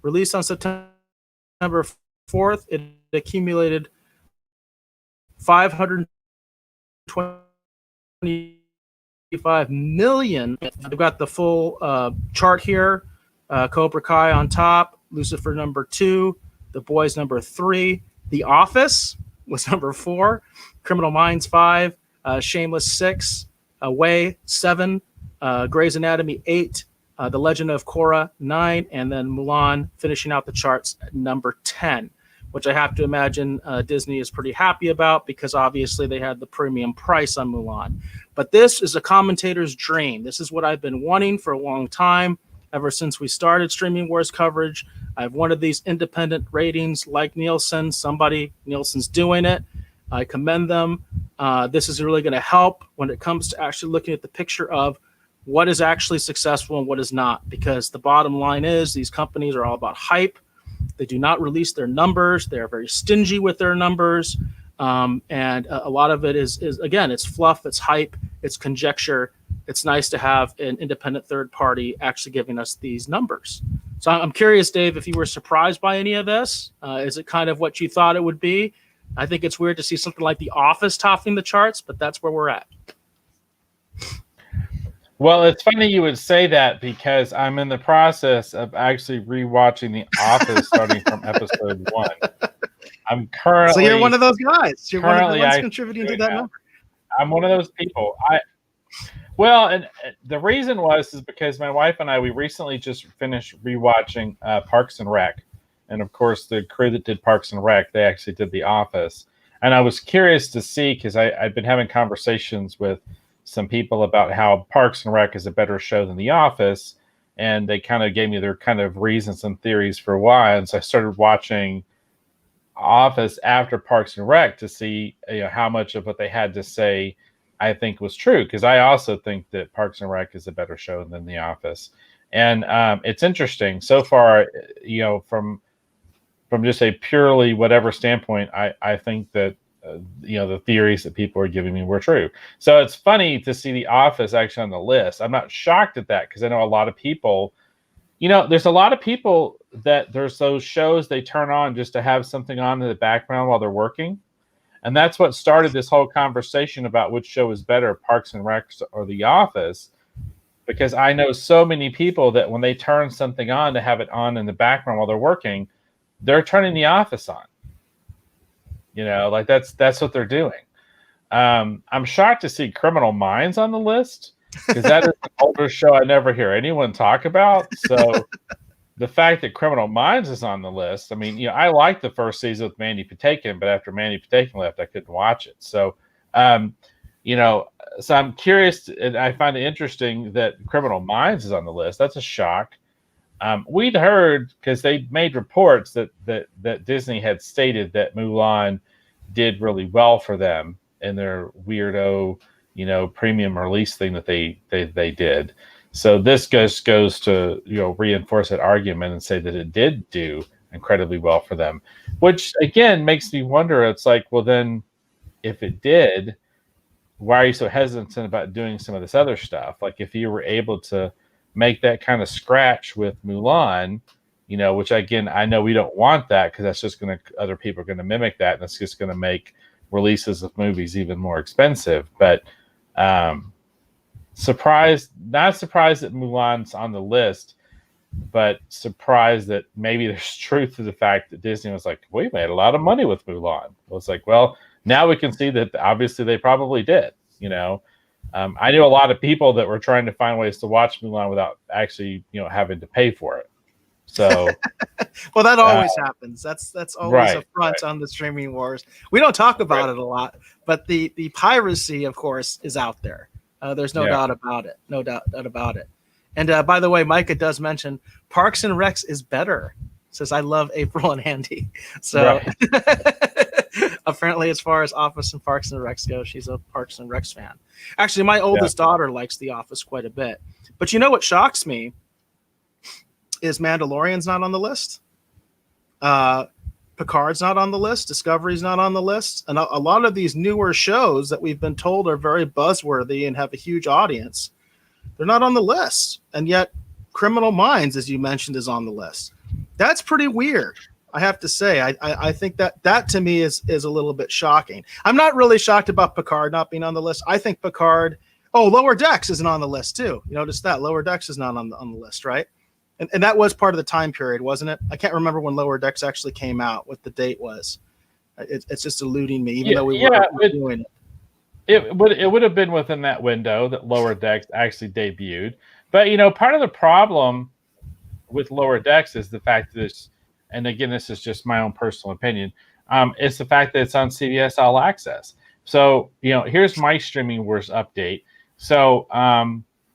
Speaker 2: Released on September 4th, it accumulated 525 million. I've got the full chart here. Cobra Kai on top, Lucifer number 2, The Boys number 3, The Office was number 4, Criminal Minds 5, Shameless 6, Away 7, Grey's Anatomy 8, The Legend of Korra 9, and then Mulan finishing out the charts at number 10, which I have to imagine Disney is pretty happy about because obviously they had the premium price on Mulan. But this is a commentator's dream. This is what I've been wanting for a long time, ever since we started Streaming Wars coverage. I've wanted these independent ratings like Nielsen. Nielsen's doing it. I commend them. This is really going to help when it comes to actually looking at the picture of what is actually successful and what is not, because the bottom line is these companies are all about hype. They do not release their numbers. They're very stingy with their numbers. And a lot of it is again, it's fluff, it's hype, it's conjecture. It's nice to have an independent third party actually giving us these numbers. So I'm curious, Dave, if you were surprised by any of this. Is it kind of what you thought it would be? I think it's weird to see something like The Office topping the charts, but that's where we're at.
Speaker 1: Well, it's funny you would say that because I'm in the process of actually rewatching The Office starting from episode 1. I'm currently.
Speaker 2: So you're one of those guys. You're one of the ones contributing to that number.
Speaker 1: I'm one of those people. And the reason is because my wife and I, we recently just finished rewatching Parks and Rec. And of course, the crew that did Parks and Rec, they actually did The Office. And I was curious to see, because I've been having conversations with some people about how Parks and Rec is a better show than The Office. And they kind of gave me their kind of reasons and theories for why. And so I started watching Office after Parks and Rec to see how much of what they had to say I think was true, because I also think that Parks and Rec is a better show than The Office. And it's interesting so far, from just a purely whatever standpoint, I think that the theories that people are giving me were true. So it's funny to see The Office actually on the list. I'm not shocked at that because I know a lot of people, there's a lot of people that there's those shows they turn on just to have something on in the background while they're working. And that's what started this whole conversation about which show is better, Parks and Rec or The Office, because I know so many people that when they turn something on to have it on in the background while they're working, they're turning The Office on. That's what they're doing. I'm shocked to see Criminal Minds on the list because that is an older show I never hear anyone talk about. So the fact that Criminal Minds is on the list, I mean, I liked the first season with Mandy Patinkin, but after Mandy Patinkin left, I couldn't watch it. So, um, you know, so I'm curious, and I find it interesting that Criminal Minds is on the list. That's a shock. We'd heard, because they made reports that Disney had stated that Mulan did really well for them in their weirdo, premium release thing that they did. So this goes to reinforce that argument and say that it did do incredibly well for them, which again makes me wonder. It's like, well, then if it did, why are you so hesitant about doing some of this other stuff? Like if you were able to make that kind of scratch with Mulan, which again, I know we don't want that because that's just other people are going to mimic that, and it's just going to make releases of movies even more expensive. But not surprised that Mulan's on the list, but surprised that maybe there's truth to the fact that Disney was like, we made a lot of money with Mulan. Well, it's like, well, now we can see that obviously they probably did. I knew a lot of people that were trying to find ways to watch Mulan without actually, having to pay for it. So,
Speaker 2: well, that always happens. That's always a front
Speaker 1: right.
Speaker 2: on the streaming wars. We don't talk about it a lot, but the piracy, of course, is out there. There's no doubt about it. No doubt about it. And by the way, Micah does mention Parks and Recs is better. Says I love April and Andy. So apparently, as far as Office and Parks and Recs go, she's a Parks and Recs fan. Actually, my oldest daughter likes The Office quite a bit. But you know what shocks me is Mandalorian's not on the list. Picard's not on the list. Discovery's not on the list. And a lot of these newer shows that we've been told are very buzzworthy and have a huge audience, they're not on the list. And yet Criminal Minds, as you mentioned, is on the list. That's pretty weird, I have to say. I think that to me is a little bit shocking. I'm not really shocked about Picard not being on the list. I think Picard, Lower Decks isn't on the list too. You notice that? Lower Decks is not on the list, right? And that was part of the time period, wasn't it? I can't remember when Lower Decks actually came out, what the date was. It's just eluding me, even though we were doing it.
Speaker 1: It would have been within that window that Lower Decks actually debuted. But, part of the problem with Lower Decks is the fact that it's, and again, this is just my own personal opinion, it's the fact that it's on CBS All Access. So, here's my Streaming Wars update. So,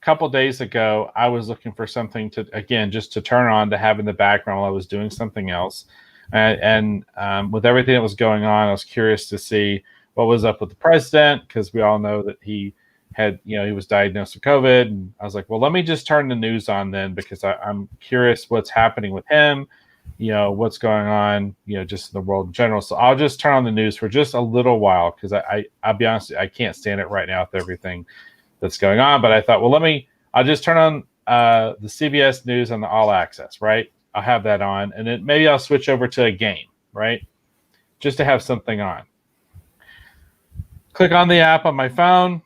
Speaker 1: couple days ago, I was looking for something just to turn on to have in the background while I was doing something else. And with everything that was going on, I was curious to see what was up with the president, because we all know that he had, he was diagnosed with COVID. And I was like, well, let me just turn the news on then, because I'm curious what's happening with him, what's going on, just in the world in general. So I'll just turn on the news for just a little while, because I'll be honest, I can't stand it right now with everything that's going on. But I thought, well, I'll just turn on the CBS News on the All Access, right? I'll have that on, and then maybe I'll switch over to a game, right? Just to have something on. Click on the app on my phone,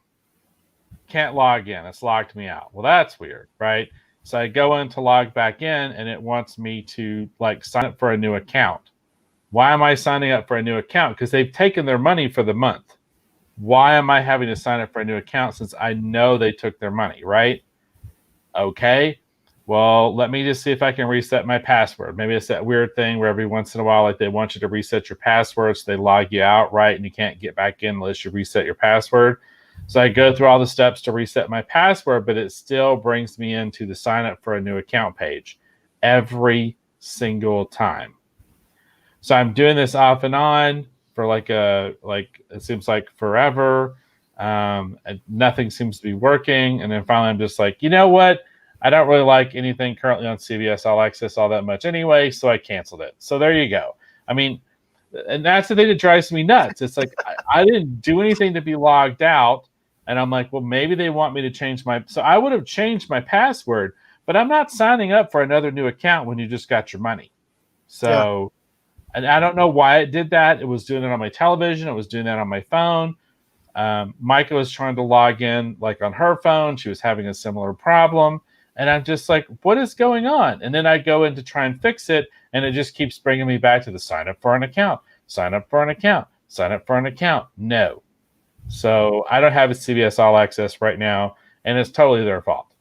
Speaker 1: can't log in. It's locked me out. Well, that's weird, right? So I go in to log back in, and it wants me to sign up for a new account. Why am I signing up for a new account? Because they've taken their money for the month. Why am I having to sign up for a new account since I know they took their money, right? Okay. Well, let me just see if I can reset my password. Maybe it's that weird thing where every once in a while, they want you to reset your password, so they log you out, right? And you can't get back in unless you reset your password. So I go through all the steps to reset my password, but it still brings me into the sign up for a new account page every single time. So I'm doing this off and on for it seems like forever. And nothing seems to be working. And then finally I'm just like, you know what? I don't really like anything currently on CBS All Access all that much anyway, so I canceled it. So there you go. I mean, and that's the thing that drives me nuts. It's like I didn't do anything to be logged out. And I'm like, well, maybe they want me to change so I would have changed my password, but I'm not signing up for another new account when you just got your money. So And I don't know why it did that. It was doing it on my television. It was doing that on my phone. Micah was trying to log in on her phone. She was having a similar problem. And I'm just like, what is going on? And then I go in to try and fix it. And it just keeps bringing me back to the sign up for an account, sign up for an account, sign up for an account. No. So I don't have a CBS All Access right now. And it's totally their fault.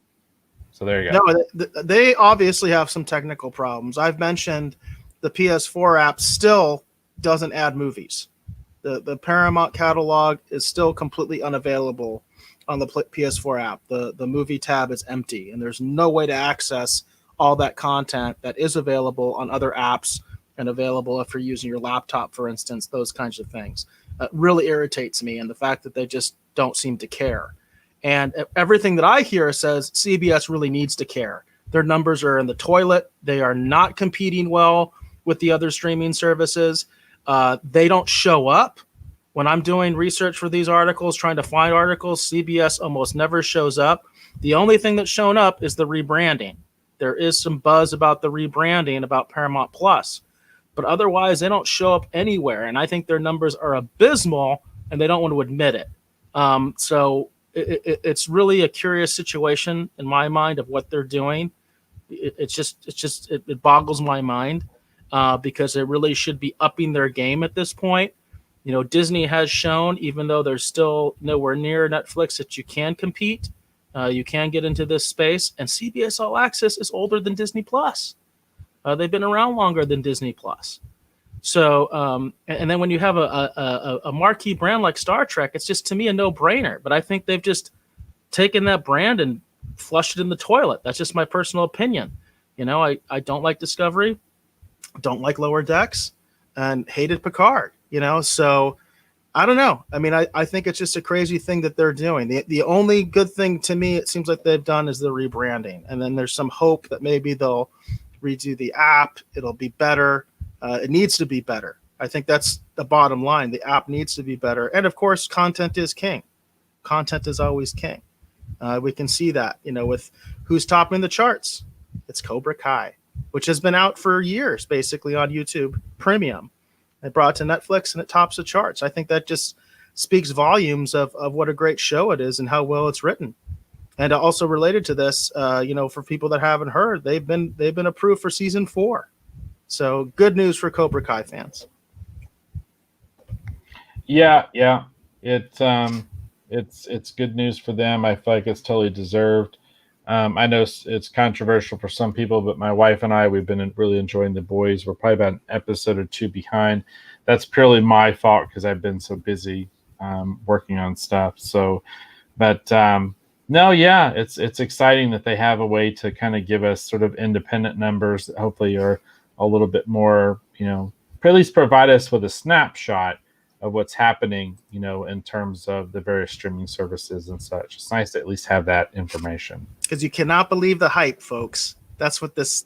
Speaker 1: So there you go.
Speaker 2: No, they obviously have some technical problems. I've mentioned the PS4 app still doesn't add movies. The Paramount catalog is still completely unavailable on the PS4 app. The movie tab is empty, and there's no way to access all that content that is available on other apps and available if you're using your laptop, for instance, those kinds of things. Really irritates me, and the fact that they just don't seem to care. And everything that I hear says CBS really needs to care. Their numbers are in the toilet. They are not competing well with the other streaming services. They don't show up. When I'm doing research for these articles, trying to find articles, CBS almost never shows up. The only thing that's shown up is the rebranding. There is some buzz about the rebranding, about Paramount Plus. But otherwise, they don't show up anywhere. And I think their numbers are abysmal, and they don't want to admit it. So it's really a curious situation in my mind of what they're doing. It boggles my mind because they really should be upping their game at this point. You know, Disney has shown, even though they're still nowhere near Netflix, that you can compete. You can get into this space, and CBS All Access is older than Disney Plus. They've been around longer than Disney Plus. So, and then when you have a marquee brand like Star Trek, it's just, to me, a no-brainer. But I think they've just taken that brand and flushed it in the toilet. That's just my personal opinion. You know, I don't like Discovery, don't like Lower Decks, and hated Picard. You know, so I don't know. I mean, I think it's just a crazy thing that they're doing. The only good thing to me, it seems like they've done, is the rebranding. And then there's some hope that maybe they'll redo the app. It'll be better. It needs to be better. I think that's the bottom line. The app needs to be better. And of course, content is king. Content is always king. We can see that, you know, with who's topping the charts. It's Cobra Kai, which has been out for years, basically on YouTube Premium. They brought it to Netflix and it tops the charts. I think that just speaks volumes of what a great show it is and how well it's written. And also related to this, you know, for people that haven't heard, they've been approved for season 4. So good news for Cobra Kai fans.
Speaker 1: Yeah. It's good news for them. I feel like it's totally deserved. I know it's controversial for some people, but my wife and I, we've been really enjoying The Boys. We're probably about an episode or 2 behind. That's purely my fault because I've been so busy working on stuff. So, but no, yeah, it's exciting that they have a way to kind of give us sort of independent numbers that hopefully are a little bit more, you know, at least provide us with a snapshot of what's happening, you know, in terms of the various streaming services and such. It's nice to at least have that information.
Speaker 2: Because you cannot believe the hype, folks. That's what this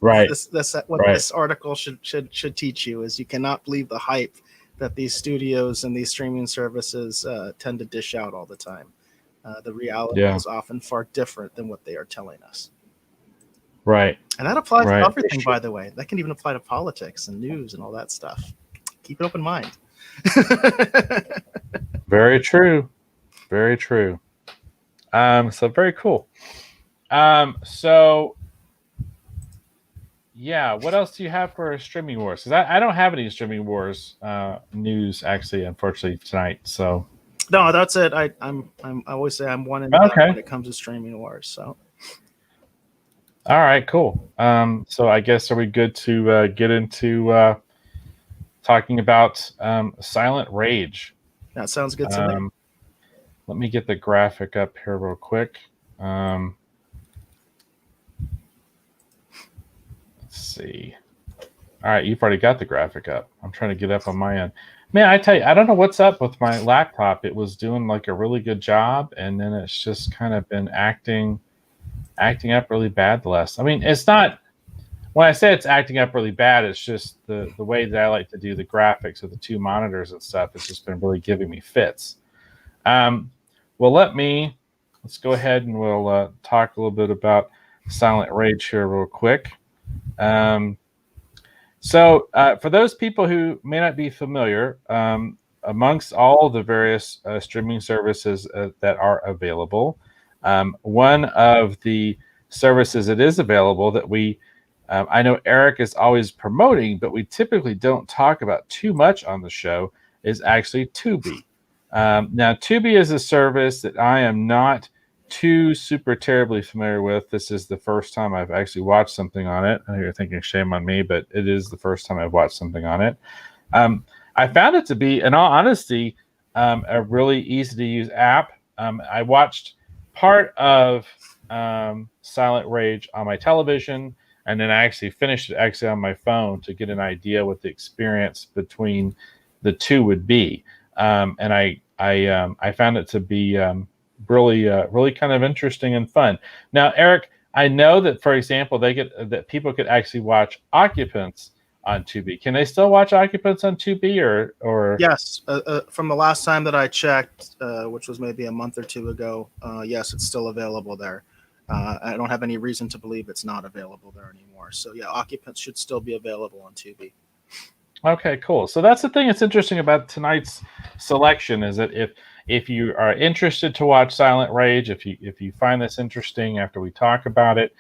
Speaker 2: article should teach you, is you cannot believe the hype that these studios and these streaming services tend to dish out all the time. The reality is often far different than what they are telling us.
Speaker 1: Right.
Speaker 2: And that applies to everything, by the way. That can even apply to politics and news and all that stuff. Keep an open mind.
Speaker 1: Very true. Very true. So very cool. So yeah, what else do you have for streaming wars? Because I don't have any streaming wars news, actually, unfortunately, tonight. So
Speaker 2: no, that's it. I always say I'm one in when it comes to streaming wars. So
Speaker 1: all right, cool. So I guess, are we good to get into talking about Silent Rage?
Speaker 2: That sounds good to me.
Speaker 1: Let me get the graphic up here real quick. Let's see. All right, you've already got the graphic up. I'm trying to get up on my end. Man, I tell you, I don't know what's up with my laptop. It was doing like a really good job, and then it's just kind of been acting up really bad the last. I mean, it's not. When I say it's acting up really bad, it's just the way that I like to do the graphics with the 2 monitors and stuff. It's just been really giving me fits. Well, let's go ahead and we'll talk a little bit about Silent Rage here real quick. So for those people who may not be familiar, amongst all the various streaming services that are available, one of the services that is available that we I know Eric is always promoting, but we typically don't talk about too much on the show, is actually Tubi. Now, Tubi is a service that I am not too super terribly familiar with. This is the first time I've actually watched something on it. I know you're thinking shame on me, but it is the first time I've watched something on it. I found it to be, in all honesty, a really easy to use app. I watched part of Silent Rage on my television, and then I actually finished it actually on my phone to get an idea what the experience between the two would be. And I found it to be really kind of interesting and fun. Now, Eric, I know that, for example, that people could actually watch Occupants on Tubi. Can they still watch Occupants on Tubi, or?
Speaker 2: Yes, from the last time that I checked, which was maybe a month or two ago, yes, it's still available there. I don't have any reason to believe it's not available there anymore. So yeah, Occupants should still be available on Tubi.
Speaker 1: Okay, cool. So that's the thing that's interesting about tonight's selection is that if you are interested to watch Silent Rage, if you find this interesting after we talk about it,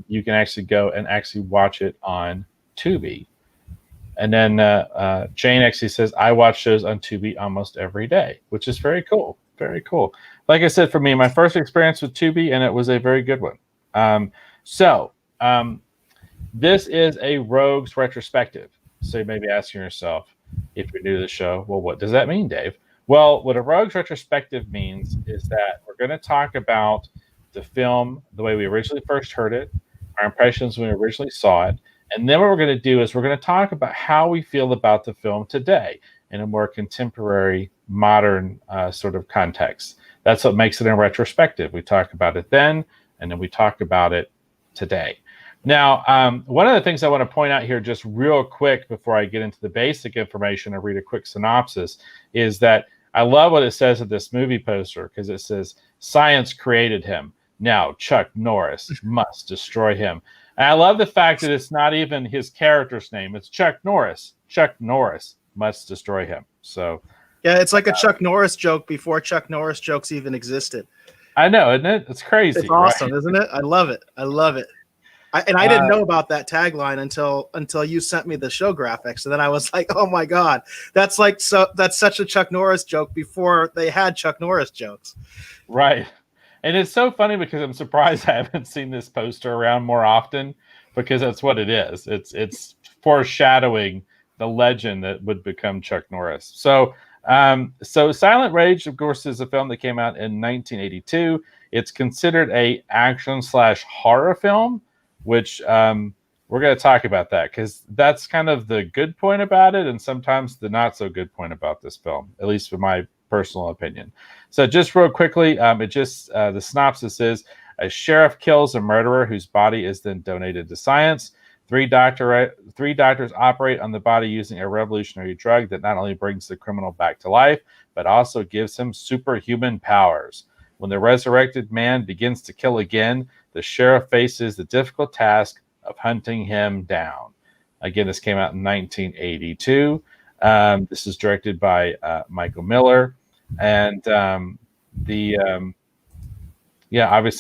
Speaker 1: you can actually go and actually watch it on Tubi. And then Jane actually says, I watch shows on Tubi almost every day, which is very cool. Very cool. Like I said, for me, my first experience with Tubi, and it was a very good one. This is a Rogues retrospective. So you may be asking yourself, if you're new to the show, well, what does that mean, Dave? Well, what a Rogues retrospective means is that we're going to talk about the film the way we originally first heard it, our impressions when we originally saw it, and then what we're going to do is we're going to talk about how we feel about the film today in a more contemporary, modern sort of context. That's what makes it a retrospective. We talk about it then, and then we talk about it today. Now, one of the things I want to point out here just real quick before I get into the basic information and read a quick synopsis is that I love what it says at this movie poster because it says, science created him. Now Chuck Norris must destroy him. And I love the fact that it's not even his character's name. It's Chuck Norris. Chuck Norris must destroy him. So
Speaker 2: yeah, it's like a Chuck Norris joke before Chuck Norris jokes even existed.
Speaker 1: I know, isn't it? It's crazy.
Speaker 2: It's awesome,
Speaker 1: right?
Speaker 2: Isn't it? I love it. I love it. I didn't know about that tagline until you sent me the show graphics, and then I was like, "Oh my god, that's such a Chuck Norris joke before they had Chuck Norris jokes."
Speaker 1: Right, and it's so funny because I'm surprised I haven't seen this poster around more often because that's what it is. It's foreshadowing the legend that would become Chuck Norris. So Silent Rage, of course, is a film that came out in 1982. It's considered a action/horror film, which we're going to talk about that because that's kind of the good point about it and sometimes the not so good point about this film, at least for my personal opinion. So just real quickly, the synopsis is a sheriff kills a murderer whose body is then donated to science. Three doctors operate on the body using a revolutionary drug that not only brings the criminal back to life, but also gives him superhuman powers. When the resurrected man begins to kill again, the sheriff faces the difficult task of hunting him down. Again, this came out in 1982. This is directed by Michael Miller. And obviously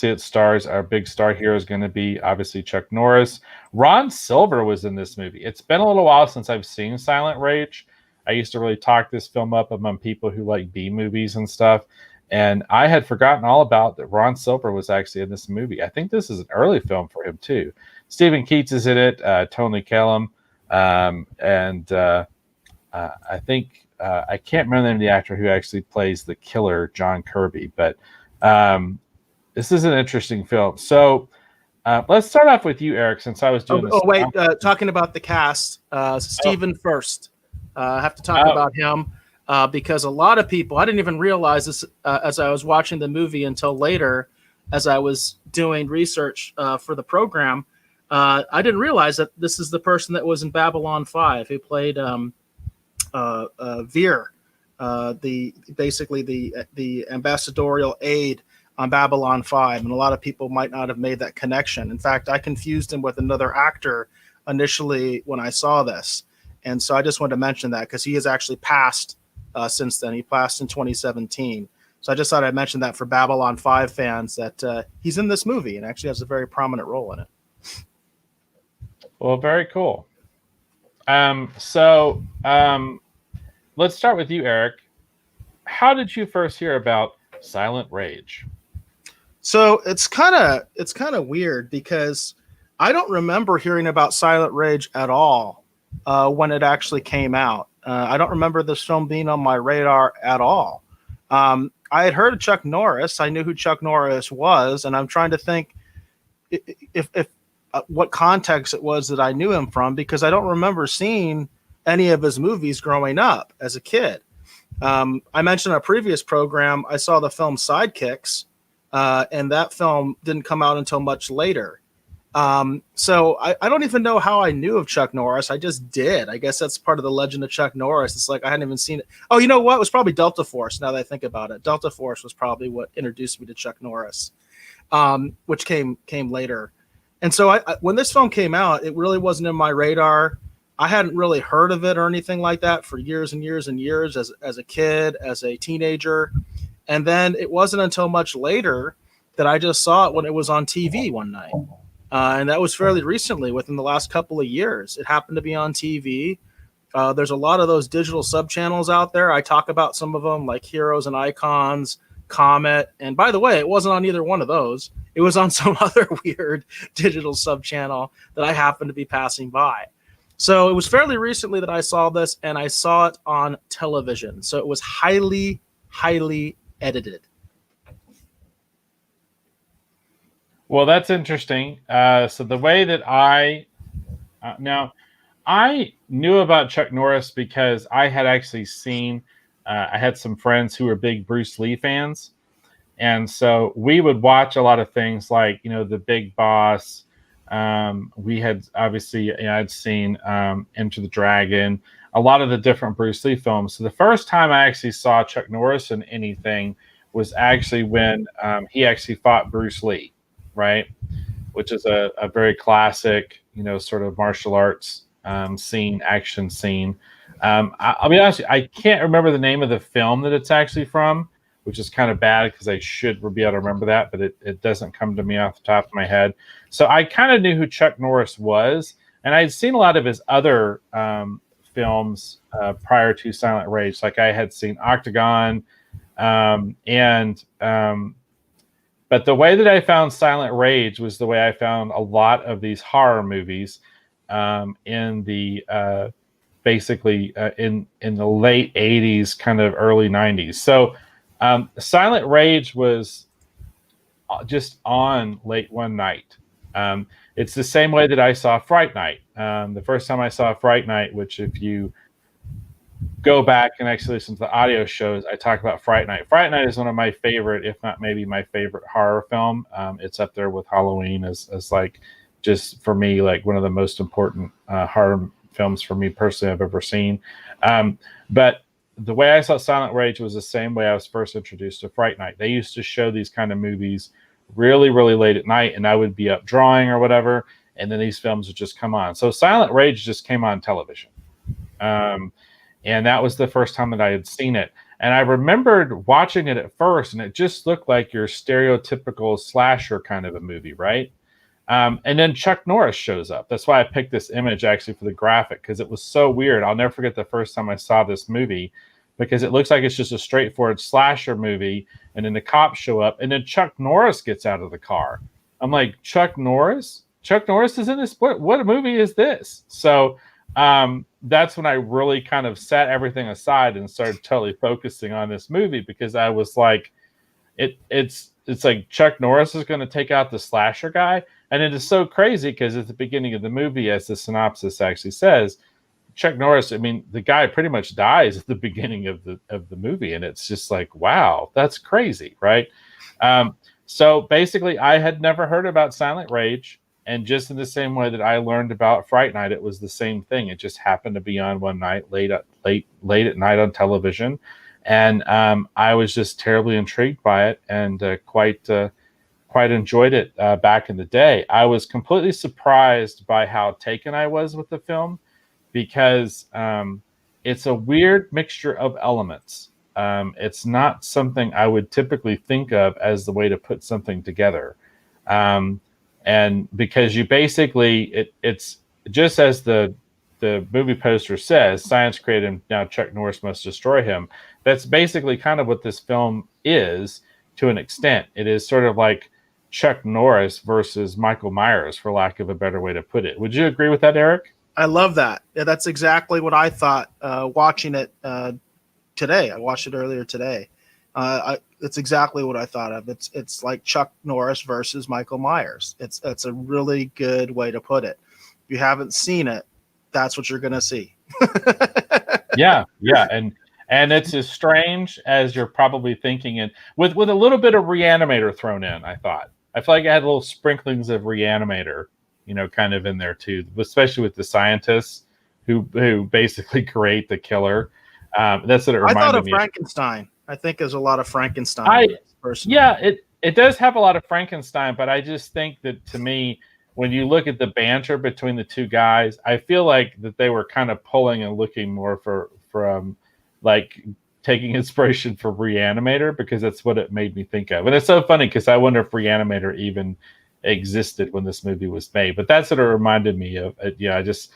Speaker 1: it stars, our big star here is going to be obviously Chuck Norris. Ron Silver was in this movie. It's been a little while since I've seen Silent Rage. I used to really talk this film up among people who like B movies and stuff. And I had forgotten all about that Ron Silver was actually in this movie. I think this is an early film for him, too. Stephen Keats is in it, Tony Kellum, and I think I can't remember the name of the actor who actually plays the killer, John Kirby. But this is an interesting film. So let's start off with you, Eric, since I was doing this.
Speaker 2: Oh, wait, talking about the cast, Stephen first. I have to talk about him. Because a lot of people, I didn't even realize this as I was watching the movie until later, as I was doing research for the program. I didn't realize that this is the person that was in Babylon 5 who played Veer, the ambassadorial aide on Babylon 5. And a lot of people might not have made that connection. In fact, I confused him with another actor initially when I saw this. And so I just wanted to mention that because he has actually passed since then. He passed in 2017. So I just thought I'd mention that for Babylon 5 fans that he's in this movie and actually has a very prominent role in it.
Speaker 1: Well, very cool. Let's start with you, Eric. How did you first hear about Silent Rage?
Speaker 2: So it's kind of weird because I don't remember hearing about Silent Rage at all when it actually came out. I don't remember this film being on my radar at all. I had heard of Chuck Norris. I knew who Chuck Norris was, and I'm trying to think if what context it was that I knew him from, because I don't remember seeing any of his movies growing up as a kid. I mentioned in a previous program I saw the film Sidekicks, and that film didn't come out until much later. So I don't even know how I knew of Chuck Norris. I just did. I guess that's part of the legend of Chuck Norris. It's like I hadn't even seen it. Oh, you know what? It was probably Delta Force. Now that I think about it, Delta Force was probably what introduced me to Chuck Norris, which came later. And so when this film came out, it really wasn't in my radar. I hadn't really heard of it or anything like that for years and years and years as a kid, as a teenager. And then it wasn't until much later that I just saw it when it was on TV one night. And that was fairly recently, within the last couple of years. It happened to be on TV. There's a lot of those digital subchannels out there. I talk about some of them, like Heroes and Icons, Comet. And by the way, it wasn't on either one of those. It was on some other weird digital subchannel that I happened to be passing by. So it was fairly recently that I saw this, and I saw it on television. So it was highly, highly edited.
Speaker 1: Well, that's interesting. So the way that now I knew about Chuck Norris because I had actually seen. I had some friends who were big Bruce Lee fans, and so we would watch a lot of things like The Big Boss. We had obviously I'd seen Enter the Dragon, a lot of the different Bruce Lee films. So the first time I actually saw Chuck Norris in anything was actually when he actually fought Bruce Lee, right? Which is a very classic, sort of martial arts action scene. I'll be honest, I can't remember the name of the film that it's actually from, which is kind of bad because I should be able to remember that, but it doesn't come to me off the top of my head. So I kind of knew who Chuck Norris was, and I'd seen a lot of his other films prior to Silent Rage. Like I had seen Octagon, but the way that I found Silent Rage was the way I found a lot of these horror movies in the basically in the late 80s, kind of early 90s. So Silent Rage was just on late one night. It's the same way that I saw Fright Night. The first time I saw Fright Night, which if you go back and actually listen to the audio shows, I talk about Fright Night. Fright Night is one of my favorite, if not maybe my favorite horror film. It's up there with Halloween as like, just for me, like one of the most important horror films for me personally I've ever seen. But the way I saw Silent Rage was the same way I was first introduced to Fright Night. They used to show these kind of movies really, really late at night, and I would be up drawing or whatever, and then these films would just come on. So Silent Rage just came on television. And that was the first time that I had seen it. And I remembered watching it at first, and it just looked like your stereotypical slasher kind of a movie, right? And then Chuck Norris shows up. That's why I picked this image actually for the graphic, because it was so weird. I'll never forget the first time I saw this movie, because it looks like it's just a straightforward slasher movie, and then the cops show up, and then Chuck Norris gets out of the car. I'm like, Chuck Norris? Chuck Norris is in this? What movie is this? So that's when I really kind of set everything aside and started totally focusing on this movie, because I was like, it's like Chuck Norris is going to take out the slasher guy. And it is so crazy because at the beginning of the movie, as the synopsis actually says, Chuck Norris, I mean, the guy pretty much dies at the beginning of the movie. And it's just like, wow, that's crazy, right? So basically, I had never heard about Silent Rage. And just in the same way that I learned about Fright Night, it was the same thing. It just happened to be on one night, late at night on television. And I was just terribly intrigued by it, and quite enjoyed it back in the day. I was completely surprised by how taken I was with the film, because it's a weird mixture of elements. It's not something I would typically think of as the way to put something together. And because you basically, it's just as the movie poster says, science created him, now Chuck Norris must destroy him. That's basically kind of what this film is to an extent. It is sort of like Chuck Norris versus Michael Myers, for lack of a better way to put it. Would you agree with that, Eric?
Speaker 2: I love that. Yeah, that's exactly what I thought watching it today. I watched it earlier today. It's exactly what I thought of. It's like Chuck Norris versus Michael Myers. It's a really good way to put it. If you haven't seen it, that's what you're gonna see.
Speaker 1: Yeah, and it's as strange as you're probably thinking, and with a little bit of Reanimator thrown in. I feel like I had little sprinklings of Reanimator, kind of in there too, especially with the scientists who basically create the killer. That's what it reminded
Speaker 2: I thought of
Speaker 1: me
Speaker 2: Frankenstein. I think there's a lot of Frankenstein.
Speaker 1: Yeah, it does have a lot of Frankenstein, but I just think that, to me, when you look at the banter between the two guys, I feel like that they were kind of pulling and looking more from like taking inspiration from Reanimator, because that's what it made me think of. And it's so funny because I wonder if Reanimator even existed when this movie was made. But that's what it reminded me of. I just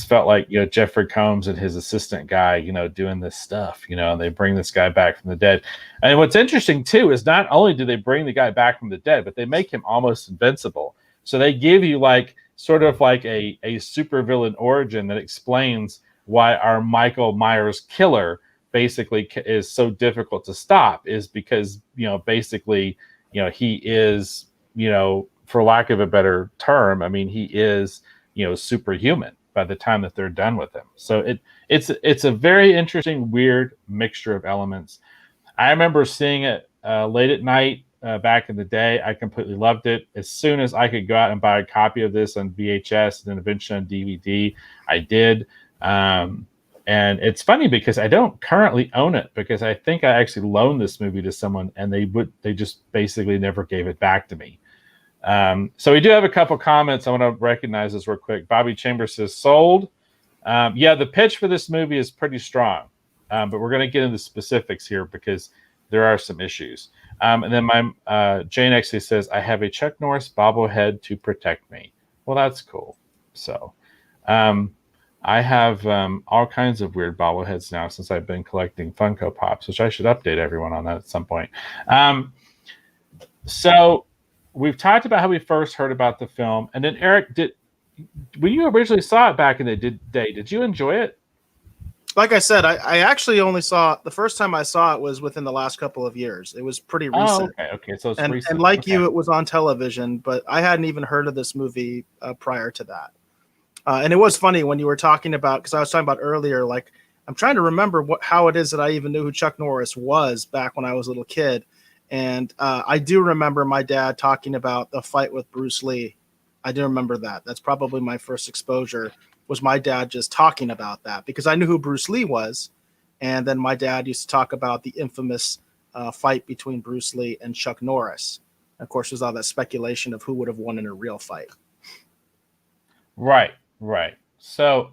Speaker 1: felt like, Jeffrey Combs and his assistant guy, doing this stuff, and they bring this guy back from the dead. And what's interesting too is not only do they bring the guy back from the dead, but they make him almost invincible. So they give you like sort of like a supervillain origin that explains why our Michael Myers killer basically is so difficult to stop, is because, basically, he is, for lack of a better term, I mean, he is, superhuman by the time that they're done with him. So it's a very interesting, weird mixture of elements. I remember seeing it late at night back in the day. I completely loved it. As soon as I could go out and buy a copy of this on VHS and then eventually on DVD, I did. And it's funny because I don't currently own it, because I think I actually loaned this movie to someone and they just basically never gave it back to me. So we do have a couple comments. I want to recognize this real quick. Bobby Chambers says, sold. Yeah, the pitch for this movie is pretty strong, but we're going to get into specifics here because there are some issues. And then my Jane actually says, I have a Chuck Norris bobblehead to protect me. Well, that's cool. So I have all kinds of weird bobbleheads now since I've been collecting Funko Pops, which I should update everyone on that at some point. So we've talked about how we first heard about the film. And then, Eric, when you originally saw it back in the day, did you enjoy it?
Speaker 2: Like I said, I actually only saw the first time I saw it was within the last couple of years. It was pretty recent.
Speaker 1: Oh, okay. So it's
Speaker 2: and,
Speaker 1: recent.
Speaker 2: And like you, it was on television, but I hadn't even heard of this movie prior to that. And it was funny when you were talking about, because I was talking about earlier, like I'm trying to remember how it is that I even knew who Chuck Norris was back when I was a little kid. And I do remember my dad talking about the fight with Bruce Lee. I do remember that. That's probably my first exposure, was my dad just talking about that, because I knew who Bruce Lee was. And then my dad used to talk about the infamous fight between Bruce Lee and Chuck Norris. Of course, there's all that speculation of who would have won in a real fight.
Speaker 1: Right. So,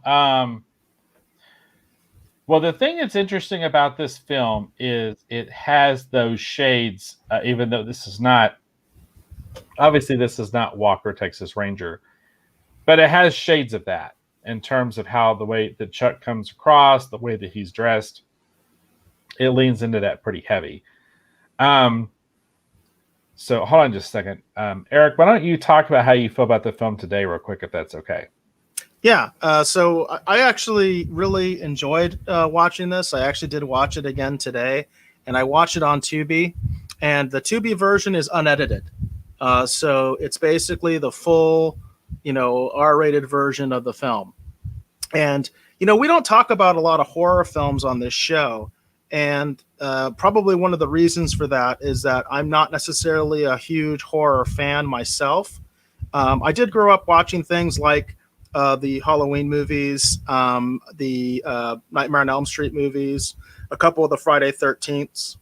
Speaker 1: well, the thing that's interesting about this film is it has those shades, even though this is not Walker, Texas Ranger, but it has shades of that in terms of how the way that Chuck comes across, the way that he's dressed. It leans into that pretty heavy. So hold on just a second. Eric, why don't you talk about how you feel about the film today real quick, if that's okay?
Speaker 2: Yeah, so I actually really enjoyed watching this. I actually did watch it again today, and I watched it on Tubi, and the Tubi version is unedited. So it's basically the full, R-rated version of the film. And, we don't talk about a lot of horror films on this show, and probably one of the reasons for that is that I'm not necessarily a huge horror fan myself. I did grow up watching things like the Halloween movies, the Nightmare on Elm Street movies, a couple of the Friday 13th.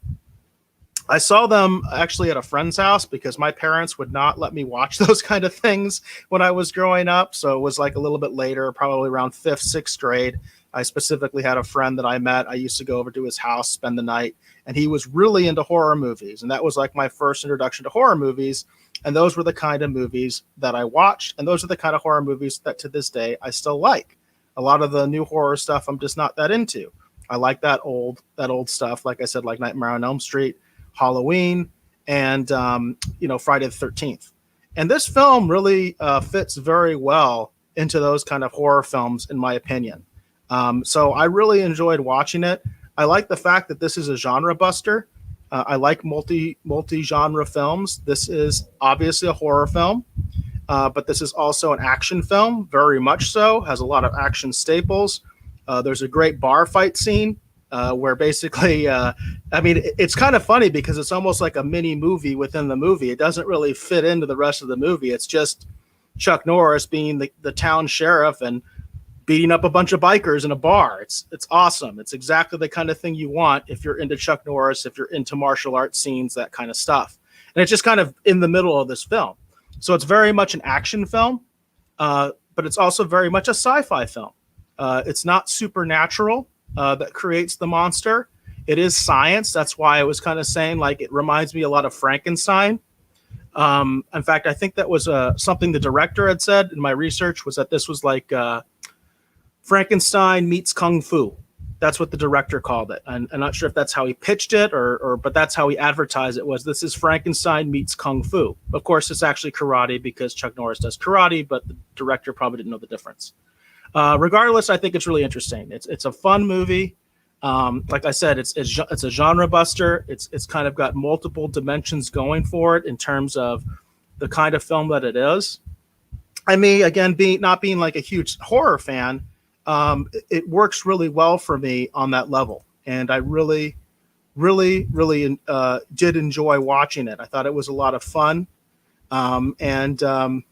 Speaker 2: I saw them actually at a friend's house because my parents would not let me watch those kind of things when I was growing up. So it was like a little bit later, probably around 5th, 6th grade. I specifically had a friend that I met. I used to go over to his house, spend the night, and he was really into horror movies. And that was like my first introduction to horror movies. And those were the kind of movies that I watched. And those are the kind of horror movies that to this day I still like. A lot of the new horror stuff I'm just not that into. I like that old stuff, like I said, like Nightmare on Elm Street, Halloween, and Friday the 13th. And this film really fits very well into those kind of horror films, in my opinion. So I really enjoyed watching it. I like the fact that this is a genre buster. I like multi-genre films. This is obviously a horror film, but this is also an action film, very much so. Has a lot of action staples. There's a great bar fight scene where basically, it's kind of funny because it's almost like a mini movie within the movie. It doesn't really fit into the rest of the movie. It's just Chuck Norris being the town sheriff and beating up a bunch of bikers in a bar. It's awesome. It's exactly the kind of thing you want if you're into Chuck Norris, if you're into martial arts scenes, that kind of stuff. And it's just kind of in the middle of this film. So it's very much an action film, but it's also very much a sci-fi film. It's not supernatural that creates the monster. It is science. That's why I was kind of saying, like, it reminds me a lot of Frankenstein. In fact, I think that was something the director had said in my research, was that this was like Frankenstein meets Kung Fu. That's what the director called it. And I'm not sure if that's how he pitched it but that's how he advertised it, was this is Frankenstein meets Kung Fu. Of course, it's actually karate because Chuck Norris does karate, but the director probably didn't know the difference. Regardless, I think it's really interesting. It's a fun movie. Like I said, it's a genre buster. It's kind of got multiple dimensions going for it in terms of the kind of film that it is. I mean, again, not being like a huge horror fan, it works really well for me on that level. And I really, really, really did enjoy watching it. I thought it was a lot of fun. I don't know.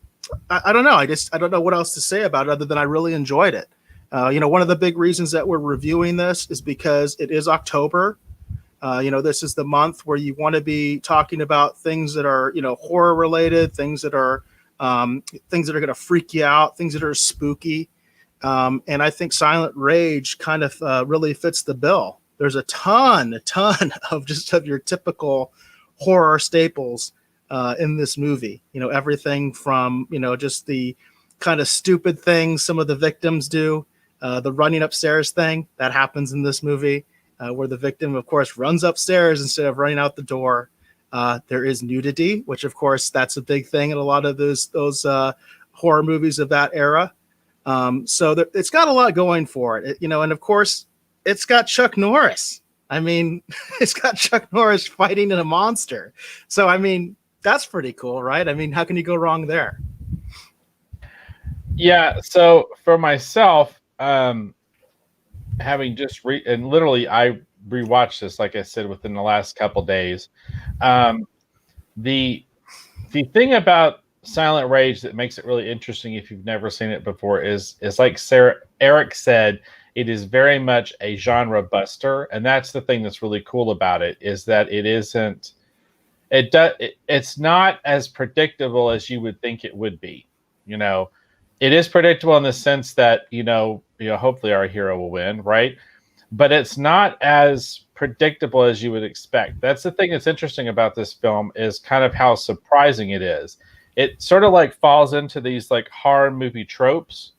Speaker 2: I don't know what else to say about it other than I really enjoyed it. One of the big reasons that we're reviewing this is because it is October. This is the month where you want to be talking about things that are, horror related, things that are going to freak you out, things that are spooky. And I think Silent Rage kind of really fits the bill. There's a ton of your typical horror staples in this movie. Everything from, just the kind of stupid things some of the victims do. The running upstairs thing that happens in this movie, where the victim, of course, runs upstairs instead of running out the door. There is nudity, which, of course, that's a big thing in a lot of those horror movies of that era. It's got a lot going for it, and of course, it's got Chuck Norris. I mean, it's got Chuck Norris fighting in a monster. So, I mean, that's pretty cool, right? I mean, how can you go wrong there?
Speaker 1: Yeah. So for myself, having just literally I rewatched this, like I said, within the last couple days. The thing about Silent Rage that makes it really interesting if you've never seen it before is like Eric said, it is very much a genre buster, and that's the thing that's really cool about it, is that it's not as predictable as you would think it would be. It is predictable in the sense that hopefully our hero will win, right? But it's not as predictable as you would expect. That's the thing that's interesting about this film, is kind of how surprising it is. It sort of like falls into these like horror movie tropes,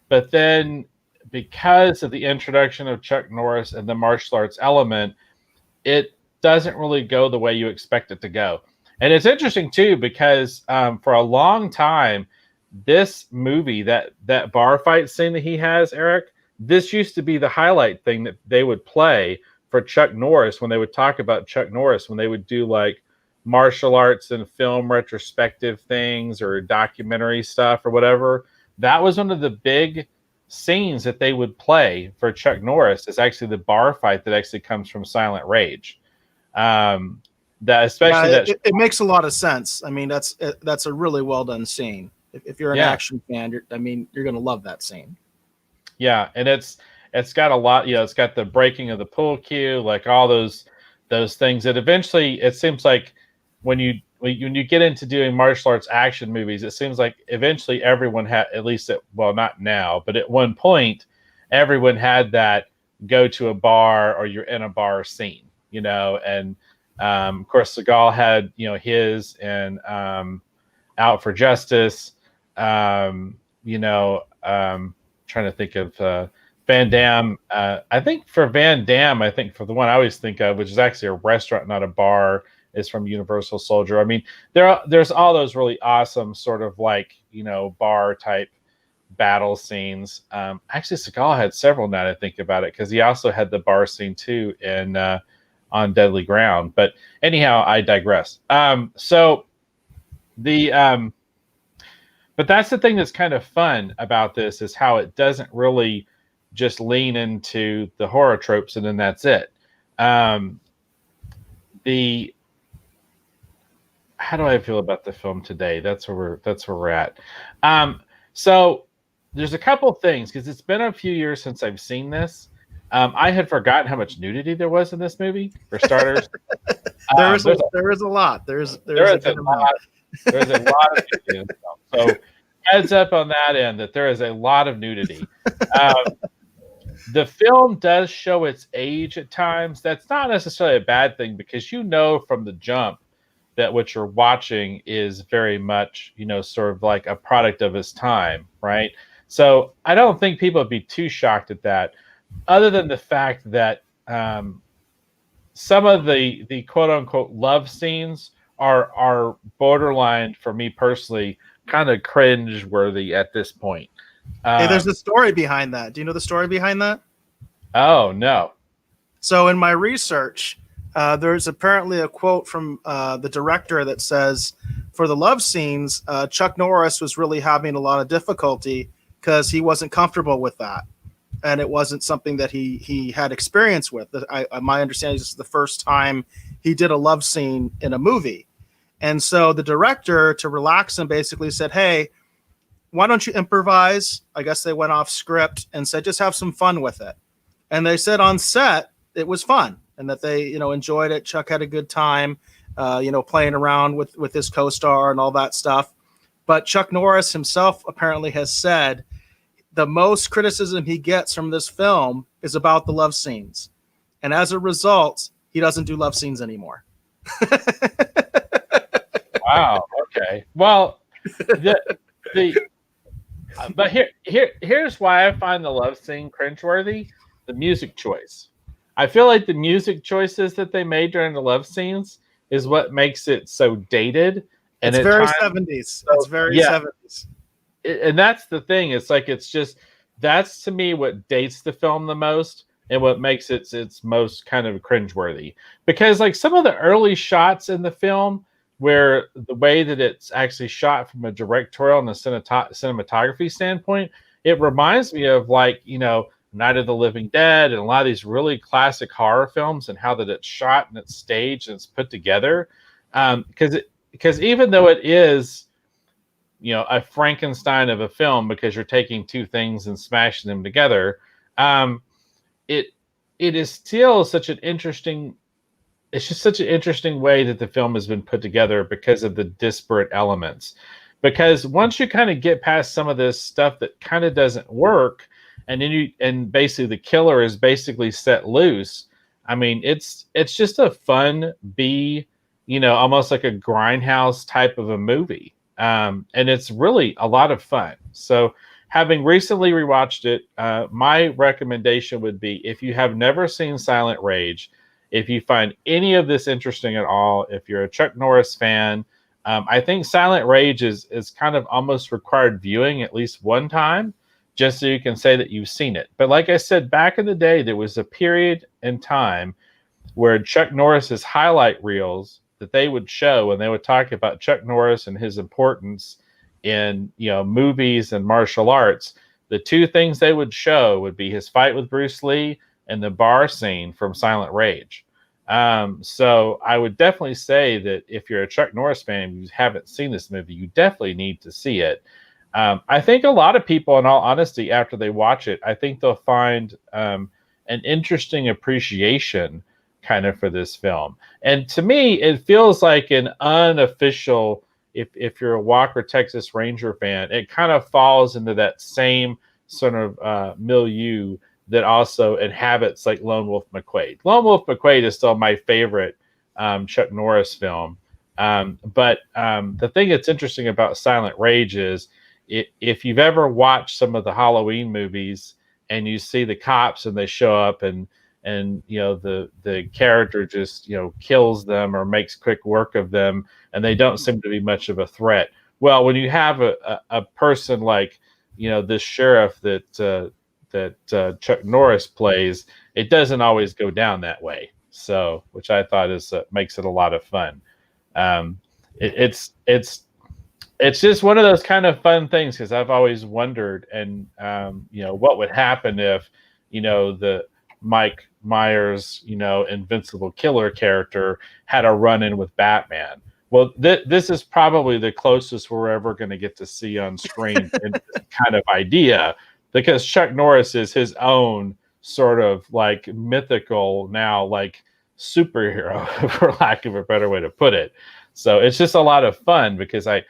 Speaker 1: but then because of the introduction of Chuck Norris and the martial arts element, it doesn't really go the way you expect it to go. And it's interesting too, because for a long time, this movie, that bar fight scene that he has, Eric, this used to be the highlight thing that they would play for Chuck Norris when they would talk about Chuck Norris, when they would do like martial arts and film retrospective things or documentary stuff or whatever. That was one of the big scenes that they would play for Chuck Norris, is actually the bar fight that actually comes from Silent Rage. It
Speaker 2: makes a lot of sense. I mean, that's a really well done scene. If you're an action fan, you're going to love that scene.
Speaker 1: Yeah, and it's got a lot. It's got the breaking of the pool cue, like all those things that eventually, it seems like when you get into doing martial arts action movies, it seems like eventually everyone had, at least not now, but at one point, everyone had that go to a bar or you're in a bar scene, and of course Seagal had his, and Out for Justice, trying to think of Van Damme. I think for Van Damme, for the one I always think of, which is actually a restaurant, not a bar, is from Universal Soldier. I mean, there's all those really awesome sort of like, bar type battle scenes. Actually, Seagal had several now that I think about it, because he also had the bar scene too in on Deadly Ground. But anyhow, I digress. But that's the thing that's kind of fun about this, is how it doesn't really just lean into the horror tropes and then that's it. How do I feel about the film today? That's where we're at. So there's a couple things, because it's been a few years since I've seen this. I had forgotten how much nudity there was in this movie, for starters.
Speaker 2: There is a lot. There's a lot.
Speaker 1: There's a lot of nudity in this film. So heads up on that end, that there is a lot of nudity. The film does show its age at times. That's not necessarily a bad thing, because from the jump that what you're watching is very much, sort of like a product of its time, right? So I don't think people would be too shocked at that, other than the fact that some of the quote unquote love scenes are borderline, for me personally, kind of cringe worthy at this point.
Speaker 2: Hey, there's a story behind that. Do you know the story behind that?
Speaker 1: Oh, no.
Speaker 2: So in my research, there's apparently a quote from the director that says, for the love scenes, Chuck Norris was really having a lot of difficulty because he wasn't comfortable with that. And it wasn't something that he had experience with. My understanding is this is the first time he did a love scene in a movie. And so the director, to relax him, basically said, hey, why don't you improvise? I guess they went off script and said, just have some fun with it. And they said on set, it was fun and that they, enjoyed it. Chuck had a good time, playing around with his co-star and all that stuff. But Chuck Norris himself apparently has said the most criticism he gets from this film is about the love scenes. And as a result, he doesn't do love scenes anymore.
Speaker 1: Wow. Okay. Well, but here's why I find the love scene cringeworthy: the music choice. I feel like the music choices that they made during the love scenes is what makes it so dated. And
Speaker 2: it's very 70s. It's very 70s.
Speaker 1: And that's the thing. It's like, that's to me what dates the film the most, and what makes its most kind of cringeworthy. Because like some of the early shots in the film, where the way that it's actually shot from a directorial and a cinematography standpoint, it reminds me of like, Night of the Living Dead and a lot of these really classic horror films, and how that it's shot and it's staged and it's put together. Because even though it is, a Frankenstein of a film, because you're taking two things and smashing them together, it is still such an interesting. It's just such an interesting way that the film has been put together, because of the disparate elements. Because once you kind of get past some of this stuff that kind of doesn't work, and then basically the killer is basically set loose. I mean, it's just a fun almost like a grindhouse type of a movie. And it's really a lot of fun. So having recently rewatched it, my recommendation would be, if you have never seen Silent Rage, if you find any of this interesting at all, if you're a Chuck Norris fan, I think Silent Rage is kind of almost required viewing at least one time, just so you can say that you've seen it. But like I said, back in the day, there was a period in time where Chuck Norris's highlight reels that they would show, and they would talk about Chuck Norris and his importance in movies and martial arts. The two things they would show would be his fight with Bruce Lee and the bar scene from Silent Rage. So I would definitely say that if you're a Chuck Norris fan and you haven't seen this movie, you definitely need to see it. I think a lot of people, in all honesty, after they watch it, I think they'll find an interesting appreciation kind of for this film. And to me, it feels like an unofficial, if you're a Walker Texas Ranger fan, it kind of falls into that same sort of milieu that also inhabits like Lone Wolf McQuade. Lone Wolf McQuade is still my favorite Chuck Norris film. But the thing that's interesting about Silent Rage is, if you've ever watched some of the Halloween movies and you see the cops and they show up and and the character just kills them or makes quick work of them, and they don't seem to be much of a threat. Well, when you have a person like this sheriff that Chuck Norris plays, it doesn't always go down that way. So, which I thought is makes it a lot of fun. Um, it's just one of those kind of fun things, because I've always wondered, and what would happen if the Mike Myers invincible killer character had a run-in with Batman. Well, this is probably the closest we're ever going to get to see on screen in this kind of idea, because Chuck Norris is his own sort of like mythical now, like superhero, for lack of a better way to put it. So it's just a lot of fun, because I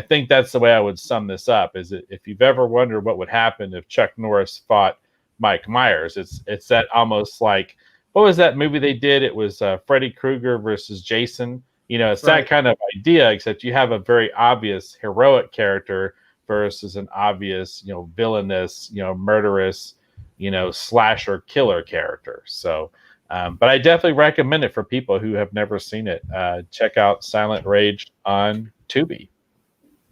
Speaker 1: think that's the way I would sum this up. Is it, if you've ever wondered what would happen if Chuck Norris fought Mike Myers, it's that almost like, what was that movie they did? It was Freddy Krueger versus Jason. It's
Speaker 2: Right.
Speaker 1: that kind of idea, except you have a very obvious heroic character versus an obvious, villainous, murderous, slasher killer character. So, but I definitely recommend it for people who have never seen it. Check out Silent Rage on Tubi.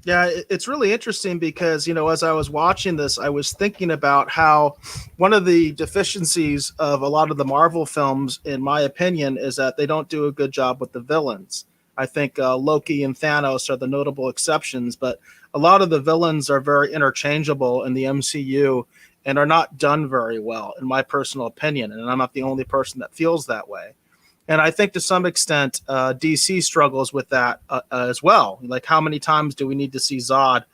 Speaker 2: Yeah, it's really interesting because, as I was watching this, I was thinking about how one of the deficiencies of a lot of the Marvel films, in my opinion, is that they don't do a good job with the villains. I think Loki and Thanos are the notable exceptions, but a lot of the villains are very interchangeable in the MCU and are not done very well, in my personal opinion. And I'm not the only person that feels that way. And I think to some extent, DC struggles with that as well. Like, how many times do we need to see Zod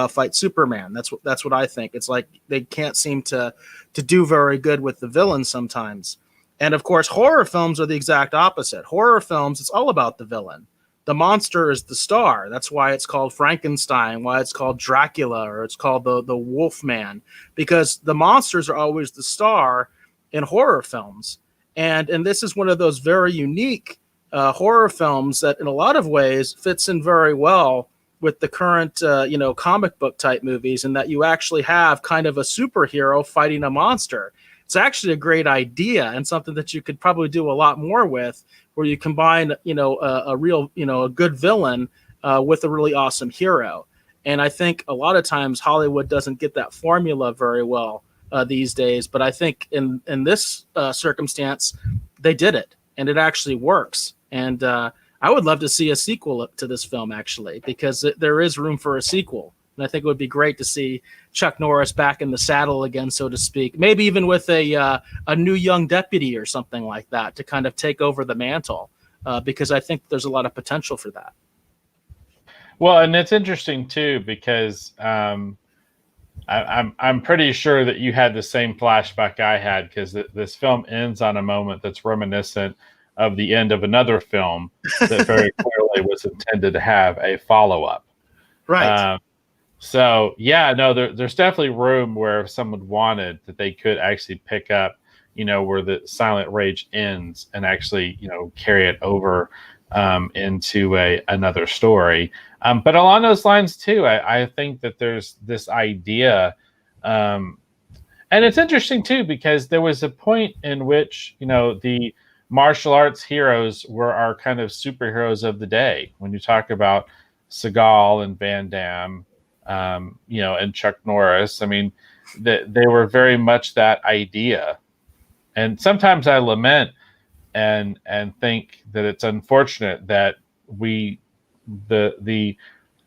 Speaker 2: fight Superman? That's what I think. It's like they can't seem to do very good with the villains sometimes. And of course, horror films are the exact opposite. Horror films, it's all about the villain. The monster is the star. That's why it's called Frankenstein, why it's called Dracula, or it's called the Wolfman, because the monsters are always the star in horror films. And this is one of those very unique horror films that in a lot of ways fits in very well with the current, comic book type movies, and that you actually have kind of a superhero fighting a monster. It's actually a great idea, and something that you could probably do a lot more with, where you combine, a real, a good villain with a really awesome hero. And I think a lot of times Hollywood doesn't get that formula very well these days, but I think in this circumstance, they did it, and it actually works. And I would love to see a sequel to this film, actually, because there is room for a sequel. And I think it would be great to see Chuck Norris back in the saddle again, so to speak. Maybe even with a new young deputy or something like that to kind of take over the mantle, because I think there's a lot of potential for that.
Speaker 1: Well, and it's interesting too, because I'm pretty sure that you had the same flashback I had, because this film ends on a moment that's reminiscent of the end of another film that very clearly was intended to have a follow-up.
Speaker 2: Right.
Speaker 1: So yeah, no, there's definitely room where if someone wanted, that they could actually pick up, where the Silent Rage ends, and actually, carry it over into another story. But along those lines too, I think that there's this idea, and it's interesting too, because there was a point in which, the martial arts heroes were our kind of superheroes of the day. When you talk about Seagal and Van Damme, and Chuck Norris, I mean, they were very much that idea. And sometimes I lament and think that it's unfortunate that the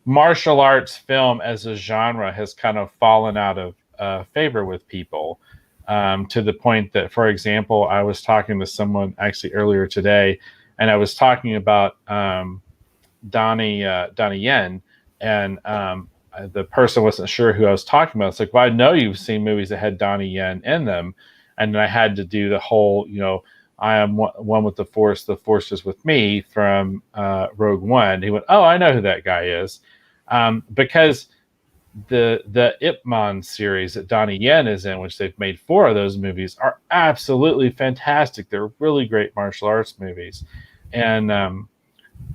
Speaker 1: martial arts film as a genre has kind of fallen out of favor with people, to the point that, for example, I was talking to someone actually earlier today, and I was talking about Donnie Yen, and the person wasn't sure who I was talking about. It's like, well, I know you've seen movies that had Donnie Yen in them, and then I had to do the whole, I am one with the Force is with me from Rogue One. He went, oh, I know who that guy is, because the Ip Man series that Donnie Yen is in, which they've made 4 of those movies, are absolutely fantastic. They're really great martial arts movies. And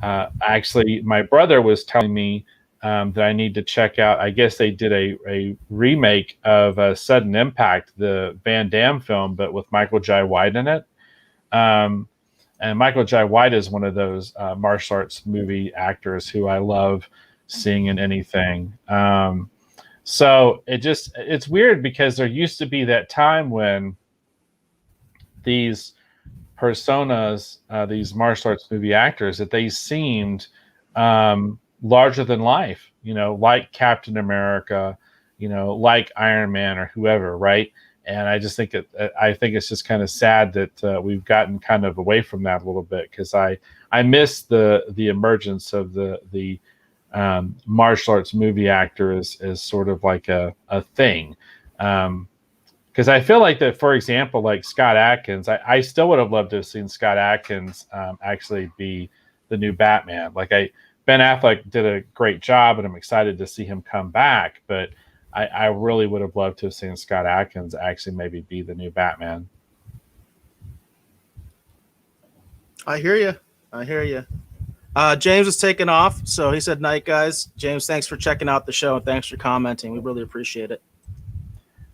Speaker 1: actually, my brother was telling me that I need to check out. I guess they did a remake of Sudden Impact, the Van Damme film, but with Michael Jai White in it. And Michael Jai White is one of those martial arts movie actors who I love seeing in anything. So it's weird because there used to be that time when these personas, these martial arts movie actors, that they seemed larger than life, like Captain America, like Iron Man or whoever, right? And I just think I think it's just kind of sad that we've gotten kind of away from that a little bit, because I miss the emergence of the martial arts movie actor as sort of like a thing. Because I feel like that, for example, like Scott Adkins, I still would have loved to have seen Scott Adkins actually be the new Batman. Ben Affleck did a great job, and I'm excited to see him come back. But I really would have loved to have seen Scott Adkins actually maybe be the new Batman.
Speaker 2: I hear you. James is taking off, so he said night, guys. James, thanks for checking out the show, and thanks for commenting. We really appreciate it.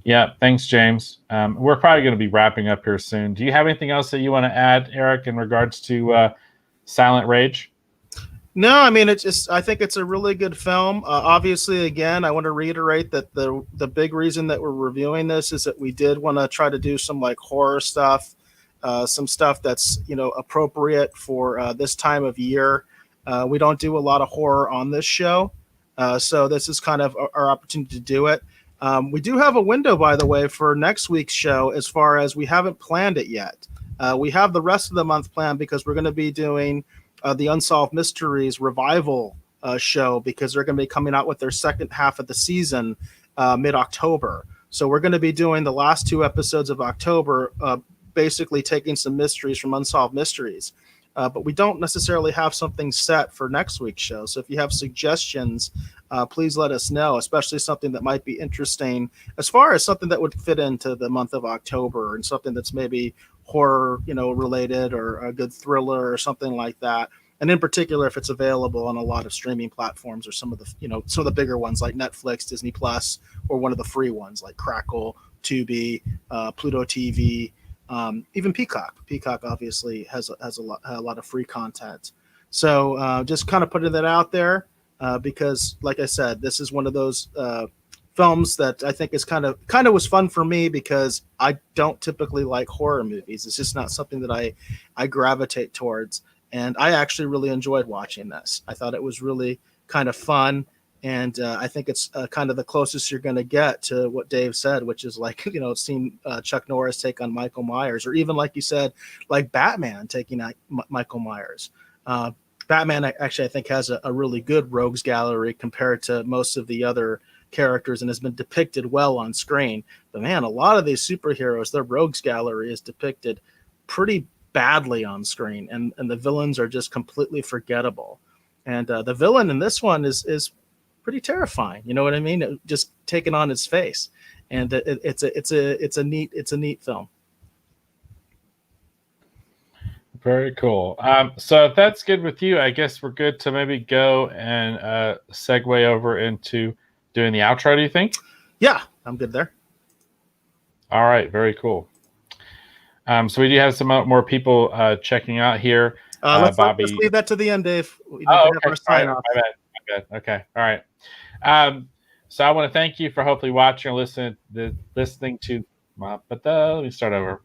Speaker 1: Yeah, thanks, James. We're probably going to be wrapping up here soon. Do you have anything else that you want to add, Eric, in regards to Silent Rage?
Speaker 2: No, I mean, I think it's a really good film. Obviously, again, I want to reiterate that the big reason that we're reviewing this is that we did want to try to do some like horror stuff, some stuff that's appropriate for this time of year. We don't do a lot of horror on this show, so this is kind of our opportunity to do it. We do have a window, by the way, for next week's show, as far as we haven't planned it yet. We have the rest of the month planned because we're going to be doing the Unsolved Mysteries revival show, because they're going to be coming out with their second half of the season mid-October. So we're going to be doing the last 2 episodes of October, basically taking some mysteries from Unsolved Mysteries. But we don't necessarily have something set for next week's show. So if you have suggestions, please let us know, especially something that might be interesting as far as something that would fit into the month of October, and something that's maybe horror, related, or a good thriller or something like that. And in particular, if it's available on a lot of streaming platforms, or some of the bigger ones like Netflix, Disney Plus, or one of the free ones like Crackle, Tubi, Pluto TV, even Peacock. Peacock obviously has a lot of free content. So just kind of putting that out there, because, like I said, this is one of those films that I think is kind of was fun for me, because I don't typically like horror movies. It's just not something that I gravitate towards. And I actually really enjoyed watching this. I thought it was really kind of fun. And I think it's kind of the closest you're going to get to what Dave said, which is like, seeing Chuck Norris take on Michael Myers, or even, like you said, like Batman taking out Michael Myers. Batman actually, I think, has a really good rogues gallery compared to most of the other characters, and has been depicted well on screen. But man, a lot of these superheroes, their rogues gallery is depicted pretty badly on screen, and the villains are just completely forgettable. And the villain in this one is pretty terrifying. You know what I mean? Just taking on his face, and it's a neat film.
Speaker 1: Very cool. So if that's good with you, I guess we're good to maybe go and segue over into doing the outro. Do you think?
Speaker 2: Yeah, I'm good there.
Speaker 1: All right, very cool. So we do have some more people checking out here.
Speaker 2: Let's
Speaker 1: Bobby,
Speaker 2: let's leave that to the end, Dave.
Speaker 1: Okay. All right. My bad. Okay. All right. So I want to thank you for hopefully watching or listening to. Let me start over.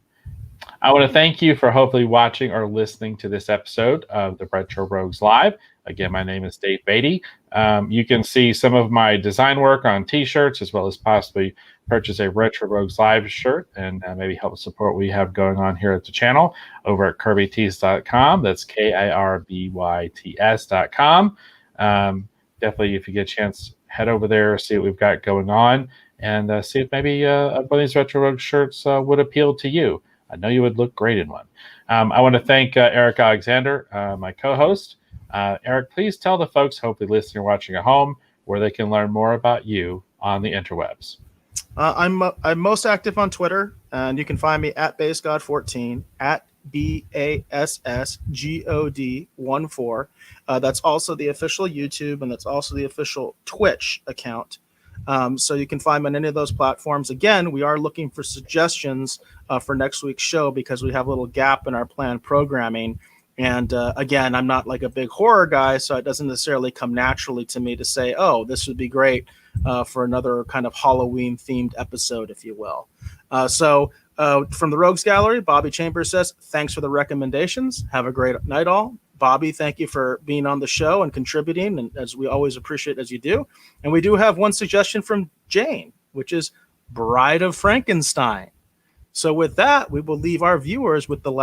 Speaker 1: I want to thank you for hopefully watching or listening to this episode of the Retro Rogues Live. Again, my name is Dave Beatty. You can see some of my design work on T-shirts, as well as possibly purchase a Retro Rogues Live shirt, and maybe help support what we have going on here at the channel over at kirbytees.com. That's KIRBYTS.com. Definitely, if you get a chance, head over there, see what we've got going on, and see if maybe one of these Retro Rogues shirts would appeal to you. I know you would look great in one. I want to thank Eric Alexander, my co-host. Eric, please tell the folks, hopefully listening or watching at home, where they can learn more about you on the interwebs.
Speaker 2: I'm most active on Twitter, and you can find me at BassGod14, at BASSGOD14. That's also the official YouTube, and that's also the official Twitch account. So you can find them on any of those platforms. Again, we are looking for suggestions for next week's show because we have a little gap in our planned programming. And again, I'm not like a big horror guy, so it doesn't necessarily come naturally to me to say, oh, this would be great for another kind of Halloween themed episode, if you will. From the Rogues Gallery, Bobby Chambers says, thanks for the recommendations. Have a great night, all. Bobby, thank you for being on the show and contributing, and as we always appreciate as you do. And we do have one suggestion from Jane, which is Bride of Frankenstein. So with that, we will leave our viewers with the last